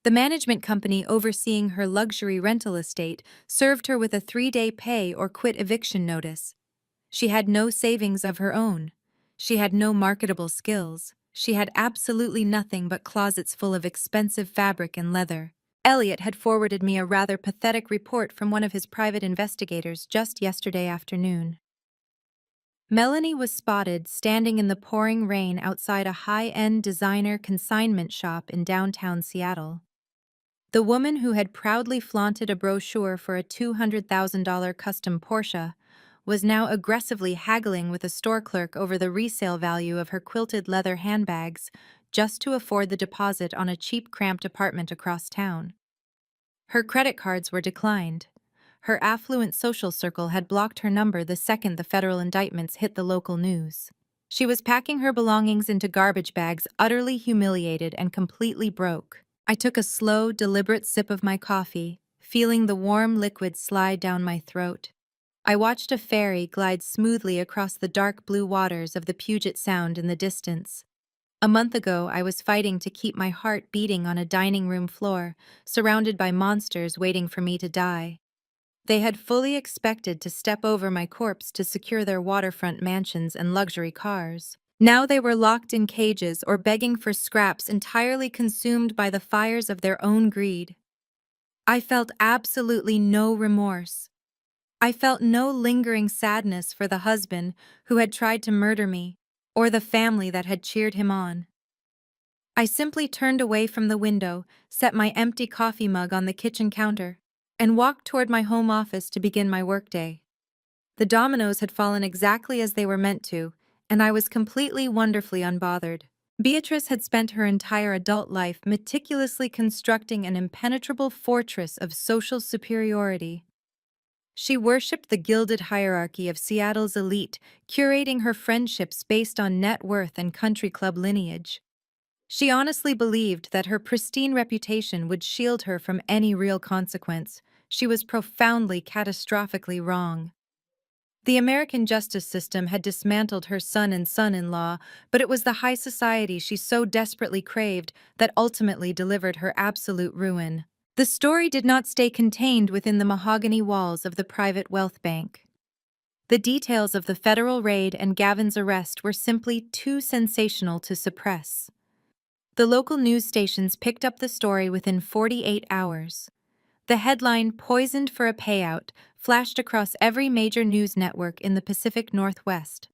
The management company overseeing her luxury rental estate served her with a 3-day pay or quit eviction notice. She had no savings of her own. She had no marketable skills. She had absolutely nothing but closets full of expensive fabric and leather. Elliot had forwarded me a rather pathetic report from one of his private investigators just yesterday afternoon. Melanie was spotted standing in the pouring rain outside a high-end designer consignment shop in downtown Seattle. The woman who had proudly flaunted a brochure for a $200,000 custom Porsche was now aggressively haggling with a store clerk over the resale value of her quilted leather handbags just to afford the deposit on a cheap, cramped apartment across town. Her credit cards were declined. Her affluent social circle had blocked her number the second the federal indictments hit the local news. She was packing her belongings into garbage bags, utterly humiliated and completely broke. I took a slow, deliberate sip of my coffee, feeling the warm liquid slide down my throat. I watched a ferry glide smoothly across the dark blue waters of the Puget Sound in the distance. A month ago, I was fighting to keep my heart beating on a dining room floor, surrounded by monsters waiting for me to die. They had fully expected to step over my corpse to secure their waterfront mansions and luxury cars. Now they were locked in cages or begging for scraps, entirely consumed by the fires of their own greed. I felt absolutely no remorse. I felt no lingering sadness for the husband who had tried to murder me, or the family that had cheered him on. I simply turned away from the window, set my empty coffee mug on the kitchen counter, and walked toward my home office to begin my workday. The dominoes had fallen exactly as they were meant to, and I was completely wonderfully unbothered. Beatrice had spent her entire adult life meticulously constructing an impenetrable fortress of social superiority. She worshipped the gilded hierarchy of Seattle's elite, curating her friendships based on net worth and country club lineage. She honestly believed that her pristine reputation would shield her from any real consequence. She was profoundly, catastrophically wrong. The American justice system had dismantled her son and son-in-law, but it was the high society she so desperately craved that ultimately delivered her absolute ruin. The story did not stay contained within the mahogany walls of the private wealth bank. The details of the federal raid and Gavin's arrest were simply too sensational to suppress. The local news stations picked up the story within 48 hours. The headline, "Poisoned for a Payout," flashed across every major news network in the Pacific Northwest.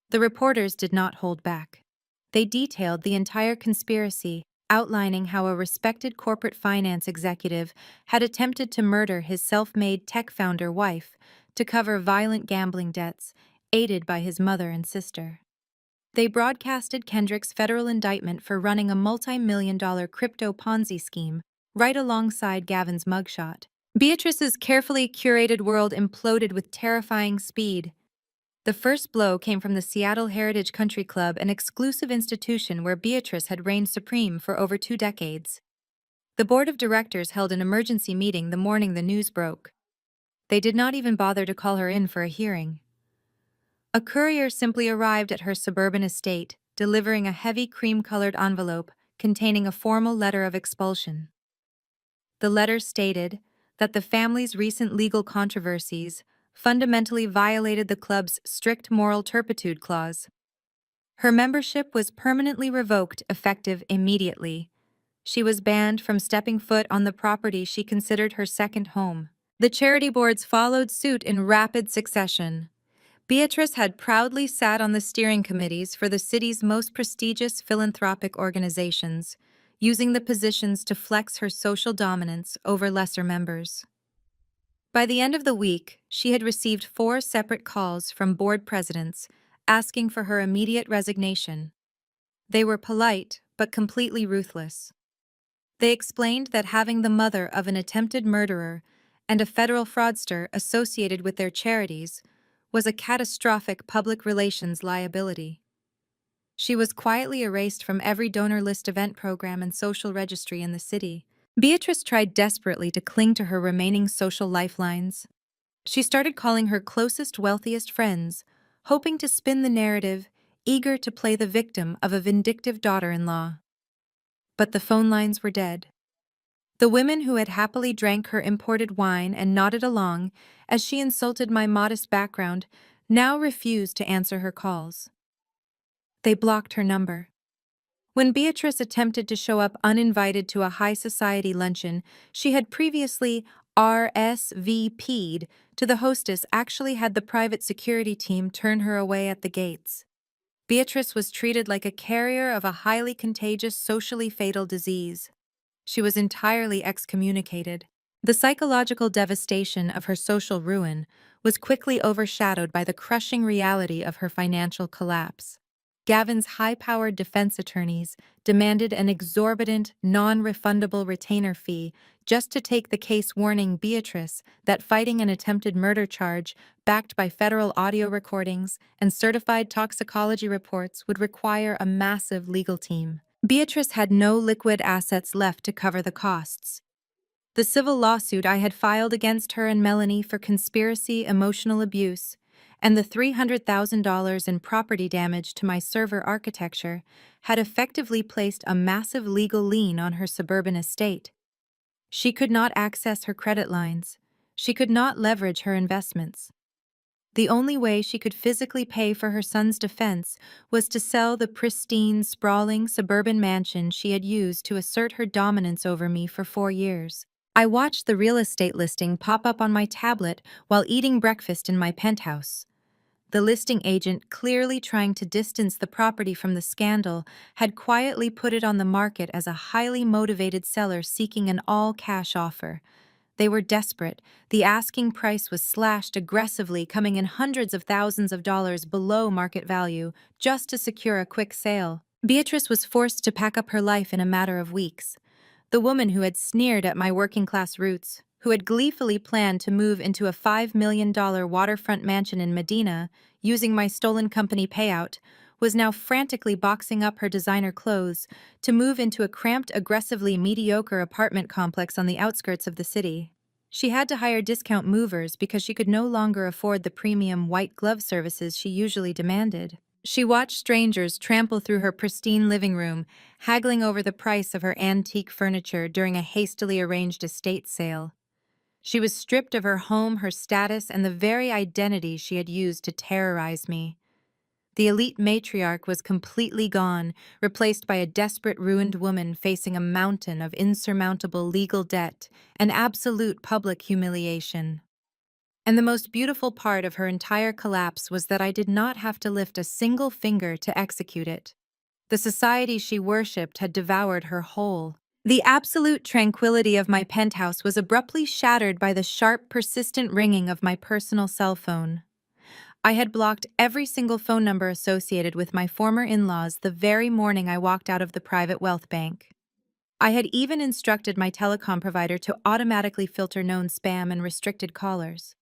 The reporters did not hold back. They detailed the entire conspiracy, outlining how a respected corporate finance executive had attempted to murder his self-made tech founder wife to cover violent gambling debts, aided by his mother and sister. They broadcasted Kendrick's federal indictment for running a multi-million-dollar crypto Ponzi scheme right alongside Gavin's mugshot. Beatrice's carefully curated world imploded with terrifying speed. The first blow came from the Seattle Heritage Country Club, an exclusive institution where Beatrice had reigned supreme for over 2 decades. The board of directors held an emergency meeting the morning the news broke. They did not even bother to call her in for a hearing. A courier simply arrived at her suburban estate, delivering a heavy cream-colored envelope containing a formal letter of expulsion. The letter stated that the family's recent legal controversies fundamentally violated the club's strict moral turpitude clause. Her membership was permanently revoked effective immediately. She was banned from stepping foot on the property she considered her second home. The charity boards followed suit in rapid succession. Beatrice had proudly sat on the steering committees for the city's most prestigious philanthropic organizations, using the positions to flex her social dominance over lesser members. By the end of the week, she had received 4 separate calls from board presidents asking for her immediate resignation. They were polite, but completely ruthless. They explained that having the mother of an attempted murderer and a federal fraudster associated with their charities was a catastrophic public relations liability. She was quietly erased from every donor list event program and social registry in the city. Beatrice tried desperately to cling to her remaining social lifelines. She started calling her closest, wealthiest friends, hoping to spin the narrative, eager to play the victim of a vindictive daughter-in-law. But the phone lines were dead. The women who had happily drank her imported wine and nodded along as she insulted my modest background now refused to answer her calls. They blocked her number. When Beatrice attempted to show up uninvited to a high society luncheon she had previously RSVP'd to, the hostess actually had the private security team turn her away at the gates. Beatrice was treated like a carrier of a highly contagious, socially fatal disease. She was entirely excommunicated. The psychological devastation of her social ruin was quickly overshadowed by the crushing reality of her financial collapse. Gavin's high-powered defense attorneys demanded an exorbitant, non-refundable retainer fee just to take the case, warning Beatrice that fighting an attempted murder charge backed by federal audio recordings and certified toxicology reports would require a massive legal team. Beatrice had no liquid assets left to cover the costs. The civil lawsuit I had filed against her and Melanie for conspiracy, emotional abuse, and the $300,000 in property damage to my server architecture had effectively placed a massive legal lien on her suburban estate. She could not access her credit lines. She could not leverage her investments. The only way she could physically pay for her son's defense was to sell the pristine, sprawling suburban mansion she had used to assert her dominance over me for 4 years. I watched the real estate listing pop up on my tablet while eating breakfast in my penthouse. The listing agent, clearly trying to distance the property from the scandal, had quietly put it on the market as a highly motivated seller seeking an all-cash offer. They were desperate. The asking price was slashed aggressively, coming in hundreds of thousands of dollars below market value, just to secure a quick sale. Beatrice was forced to pack up her life in a matter of weeks. The woman who had sneered at my working-class roots, who had gleefully planned to move into a $5 million waterfront mansion in Medina using my stolen company payout, was now frantically boxing up her designer clothes to move into a cramped, aggressively mediocre apartment complex on the outskirts of the city. She had to hire discount movers because she could no longer afford the premium white glove services she usually demanded. She watched strangers trample through her pristine living room, haggling over the price of her antique furniture during a hastily arranged estate sale. She was stripped of her home, her status, and the very identity she had used to terrorize me. The elite matriarch was completely gone, replaced by a desperate, ruined woman facing a mountain of insurmountable legal debt and absolute public humiliation. And the most beautiful part of her entire collapse was that I did not have to lift a single finger to execute it. The society she worshipped had devoured her whole. The absolute tranquility of my penthouse was abruptly shattered by the sharp, persistent ringing of my personal cell phone. I had blocked every single phone number associated with my former in-laws the very morning I walked out of the private wealth bank. I had even instructed my telecom provider to automatically filter known spam and restricted callers.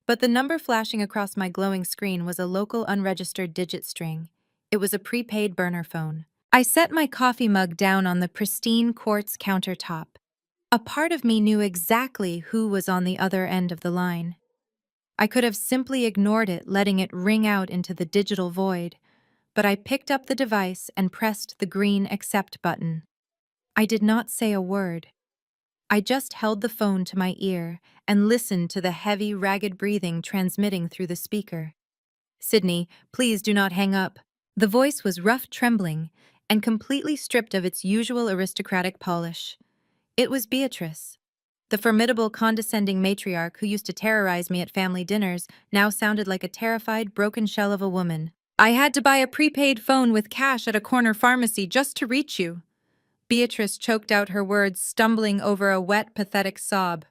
But the number flashing across my glowing screen was a local unregistered digit string. It was a prepaid burner phone. I set my coffee mug down on the pristine quartz countertop. A part of me knew exactly who was on the other end of the line. I could have simply ignored it, letting it ring out into the digital void, but I picked up the device and pressed the green accept button. I did not say a word. I just held the phone to my ear and listened to the heavy, ragged breathing transmitting through the speaker. "Sydney, please do not hang up." The voice was rough, trembling, and completely stripped of its usual aristocratic polish. It was Beatrice. The formidable, condescending matriarch who used to terrorize me at family dinners now sounded like a terrified, broken shell of a woman. I had to buy a prepaid phone with cash at a corner pharmacy just to reach you. Beatrice choked out her words, stumbling over a wet, pathetic sob.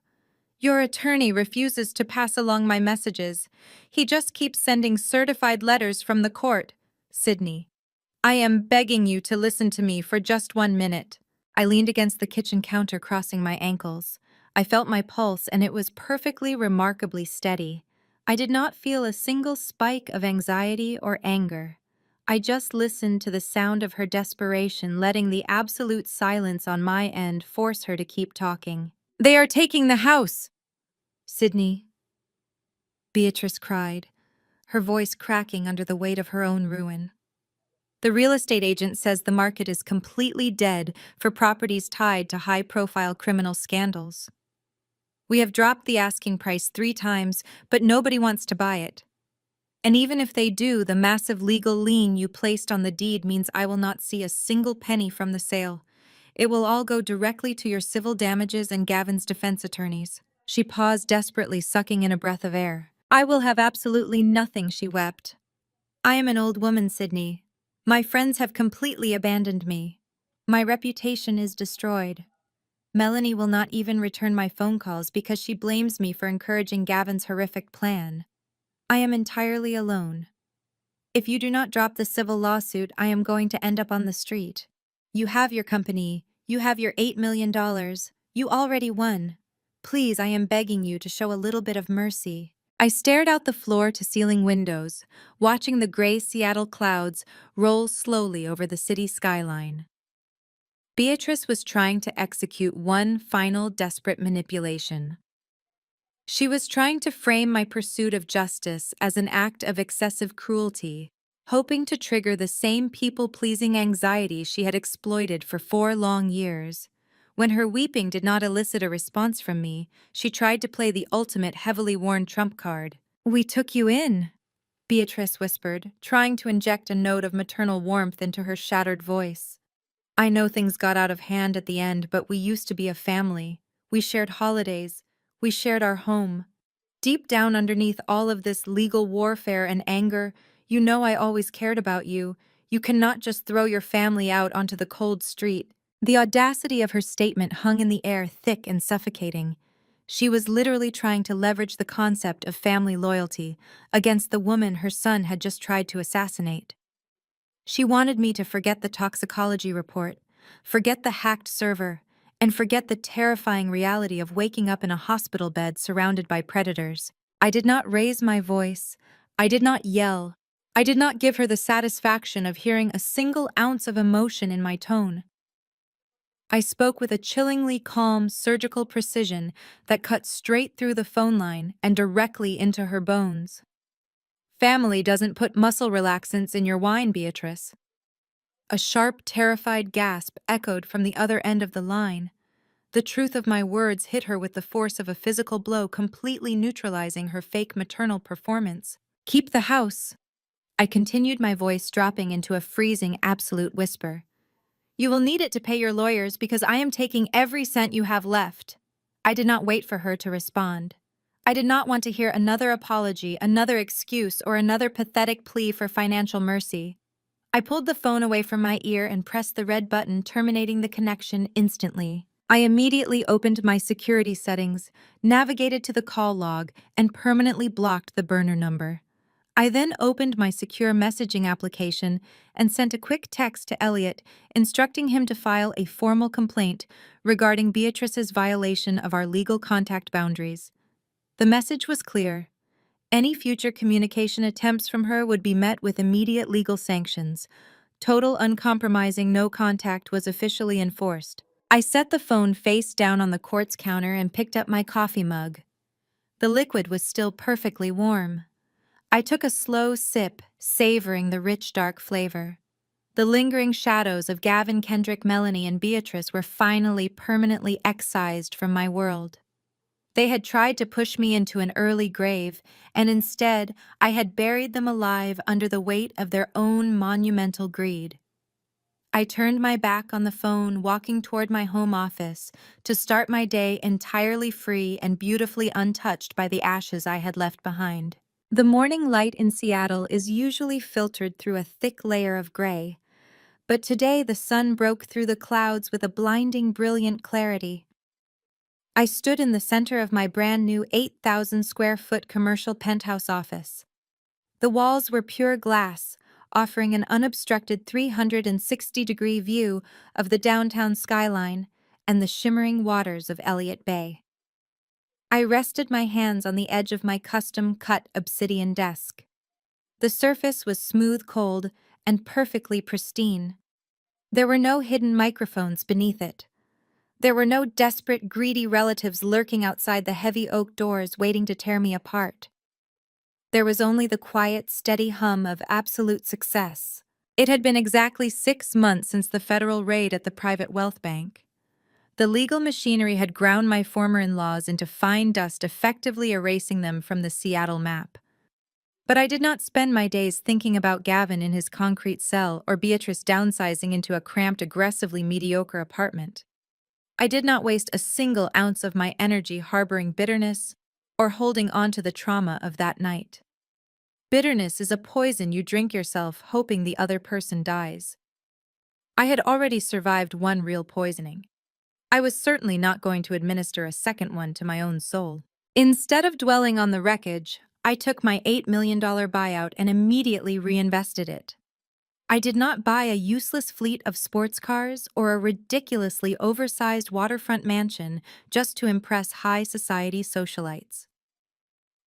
Your attorney refuses to pass along my messages. He just keeps sending certified letters from the court. Sydney. I am begging you to listen to me for just 1 minute. I leaned against the kitchen counter, crossing my ankles. I felt my pulse, and it was perfectly, remarkably steady. I did not feel a single spike of anxiety or anger. I just listened to the sound of her desperation, letting the absolute silence on my end force her to keep talking. They are taking the house! Sydney, Beatrice cried, her voice cracking under the weight of her own ruin. The real estate agent says the market is completely dead for properties tied to high-profile criminal scandals. We have dropped the asking price 3 times, but nobody wants to buy it. And even if they do, the massive legal lien you placed on the deed means I will not see a single penny from the sale. It will all go directly to your civil damages and Gavin's defense attorneys. She paused desperately, sucking in a breath of air. I will have absolutely nothing, she wept. I am an old woman, Sydney. My friends have completely abandoned me. My reputation is destroyed. Melanie will not even return my phone calls because she blames me for encouraging Gavin's horrific plan. I am entirely alone. If you do not drop the civil lawsuit, I am going to end up on the street. You have your company. You have your $8 million. You already won. Please, I am begging you to show a little bit of mercy. I stared out the floor-to-ceiling windows, watching the gray Seattle clouds roll slowly over the city skyline. Beatrice was trying to execute one final desperate manipulation. She was trying to frame my pursuit of justice as an act of excessive cruelty, hoping to trigger the same people-pleasing anxiety she had exploited for 4 long years. When her weeping did not elicit a response from me, she tried to play the ultimate heavily worn trump card. We took you in, Beatrice whispered, trying to inject a note of maternal warmth into her shattered voice. I know things got out of hand at the end, but we used to be a family. We shared holidays. We shared our home. Deep down underneath all of this legal warfare and anger, you know I always cared about you. You cannot just throw your family out onto the cold street. The audacity of her statement hung in the air, thick and suffocating. She was literally trying to leverage the concept of family loyalty against the woman her son had just tried to assassinate. She wanted me to forget the toxicology report, forget the hacked server, and forget the terrifying reality of waking up in a hospital bed surrounded by predators. I did not raise my voice. I did not yell. I did not give her the satisfaction of hearing a single ounce of emotion in my tone. I spoke with a chillingly calm, surgical precision that cut straight through the phone line and directly into her bones. Family doesn't put muscle relaxants in your wine, Beatrice. A sharp, terrified gasp echoed from the other end of the line. The truth of my words hit her with the force of a physical blow, completely neutralizing her fake maternal performance. Keep the house. I continued, my voice dropping into a freezing, absolute whisper. You will need it to pay your lawyers because I am taking every cent you have left. I did not wait for her to respond. I did not want to hear another apology, another excuse, or another pathetic plea for financial mercy. I pulled the phone away from my ear and pressed the red button, terminating the connection instantly. I immediately opened my security settings, navigated to the call log, and permanently blocked the burner number. I then opened my secure messaging application and sent a quick text to Elliot, instructing him to file a formal complaint regarding Beatrice's violation of our legal contact boundaries. The message was clear. Any future communication attempts from her would be met with immediate legal sanctions. Total uncompromising no contact was officially enforced. I set the phone face down on the quartz counter and picked up my coffee mug. The liquid was still perfectly warm. I took a slow sip, savoring the rich, dark flavor. The lingering shadows of Gavin, Kendrick, Melanie, and Beatrice were finally permanently excised from my world. They had tried to push me into an early grave, and instead I had buried them alive under the weight of their own monumental greed. I turned my back on the phone, walking toward my home office to start my day entirely free and beautifully untouched by the ashes I had left behind. The morning light in Seattle is usually filtered through a thick layer of gray, but today the sun broke through the clouds with a blinding, brilliant clarity. I stood in the center of my brand new 8,000 square foot commercial penthouse office. The walls were pure glass, offering an unobstructed 360-degree view of the downtown skyline and the shimmering waters of Elliott Bay. I rested my hands on the edge of my custom-cut obsidian desk. The surface was smooth cold and perfectly pristine. There were no hidden microphones beneath it. There were no desperate, greedy relatives lurking outside the heavy oak doors waiting to tear me apart. There was only the quiet, steady hum of absolute success. It had been exactly 6 months since the federal raid at the private wealth bank. The legal machinery had ground my former in-laws into fine dust, effectively erasing them from the Seattle map. But I did not spend my days thinking about Gavin in his concrete cell or Beatrice downsizing into a cramped, aggressively mediocre apartment. I did not waste a single ounce of my energy harboring bitterness or holding on to the trauma of that night. Bitterness is a poison you drink yourself, hoping the other person dies. I had already survived one real poisoning. I was certainly not going to administer a second one to my own soul. Instead of dwelling on the wreckage, I took my $8 million buyout and immediately reinvested it. I did not buy a useless fleet of sports cars or a ridiculously oversized waterfront mansion just to impress high society socialites.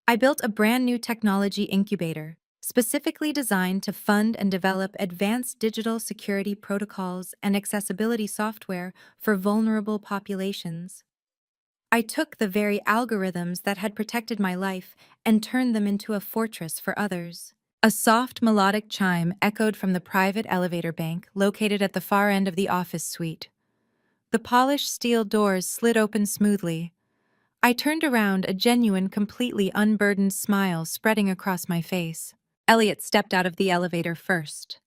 I built a brand new technology incubator, specifically designed to fund and develop advanced digital security protocols and accessibility software for vulnerable populations. I took the very algorithms that had protected my life and turned them into a fortress for others. A soft melodic chime echoed from the private elevator bank located at the far end of the office suite. The polished steel doors slid open smoothly. I turned around, a genuine, completely unburdened smile spreading across my face. Elliot stepped out of the elevator first.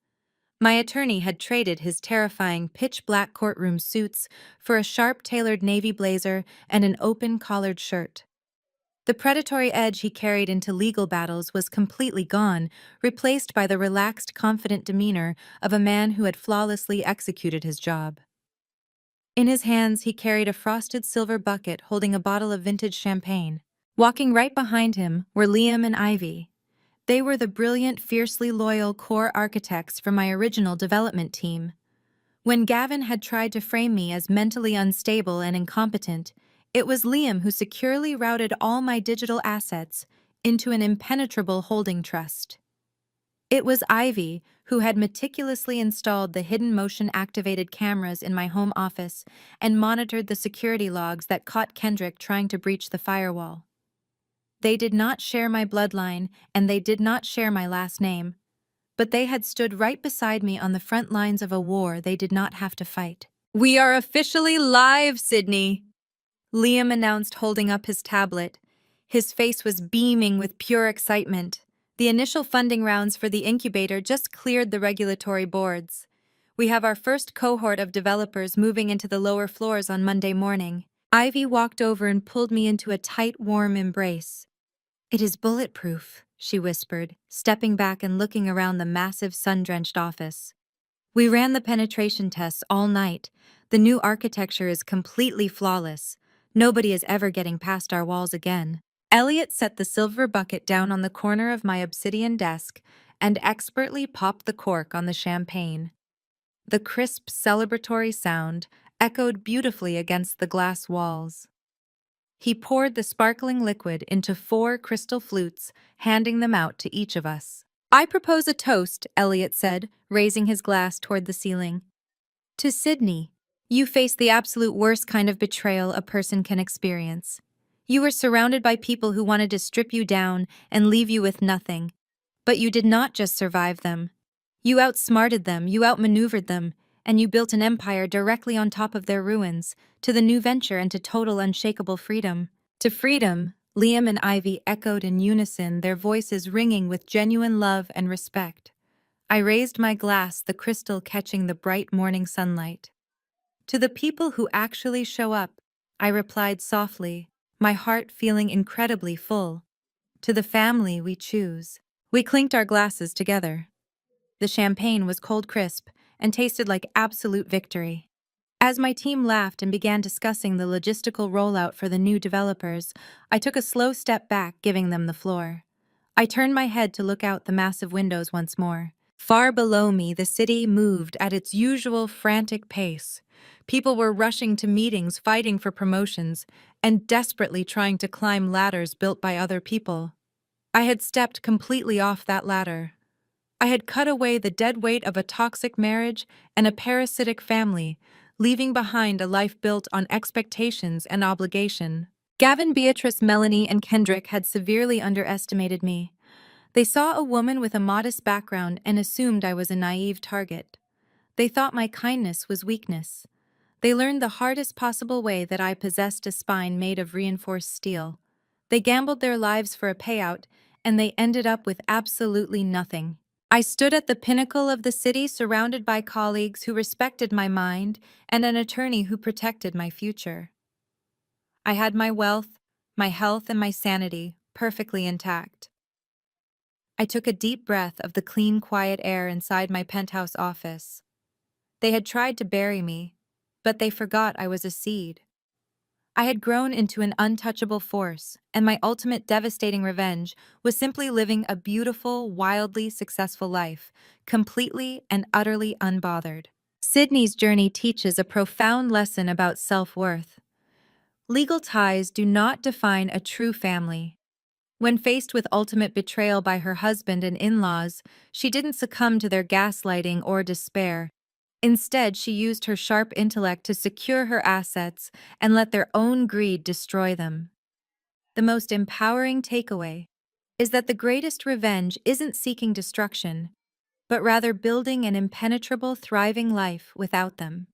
My attorney had traded his terrifying pitch-black courtroom suits for a sharp-tailored navy blazer and an open-collared shirt. The predatory edge he carried into legal battles was completely gone, replaced by the relaxed, confident demeanor of a man who had flawlessly executed his job. In his hands, he carried a frosted silver bucket holding a bottle of vintage champagne. Walking right behind him were Liam and Ivy. They were the brilliant, fiercely loyal core architects from my original development team. When Gavin had tried to frame me as mentally unstable and incompetent, it was Liam who securely routed all my digital assets into an impenetrable holding trust. It was Ivy who had meticulously installed the hidden motion-activated cameras in my home office and monitored the security logs that caught Kendrick trying to breach the firewall. They did not share my bloodline, and they did not share my last name, but they had stood right beside me on the front lines of a war they did not have to fight. "We are officially live, Sydney," Liam announced, holding up his tablet. His face was beaming with pure excitement. The initial funding rounds for the incubator just cleared the regulatory boards. We have our first cohort of developers moving into the lower floors on Monday morning. Ivy walked over and pulled me into a tight, warm embrace. "It is bulletproof," she whispered, stepping back and looking around the massive, sun-drenched office. "We ran the penetration tests all night. The new architecture is completely flawless. Nobody is ever getting past our walls again." Elliot set the silver bucket down on the corner of my obsidian desk and expertly popped the cork on the champagne. The crisp, celebratory sound echoed beautifully against the glass walls. He poured the sparkling liquid into 4 crystal flutes, handing them out to each of us. "I propose a toast," Elliot said, raising his glass toward the ceiling. "To Sydney. You faced the absolute worst kind of betrayal a person can experience. You were surrounded by people who wanted to strip you down and leave you with nothing. But you did not just survive them. You outsmarted them, you outmaneuvered them, and you built an empire directly on top of their ruins, to the new venture and to total unshakable freedom." "To freedom," Liam and Ivy echoed in unison, their voices ringing with genuine love and respect. I raised my glass, the crystal catching the bright morning sunlight. To the people who actually show up, I replied softly, my heart feeling incredibly full. To the family we choose. We clinked our glasses together. The champagne was cold crisp and tasted like absolute victory. As my team laughed and began discussing the logistical rollout for the new developers, I took a slow step back, giving them the floor. I turned my head to look out the massive windows once more. Far below me, the city moved at its usual frantic pace. People were rushing to meetings, fighting for promotions, and desperately trying to climb ladders built by other people. I had stepped completely off that ladder. I had cut away the dead weight of a toxic marriage and a parasitic family, leaving behind a life built on expectations and obligation. Gavin, Beatrice, Melanie, and Kendrick had severely underestimated me. They saw a woman with a modest background and assumed I was a naive target. They thought my kindness was weakness. They learned the hardest possible way that I possessed a spine made of reinforced steel. They gambled their lives for a payout, and they ended up with absolutely nothing. I stood at the pinnacle of the city, surrounded by colleagues who respected my mind and an attorney who protected my future. I had my wealth, my health, and my sanity perfectly intact. I took a deep breath of the clean, quiet air inside my penthouse office. They had tried to bury me, but they forgot I was a seed. I had grown into an untouchable force, and my ultimate devastating revenge was simply living a beautiful, wildly successful life, completely and utterly unbothered. Sydney's journey teaches a profound lesson about self-worth. Legal ties do not define a true family. When faced with ultimate betrayal by her husband and in-laws, she didn't succumb to their gaslighting or despair. Instead, she used her sharp intellect to secure her assets and let their own greed destroy them. The most empowering takeaway is that the greatest revenge isn't seeking destruction, but rather building an impenetrable, thriving life without them.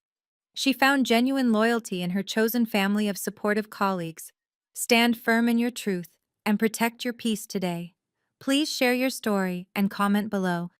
She found genuine loyalty in her chosen family of supportive colleagues. Stand firm in your truth and protect your peace today. Please share your story and comment below.